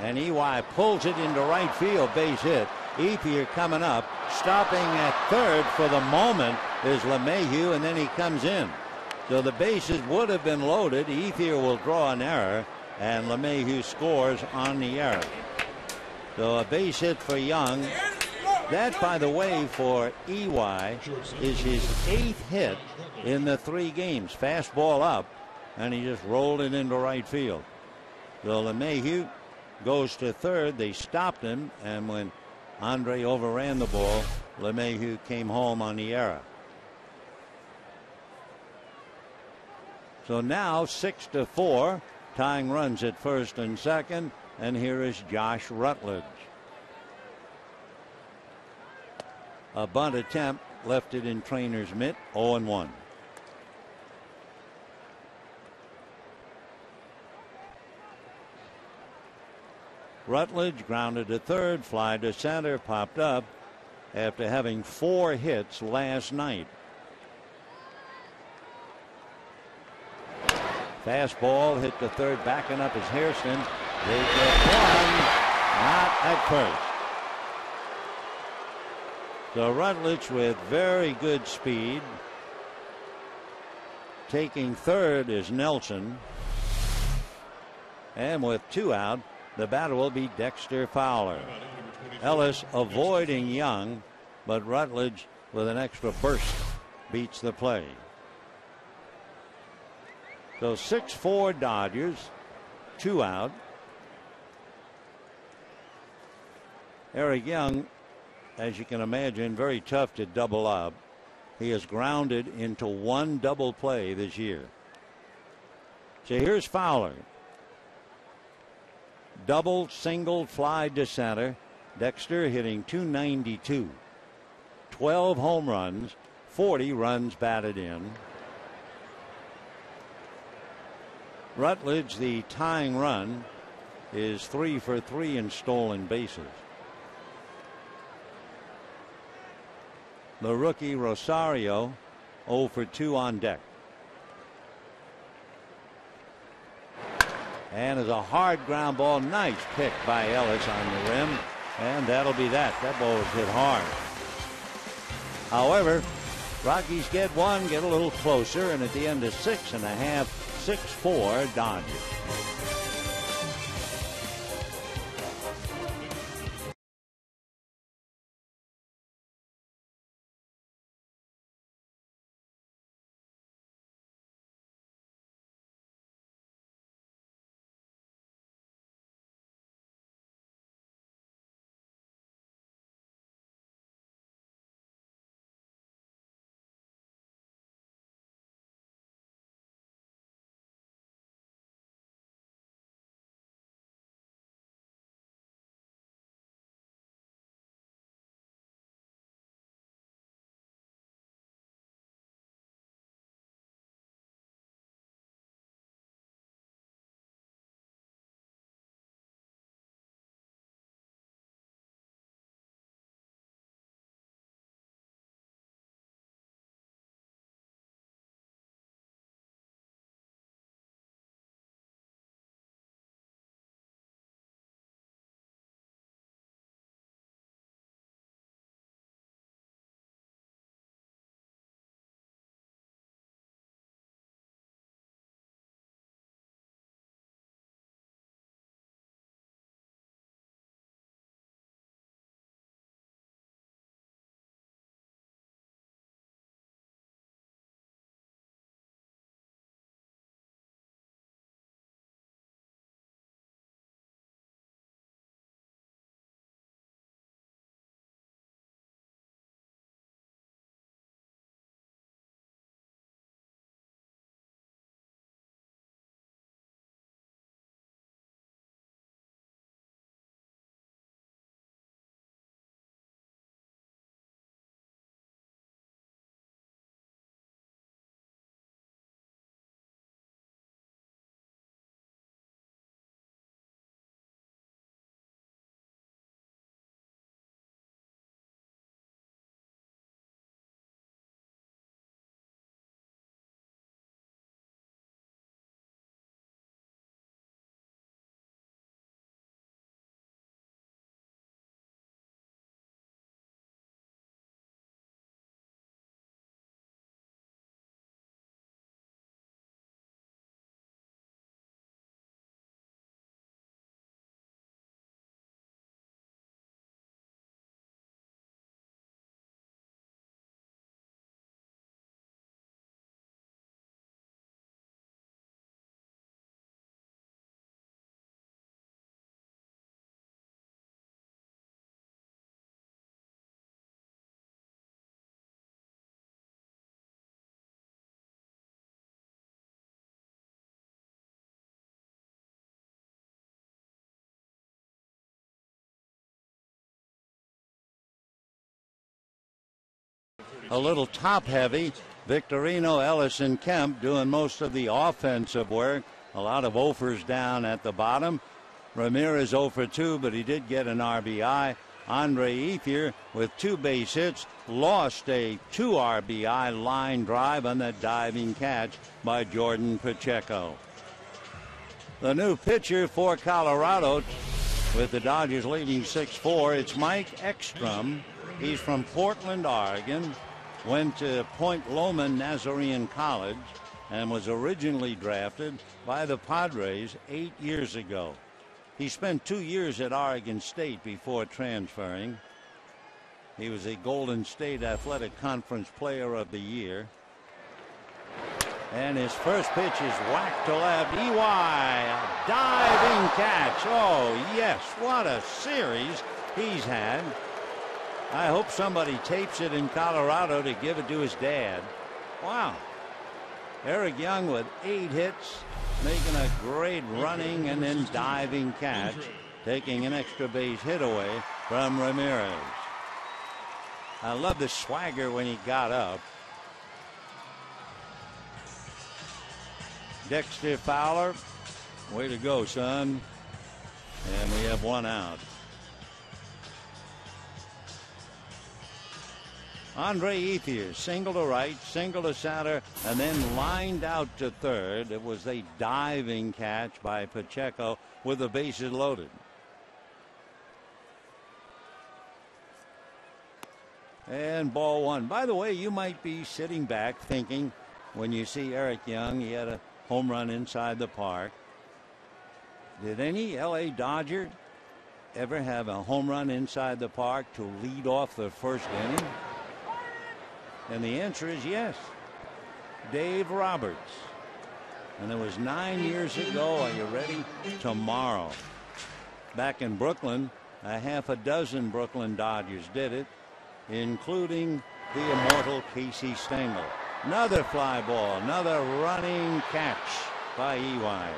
And EY pulls it into right field, base hit. Ethier coming up, stopping at third for the moment is LeMahieu, and then he comes in. So the bases would have been loaded. Ethier will draw an error, and LeMahieu scores on the error. So a base hit for Young. That, by the way, for EY is his 8th hit in the 3 games. Fastball up, and he just rolled it into right field. So LeMahieu goes to third. They stopped him, and when Andre overran the ball, LeMahieu came home on the error. So now 6-4, tying runs at first and second, and here is Josh Rutledge. A bunt attempt left it in trainer's mitt, 0-1. Rutledge grounded to third, fly to center, popped up after having 4 hits last night. Fastball hit the third, backing up is Hairston. They get one, not at first. So Rutledge with very good speed. Taking third is Nelson. And with 2 out, the batter will be Dexter Fowler. Ellis avoiding Young, but Rutledge with an extra burst beats the play. So 6-4 Dodgers, 2 out. Eric Young, as you can imagine, very tough to double up. He has grounded into one double play this year. So here's Fowler. Double, single, fly to center. Dexter hitting .292. 12 home runs, 40 runs batted in. Rutledge, the tying run, is 3 for 3 in stolen bases. The rookie Rosario 0 for 2 on deck. And is a hard ground ball. Nice pick by Ellis on the rim. And that'll be that. That ball was hit hard. However, Rockies get one, get a little closer, and at the end of 6.5, 6-4 Dodgers. A little top heavy. Victorino, Ellis, and Kemp doing most of the offensive work. A lot of offers down at the bottom. Ramirez 0 for 2, but he did get an RBI. Andre Ethier with 2 base hits lost a 2 RBI line drive on that diving catch by Jordan Pacheco. The new pitcher for Colorado, with the Dodgers leading 6-4, it's Mike Ekstrom. He's from Portland, Oregon, went to Point Loma Nazarene College, and was originally drafted by the Padres 8 years ago. He spent 2 years at Oregon State before transferring. He was a Golden State Athletic Conference Player of the Year. And his first pitch is whacked to left. EY, a diving catch. Oh, yes, what a series he's had. I hope somebody tapes it in Colorado to give it to his dad. Wow. Eric Young with 8 hits, making a great running and then diving catch, taking an extra base hit away from Ramirez. I love the swagger when he got up. Dexter Fowler, way to go, son. And we have 1 out. Andre Ethier, single to right, single to center, and then lined out to third. It was a diving catch by Pacheco with the bases loaded. And ball 1. By the way, you might be sitting back thinking when you see Eric Young, he had a home run inside the park. Did any LA Dodger ever have a home run inside the park to lead off the first inning? And the answer is yes. Dave Roberts. And it was 9 years ago. Are you ready? Tomorrow. Back in Brooklyn, a half a dozen Brooklyn Dodgers did it, including the immortal Casey Stengel. Another fly ball, another running catch by Ewire.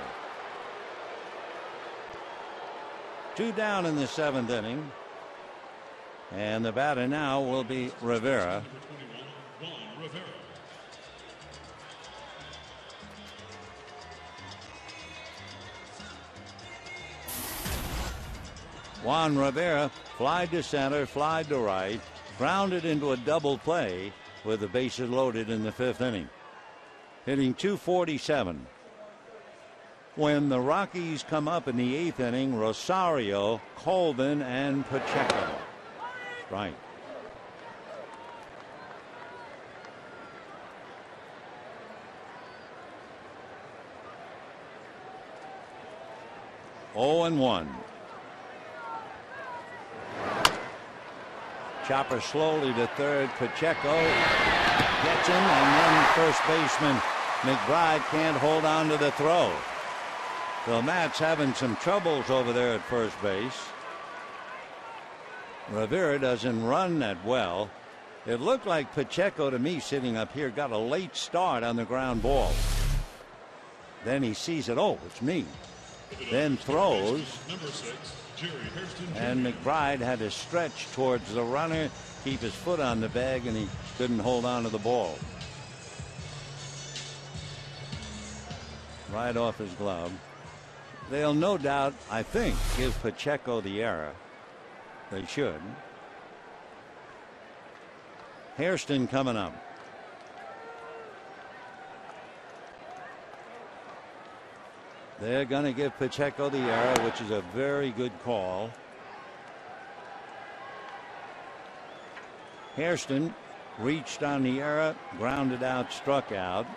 2 down in the 7th inning. And the batter now will be Rivera. Juan Rivera flied to center, flied to right, grounded into a double play with the bases loaded in the 5th inning. Hitting .247. When the Rockies come up in the 8th inning, Rosario, Colvin, and Pacheco. Right. Oh and 1. Chopper slowly to third. Pacheco gets him, and then first baseman McBride can't hold on to the throw. So Matt's having some troubles over there at first base. Rivera doesn't run that well. It looked like Pacheco to me sitting up here got a late start on the ground ball. Then he sees it. Oh, it's me. Then throws. And McBride had to stretch towards the runner, keep his foot on the bag, and he couldn't hold on to the ball. Right off his glove. They'll no doubt, I think, give Pacheco the error. They should. Hairston coming up. They're going to give Pacheco the error, which is a very good call. Hairston reached on the error, grounded out, struck out.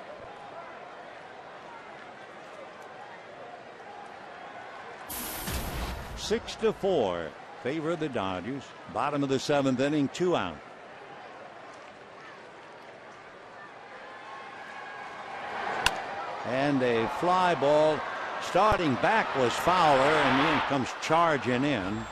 Six to 4 favor the Dodgers. Bottom of the 7th inning, 2 out. And a fly ball. Starting back was Fowler, and then comes charging in.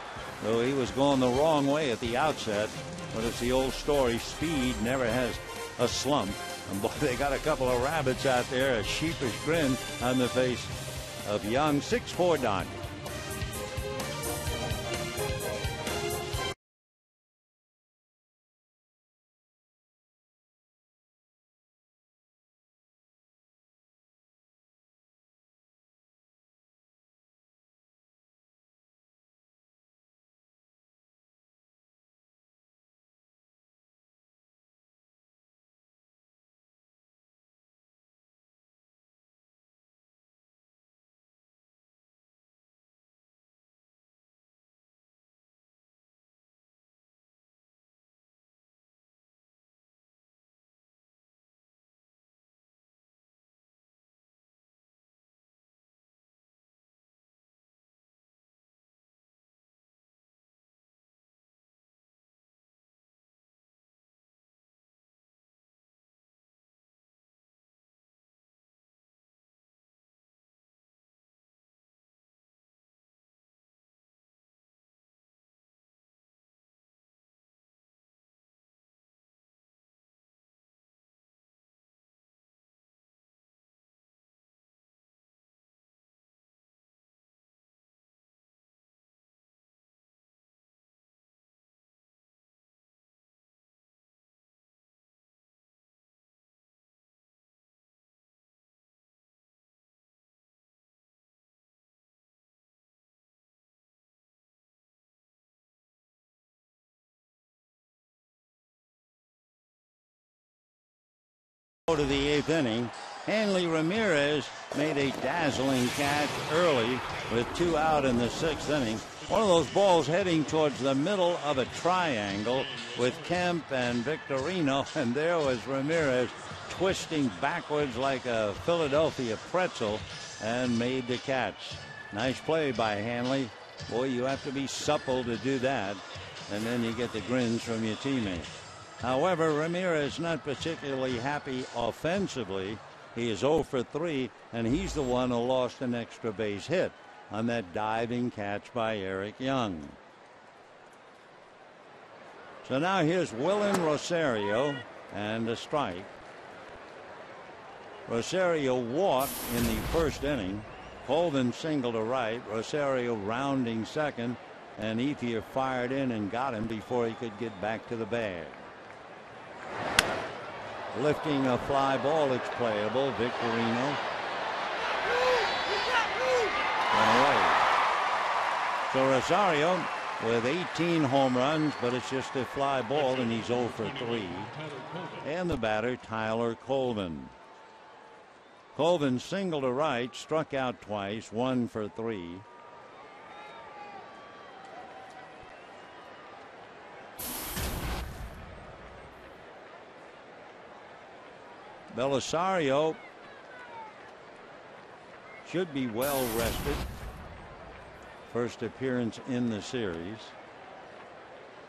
Though he was going the wrong way at the outset. But it's the old story. Speed never has a slump. And boy, they got a couple of rabbits out there. A sheepish grin on the face of Young. 6-4 Dodgers. To the 8th inning, Hanley Ramirez made a dazzling catch early with 2 out in the 6th inning. One of those balls heading towards the middle of a triangle with Kemp and Victorino, and there was Ramirez twisting backwards like a Philadelphia pretzel and made the catch. Nice play by Hanley. Boy, you have to be supple to do that, and then you get the grins from your teammates. However, Ramirez not particularly happy offensively. He is 0 for 3, and he's the one who lost an extra base hit on that diving catch by Eric Young. So now here's Willen Rosario and a strike. Rosario walked in the 1st inning. Colvin single to right. Rosario rounding second, and Ethier fired in and got him before he could get back to the bag. Lifting a fly ball, it's playable. Victorino. And away. So Rosario with 18 home runs, but it's just a fly ball, and he's 0 for 3. And the batter, Tyler Colvin. Colvin single to right, struck out twice, 1 for 3. Belisario should be well rested. First appearance in the series.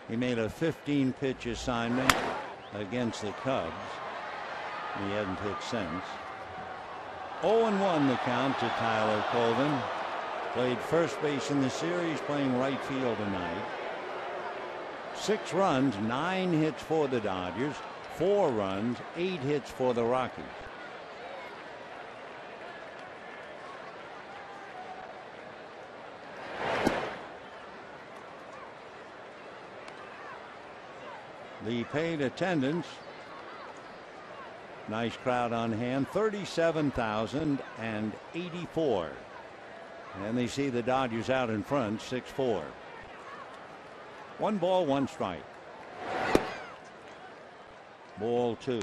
He made a 15-pitch assignment against the Cubs. He hadn't hit since. 0-1 the count to Tyler Colvin. Played first base in the series, playing right field tonight. 6 runs, 9 hits for the Dodgers. 4 runs, 8 hits for the Rockies. The paid attendance, nice crowd on hand, 37,084. And they see the Dodgers out in front, 6-4. 1 ball, 1 strike. Ball 2.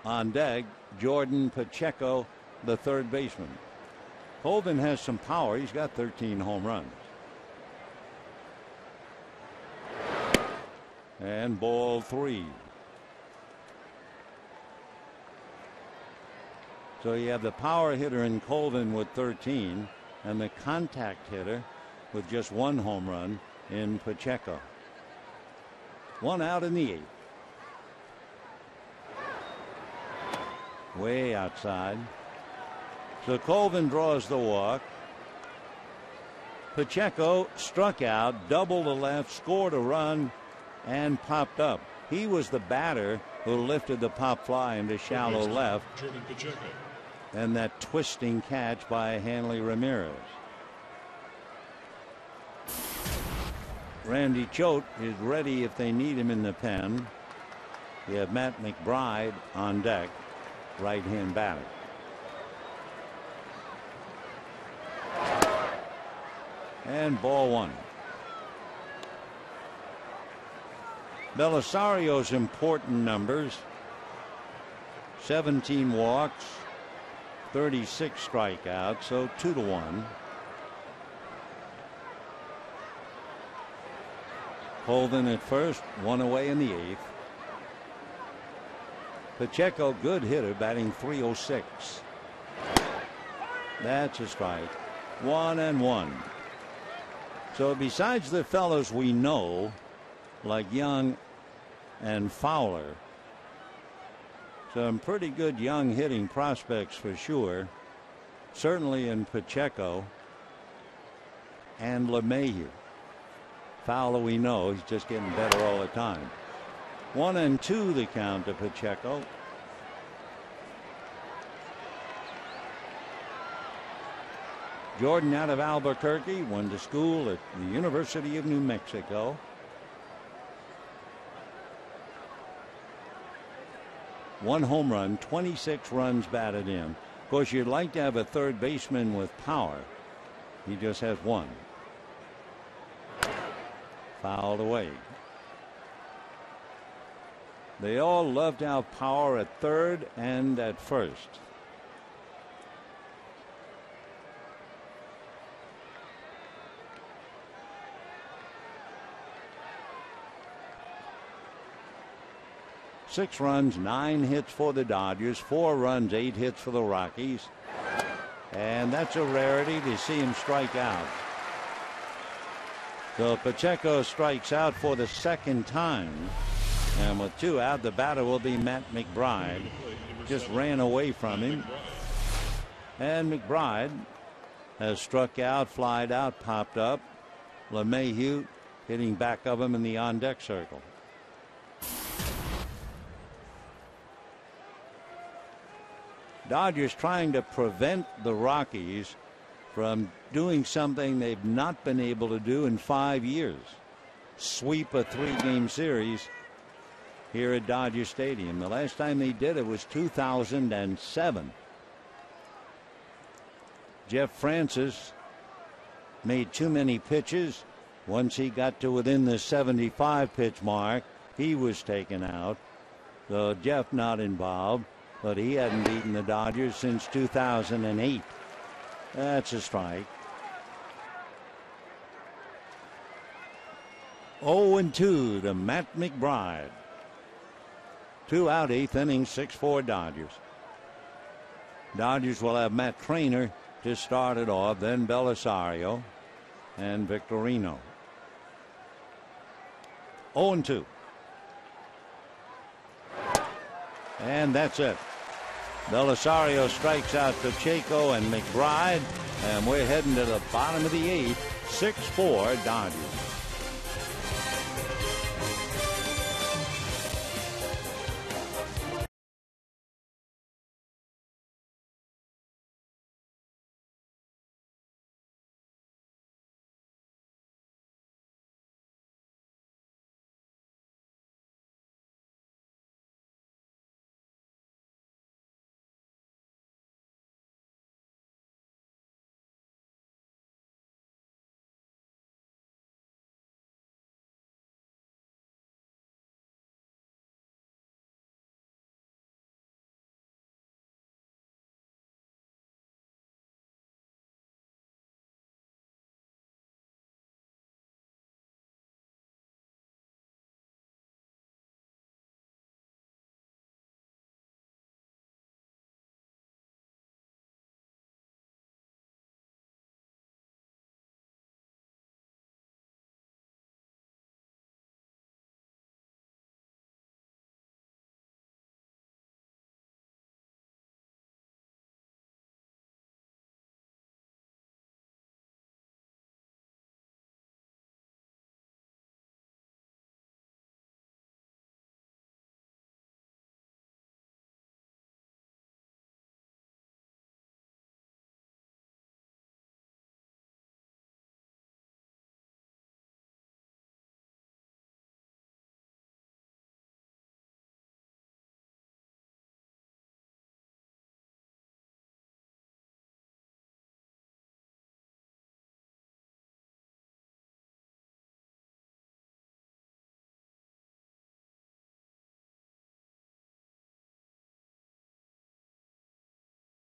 On deck, Jordan Pacheco, the third baseman. Colvin has some power. He's got 13 home runs. And ball 3. So you have the power hitter in Colvin with 13 and the contact hitter with just 1 home run in Pacheco. 1 out in the 8th. Way outside. So Colvin draws the walk. Pacheco struck out, double to left, scored a run, and popped up. He was the batter who lifted the pop fly into shallow left. And that twisting catch by Hanley Ramirez. Randy Choate is ready if they need him in the pen. You have Matt McBride on deck, right-hand batter. And ball 1. Belisario's important numbers: 17 walks, 36 strikeouts, so 2-1. Colvin at first, 1 away in the 8th. Pacheco, good hitter, batting .306. That's a strike. 1-1. So besides the fellows we know, like Young and Fowler, some pretty good young hitting prospects for sure. Certainly in Pacheco and LeMahieu. Fowler we know, he's just getting better all the time. 1-2 the count to Pacheco. Jordan out of Albuquerque, went to school at the University of New Mexico. One home run, 26 runs batted in. Of course, you'd like to have a third baseman with power. He just has 1. Fouled away. They all love to have power at third and at first. Six runs, 9 hits for the Dodgers, 4 runs, 8 hits for the Rockies. And that's a rarity to see him strike out. So Pacheco strikes out for the second time. And with 2 out, the batter will be Matt McBride. Just ran away from him. And McBride has struck out, flied out, popped up. LeMahieu hitting back of him in the on-deck circle. Dodgers trying to prevent the Rockies from doing something they've not been able to do in 5 years. Sweep a 3-game series here at Dodger Stadium. The last time they did it was 2007. Jeff Francis made too many pitches. Once he got to within the 75 pitch mark, he was taken out. So Jeff not involved, but he hadn't beaten the Dodgers since 2008. That's a strike. 0-2 to Matt McBride. 2 out, 8th inning, 6-4 Dodgers. Dodgers will have Matt Trainer to start it off, then Belisario and Victorino. 0-2. And that's it. Belisario strikes out Pacheco and McBride, and we're heading to the bottom of the 8th. 6-4 Dodgers.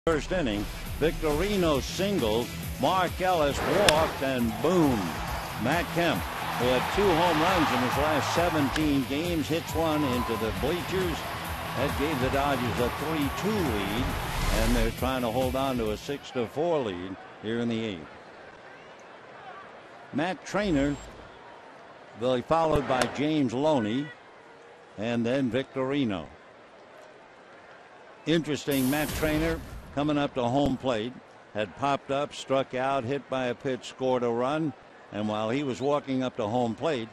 First inning, Victorino singles, Mark Ellis walked, and boom, Matt Kemp, who had 2 home runs in his last 17 games, hits one into the bleachers. That gave the Dodgers a 3-2 lead, and they're trying to hold on to a 6-4 lead here in the 8th. Matt Trainer will be followed by James Loney, and then Victorino. Interesting, Matt Trainer coming up to home plate, had popped up, struck out, hit by a pitch, scored a run, and while he was walking up to home plate,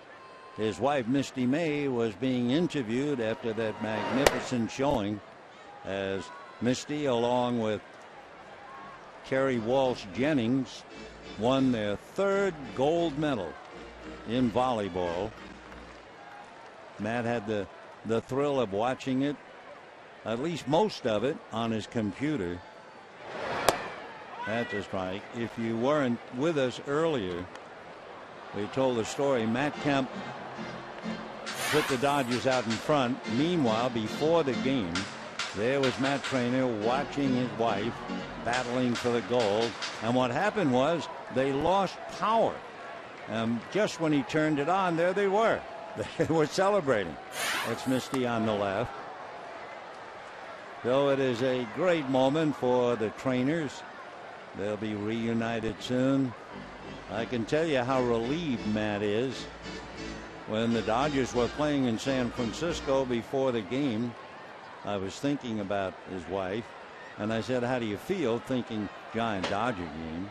his wife Misty May was being interviewed after that magnificent showing, as Misty, along with Kerry Walsh Jennings, won their 3rd gold medal in volleyball. Matt had the thrill of watching it, at least most of it, on his computer. That's a strike. If you weren't with us earlier, We told the story. Matt Kemp put the Dodgers out in front. Meanwhile, before the game, there was Matt Trainer watching his wife battling for the goal. And what happened was they lost power. Just when he turned it on, there they were. They were celebrating. That's Misty on the left. So it is a great moment for the Trainers. They'll be reunited soon. I can tell you how relieved Matt is. When the Dodgers were playing in San Francisco before the game, I was thinking about his wife, and I said, how do you feel thinking Giant Dodger game?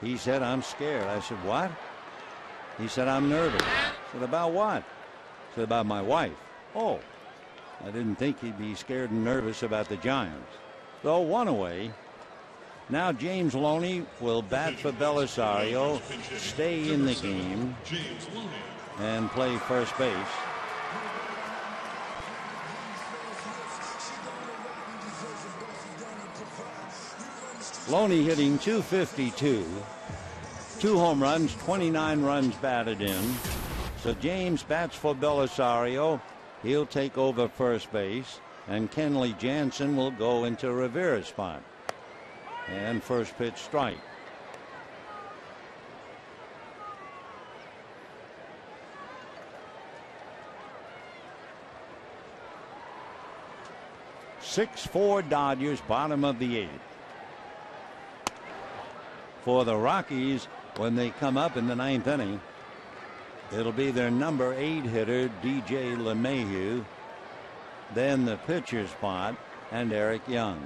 He said, I'm scared. I said, what? He said, I'm nervous. I said, about what? I said, about my wife. Oh, I didn't think he'd be scared and nervous about the Giants. So one away. Now James Loney will bat for Belisario, stay in the game, and play first base. Loney hitting .252, 2 home runs, 29 runs batted in. So James bats for Belisario. He'll take over first base, and Kenley Jansen will go into Rivera's spot. And first pitch strike. (6-4) Dodgers, bottom of the 8th. For the Rockies, when they come up in the 9th inning, it'll be their number 8 hitter, DJ LeMahieu, then the pitcher spot, and Eric Young.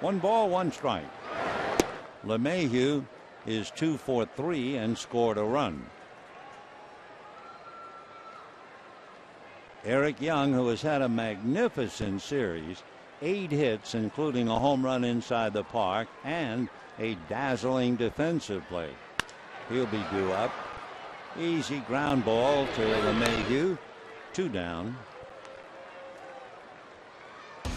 1 ball, 1 strike. LeMahieu is 2 for 3 and scored a run. Eric Young, who has had a magnificent series, 8 hits, including a home run inside the park and a dazzling defensive play. He'll be due up. Easy ground ball to LeMahieu. 2 down.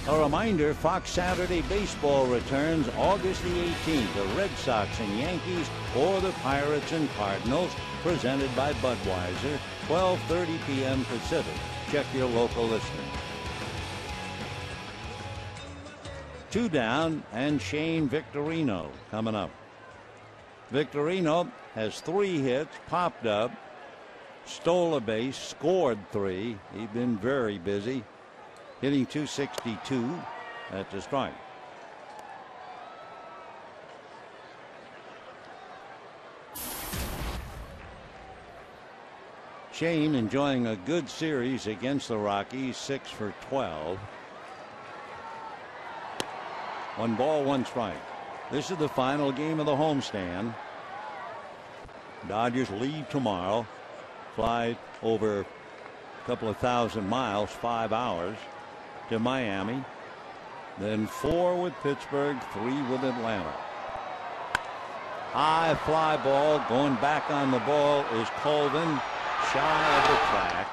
A reminder, Fox Saturday Baseball returns August the 18th. The Red Sox and Yankees or the Pirates and Cardinals, presented by Budweiser, 12:30 p.m. Pacific. Check your local listener. 2 down, and Shane Victorino coming up. Victorino has 3 hits, popped up, stole a base, scored 3. He's been very busy, hitting .262 at the strike. Shane enjoying a good series against the Rockies, 6 for 12. 1 ball, 1 strike. This is the final game of the homestand. Dodgers leave tomorrow, fly over a couple of thousand miles, 5 hours, to Miami, then 4 with Pittsburgh, 3 with Atlanta. High fly ball, going back on the ball is Colvin, shy of the track,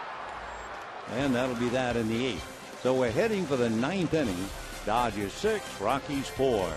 and that'll be that in the 8th. So we're heading for the 9th inning. Dodgers 6, Rockies 4.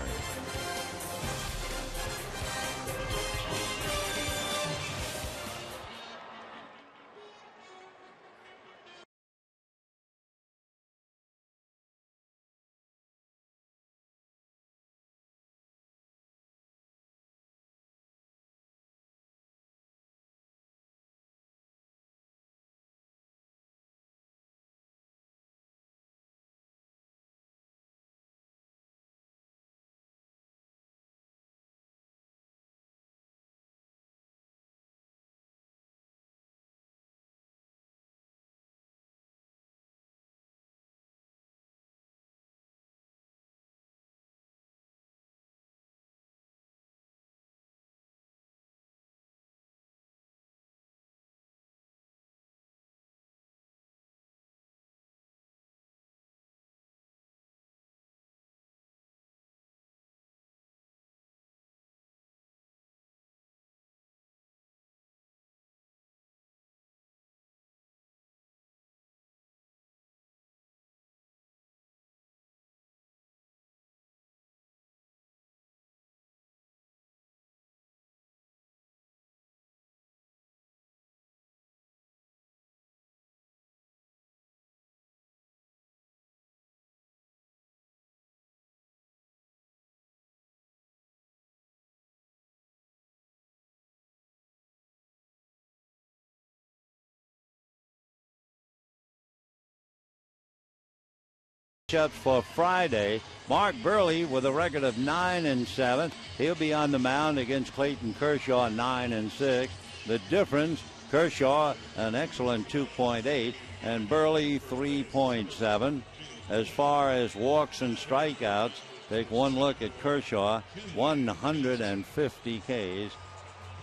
matchups for Friday. Mark Burley with a record of 9-7. He'll be on the mound against Clayton Kershaw, 9-6. The difference, Kershaw an excellent 2.8 and Burley 3.7. As far as walks and strikeouts, take one look at Kershaw, 150 Ks.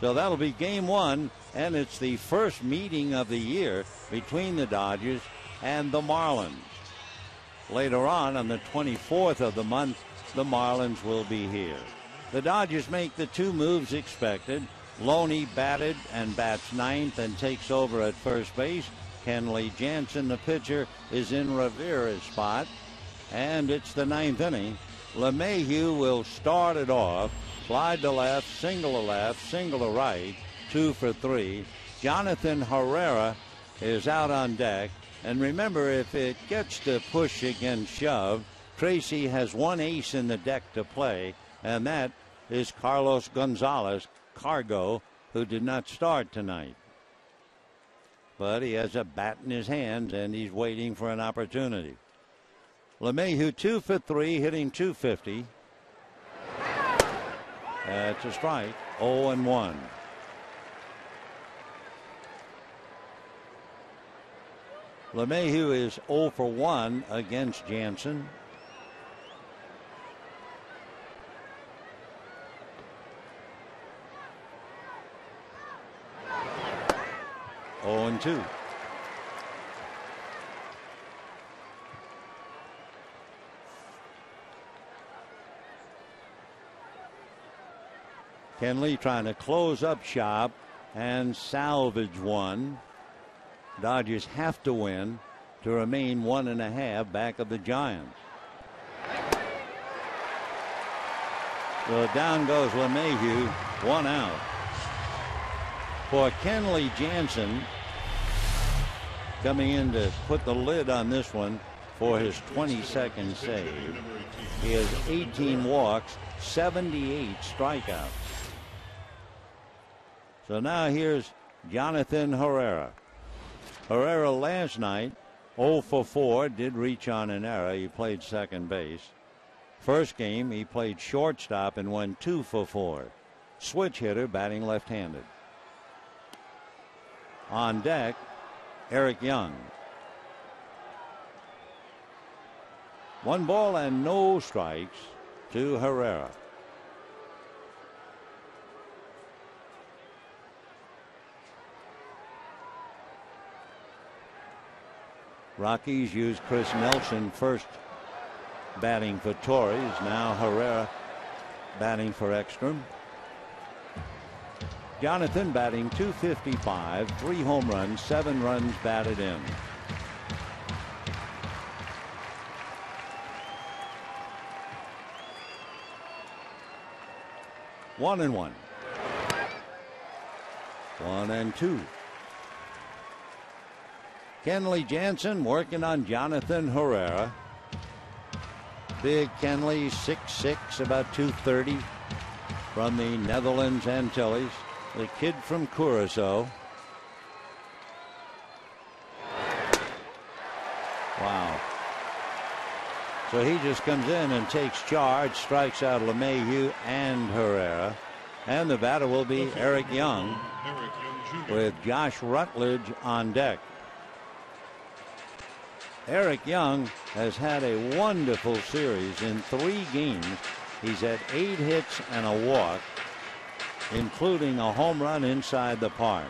So that'll be game one, and it's the first meeting of the year between the Dodgers and the Marlins. Later on the 24th of the month, the Marlins will be here. The Dodgers make the two moves expected. Loney batted and bats ninth and takes over at first base. Kenley Jansen, the pitcher, is in Rivera's spot, and it's the ninth inning. LeMahieu will start it off. Slide to left, single to right, 2 for 3. Jonathan Herrera is out on deck. And remember, if it gets to push against shove, Tracy has one ace in the deck to play, and that is Carlos Gonzalez, Cargo, who did not start tonight. But he has a bat in his hand, and he's waiting for an opportunity. LeMahieu 2 for 3, hitting .250. That's a strike. 0-1. LeMahieu is 0 for 1 against Jansen. (0-2). Kenley trying to close up shop and salvage one. Dodgers have to win to remain 1.5 back of the Giants. So down goes LeMahieu, 1 out. For Kenley Jansen, coming in to put the lid on this one for his 22nd save. He has 18 walks, 78 strikeouts. So now here's Jonathan Herrera. Herrera last night 0 for 4, did reach on an error. He played second base. First game he played shortstop and went 2 for 4. Switch hitter, batting left-handed. On deck, Eric Young. 1 ball and no strikes to Herrera. Rockies use Chris Nelson first batting for Torres. Now Herrera batting for Ekstrom. Jonathan batting .255, 3 home runs, 7 runs batted in. One and 1. 1-2. Kenley Jansen working on Jonathan Herrera. Big Kenley, 6'6", about 230, from the Netherlands Antilles. The kid from Curacao. Wow. So he just comes in and takes charge, strikes out LeMahieu and Herrera. And the batter will be Eric Young with Josh Rutledge on deck. Eric Young has had a wonderful series. In 3 games, he's had 8 hits and a walk, including a home run inside the park.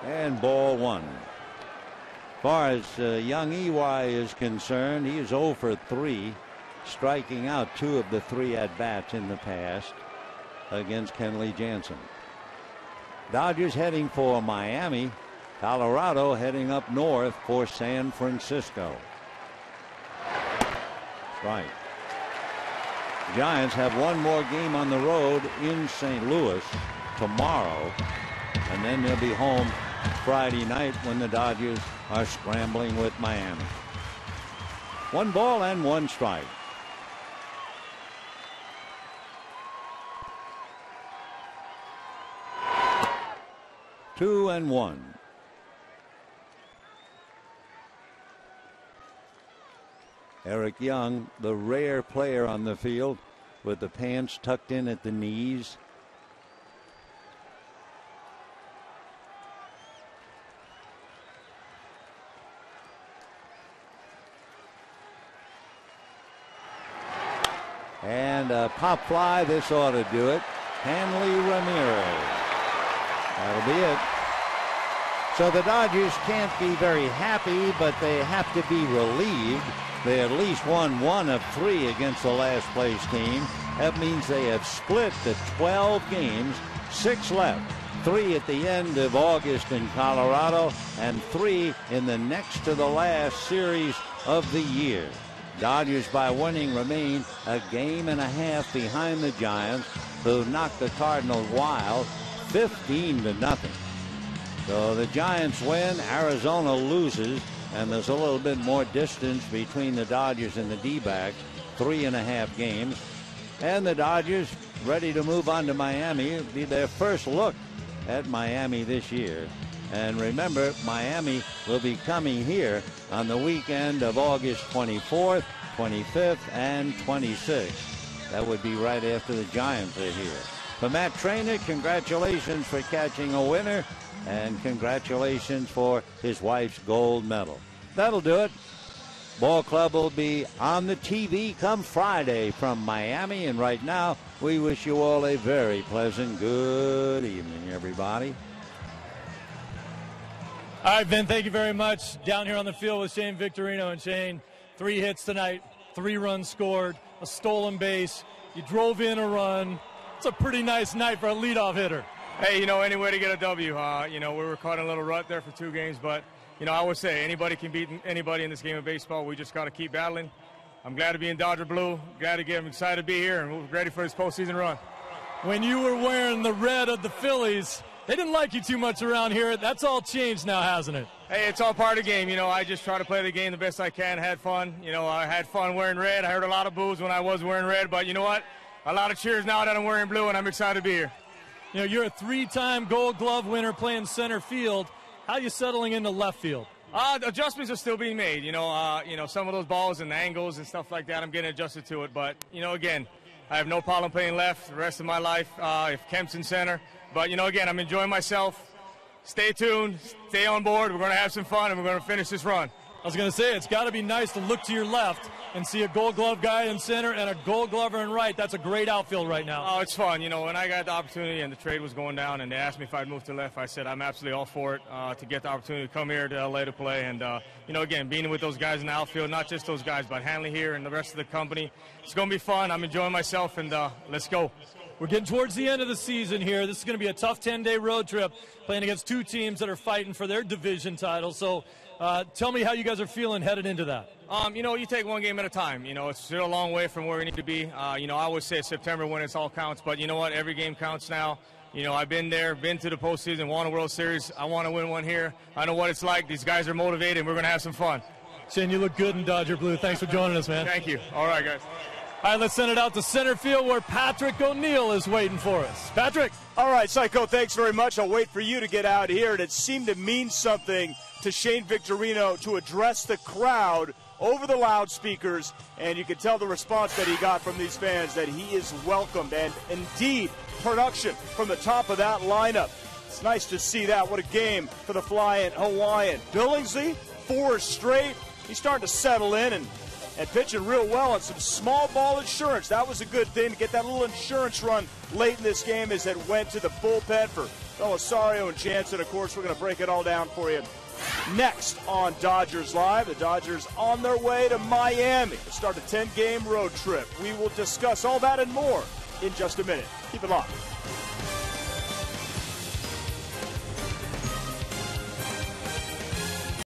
And ball 1. As far as young EY is concerned, he is 0 for 3, striking out 2 of the 3 at-bats in the past against Kenley Jansen. Dodgers heading for Miami. Colorado heading up north for San Francisco. Right. Giants have one more game on the road in St. Louis tomorrow, and then they'll be home Friday night when the Dodgers are scrambling with Miami. 1 ball and 1 strike. Two and 1. Eric Young, the rare player on the field with the pants tucked in at the knees. And a pop fly. This ought to do it. Hanley Ramirez. That'll be it. So the Dodgers can't be very happy, but they have to be relieved. They at least won 1 of 3 against the last place team. That means they have split the 12 games, 6 left. 3 at the end of August in Colorado and 3 in the next to the last series of the year. Dodgers, by winning, remain a game and a half behind the Giants, who knocked the Cardinals wild 15-0. So the Giants win, Arizona loses, and there's a little bit more distance between the Dodgers and the D-backs, 3.5 games. And the Dodgers ready to move on to Miami. It'll be their first look at Miami this year. And remember, Miami will be coming here on the weekend of August 24th, 25th, and 26th. That would be right after the Giants are here. For Matt Trainer, congratulations for catching a winner, and congratulations for his wife's gold medal. That'll do it. Ball Club will be on the TV come Friday from Miami, and right now we wish you all a very pleasant good evening, everybody. All right, Ben, thank you very much. Down here on the field with Shane Victorino. And Shane, 3 hits tonight, 3 runs scored, a stolen base. You drove in a run. It's a pretty nice night for a leadoff hitter. Hey, any way to get a W. We were caught in a little rut there for 2 games, but, I always say anybody can beat anybody in this game of baseball. We just got to keep battling. I'm glad to be in Dodger Blue. Glad to get him excited to be here, and we're ready for this postseason run. When you were wearing the red of the Phillies, they didn't like you too much around here. That's all changed now, hasn't it? Hey, it's all part of the game. I just try to play the game the best I can, had fun. I had fun wearing red. I heard a lot of boos when I was wearing red, but you know what? A lot of cheers now that I'm wearing blue, and I'm excited to be here. You're a 3-time Gold Glove winner playing center field. How are you settling into left field? Adjustments are still being made. Some of those balls and the angles and stuff like that, I'm getting adjusted to it. But, again, I have no problem playing left the rest of my life if Kemp's in center. But, again, I'm enjoying myself. Stay tuned. Stay on board. We're going to have some fun, and we're going to finish this run. I was going to say, it's got to be nice to look to your left and see a Gold Glove guy in center and a Gold Glover in right. That's a great outfield right now. Oh, it's fun. When I got the opportunity and the trade was going down and they asked me if I'd move to left, I said I'm absolutely all for it to get the opportunity to come here to L.A. to play. And, again, being with those guys in the outfield, not just those guys, but Hanley here and the rest of the company, it's going to be fun. I'm enjoying myself, and let's go. We're getting towards the end of the season here. This is going to be a tough 10-day road trip playing against 2 teams that are fighting for their division title. So tell me how you guys are feeling headed into that. You take one game at a time. It's still a long way from where we need to be. I always say September when it's all counts, but you know what? Every game counts now. I've been there, been to the postseason, won a World Series. I want to win one here. I know what it's like. These guys are motivated, and we're going to have some fun. Shane, you look good in Dodger Blue. Thanks for joining us, man. Thank you. All right, guys. All right, let's send it out to center field where Patrick O'Neill is waiting for us. Patrick. All right, Psycho, thanks very much. I'll wait for you to get out here. And it seemed to mean something to Shane Victorino to address the crowd over the loudspeakers. And you can tell the response that he got from these fans that he is welcomed. And indeed, production from the top of that lineup. It's nice to see that. What a game for the flying Hawaiian. Billingsley, 4 straight. He's starting to settle in and pitching real well, and some small ball insurance. That was a good thing to get that little insurance run late in this game as it went to the bullpen for Belisario and Jansen. Of course, we're going to break it all down for you next on Dodgers Live. The Dodgers on their way to Miami to start a 10-game road trip. We will discuss all that and more in just a minute. Keep it locked.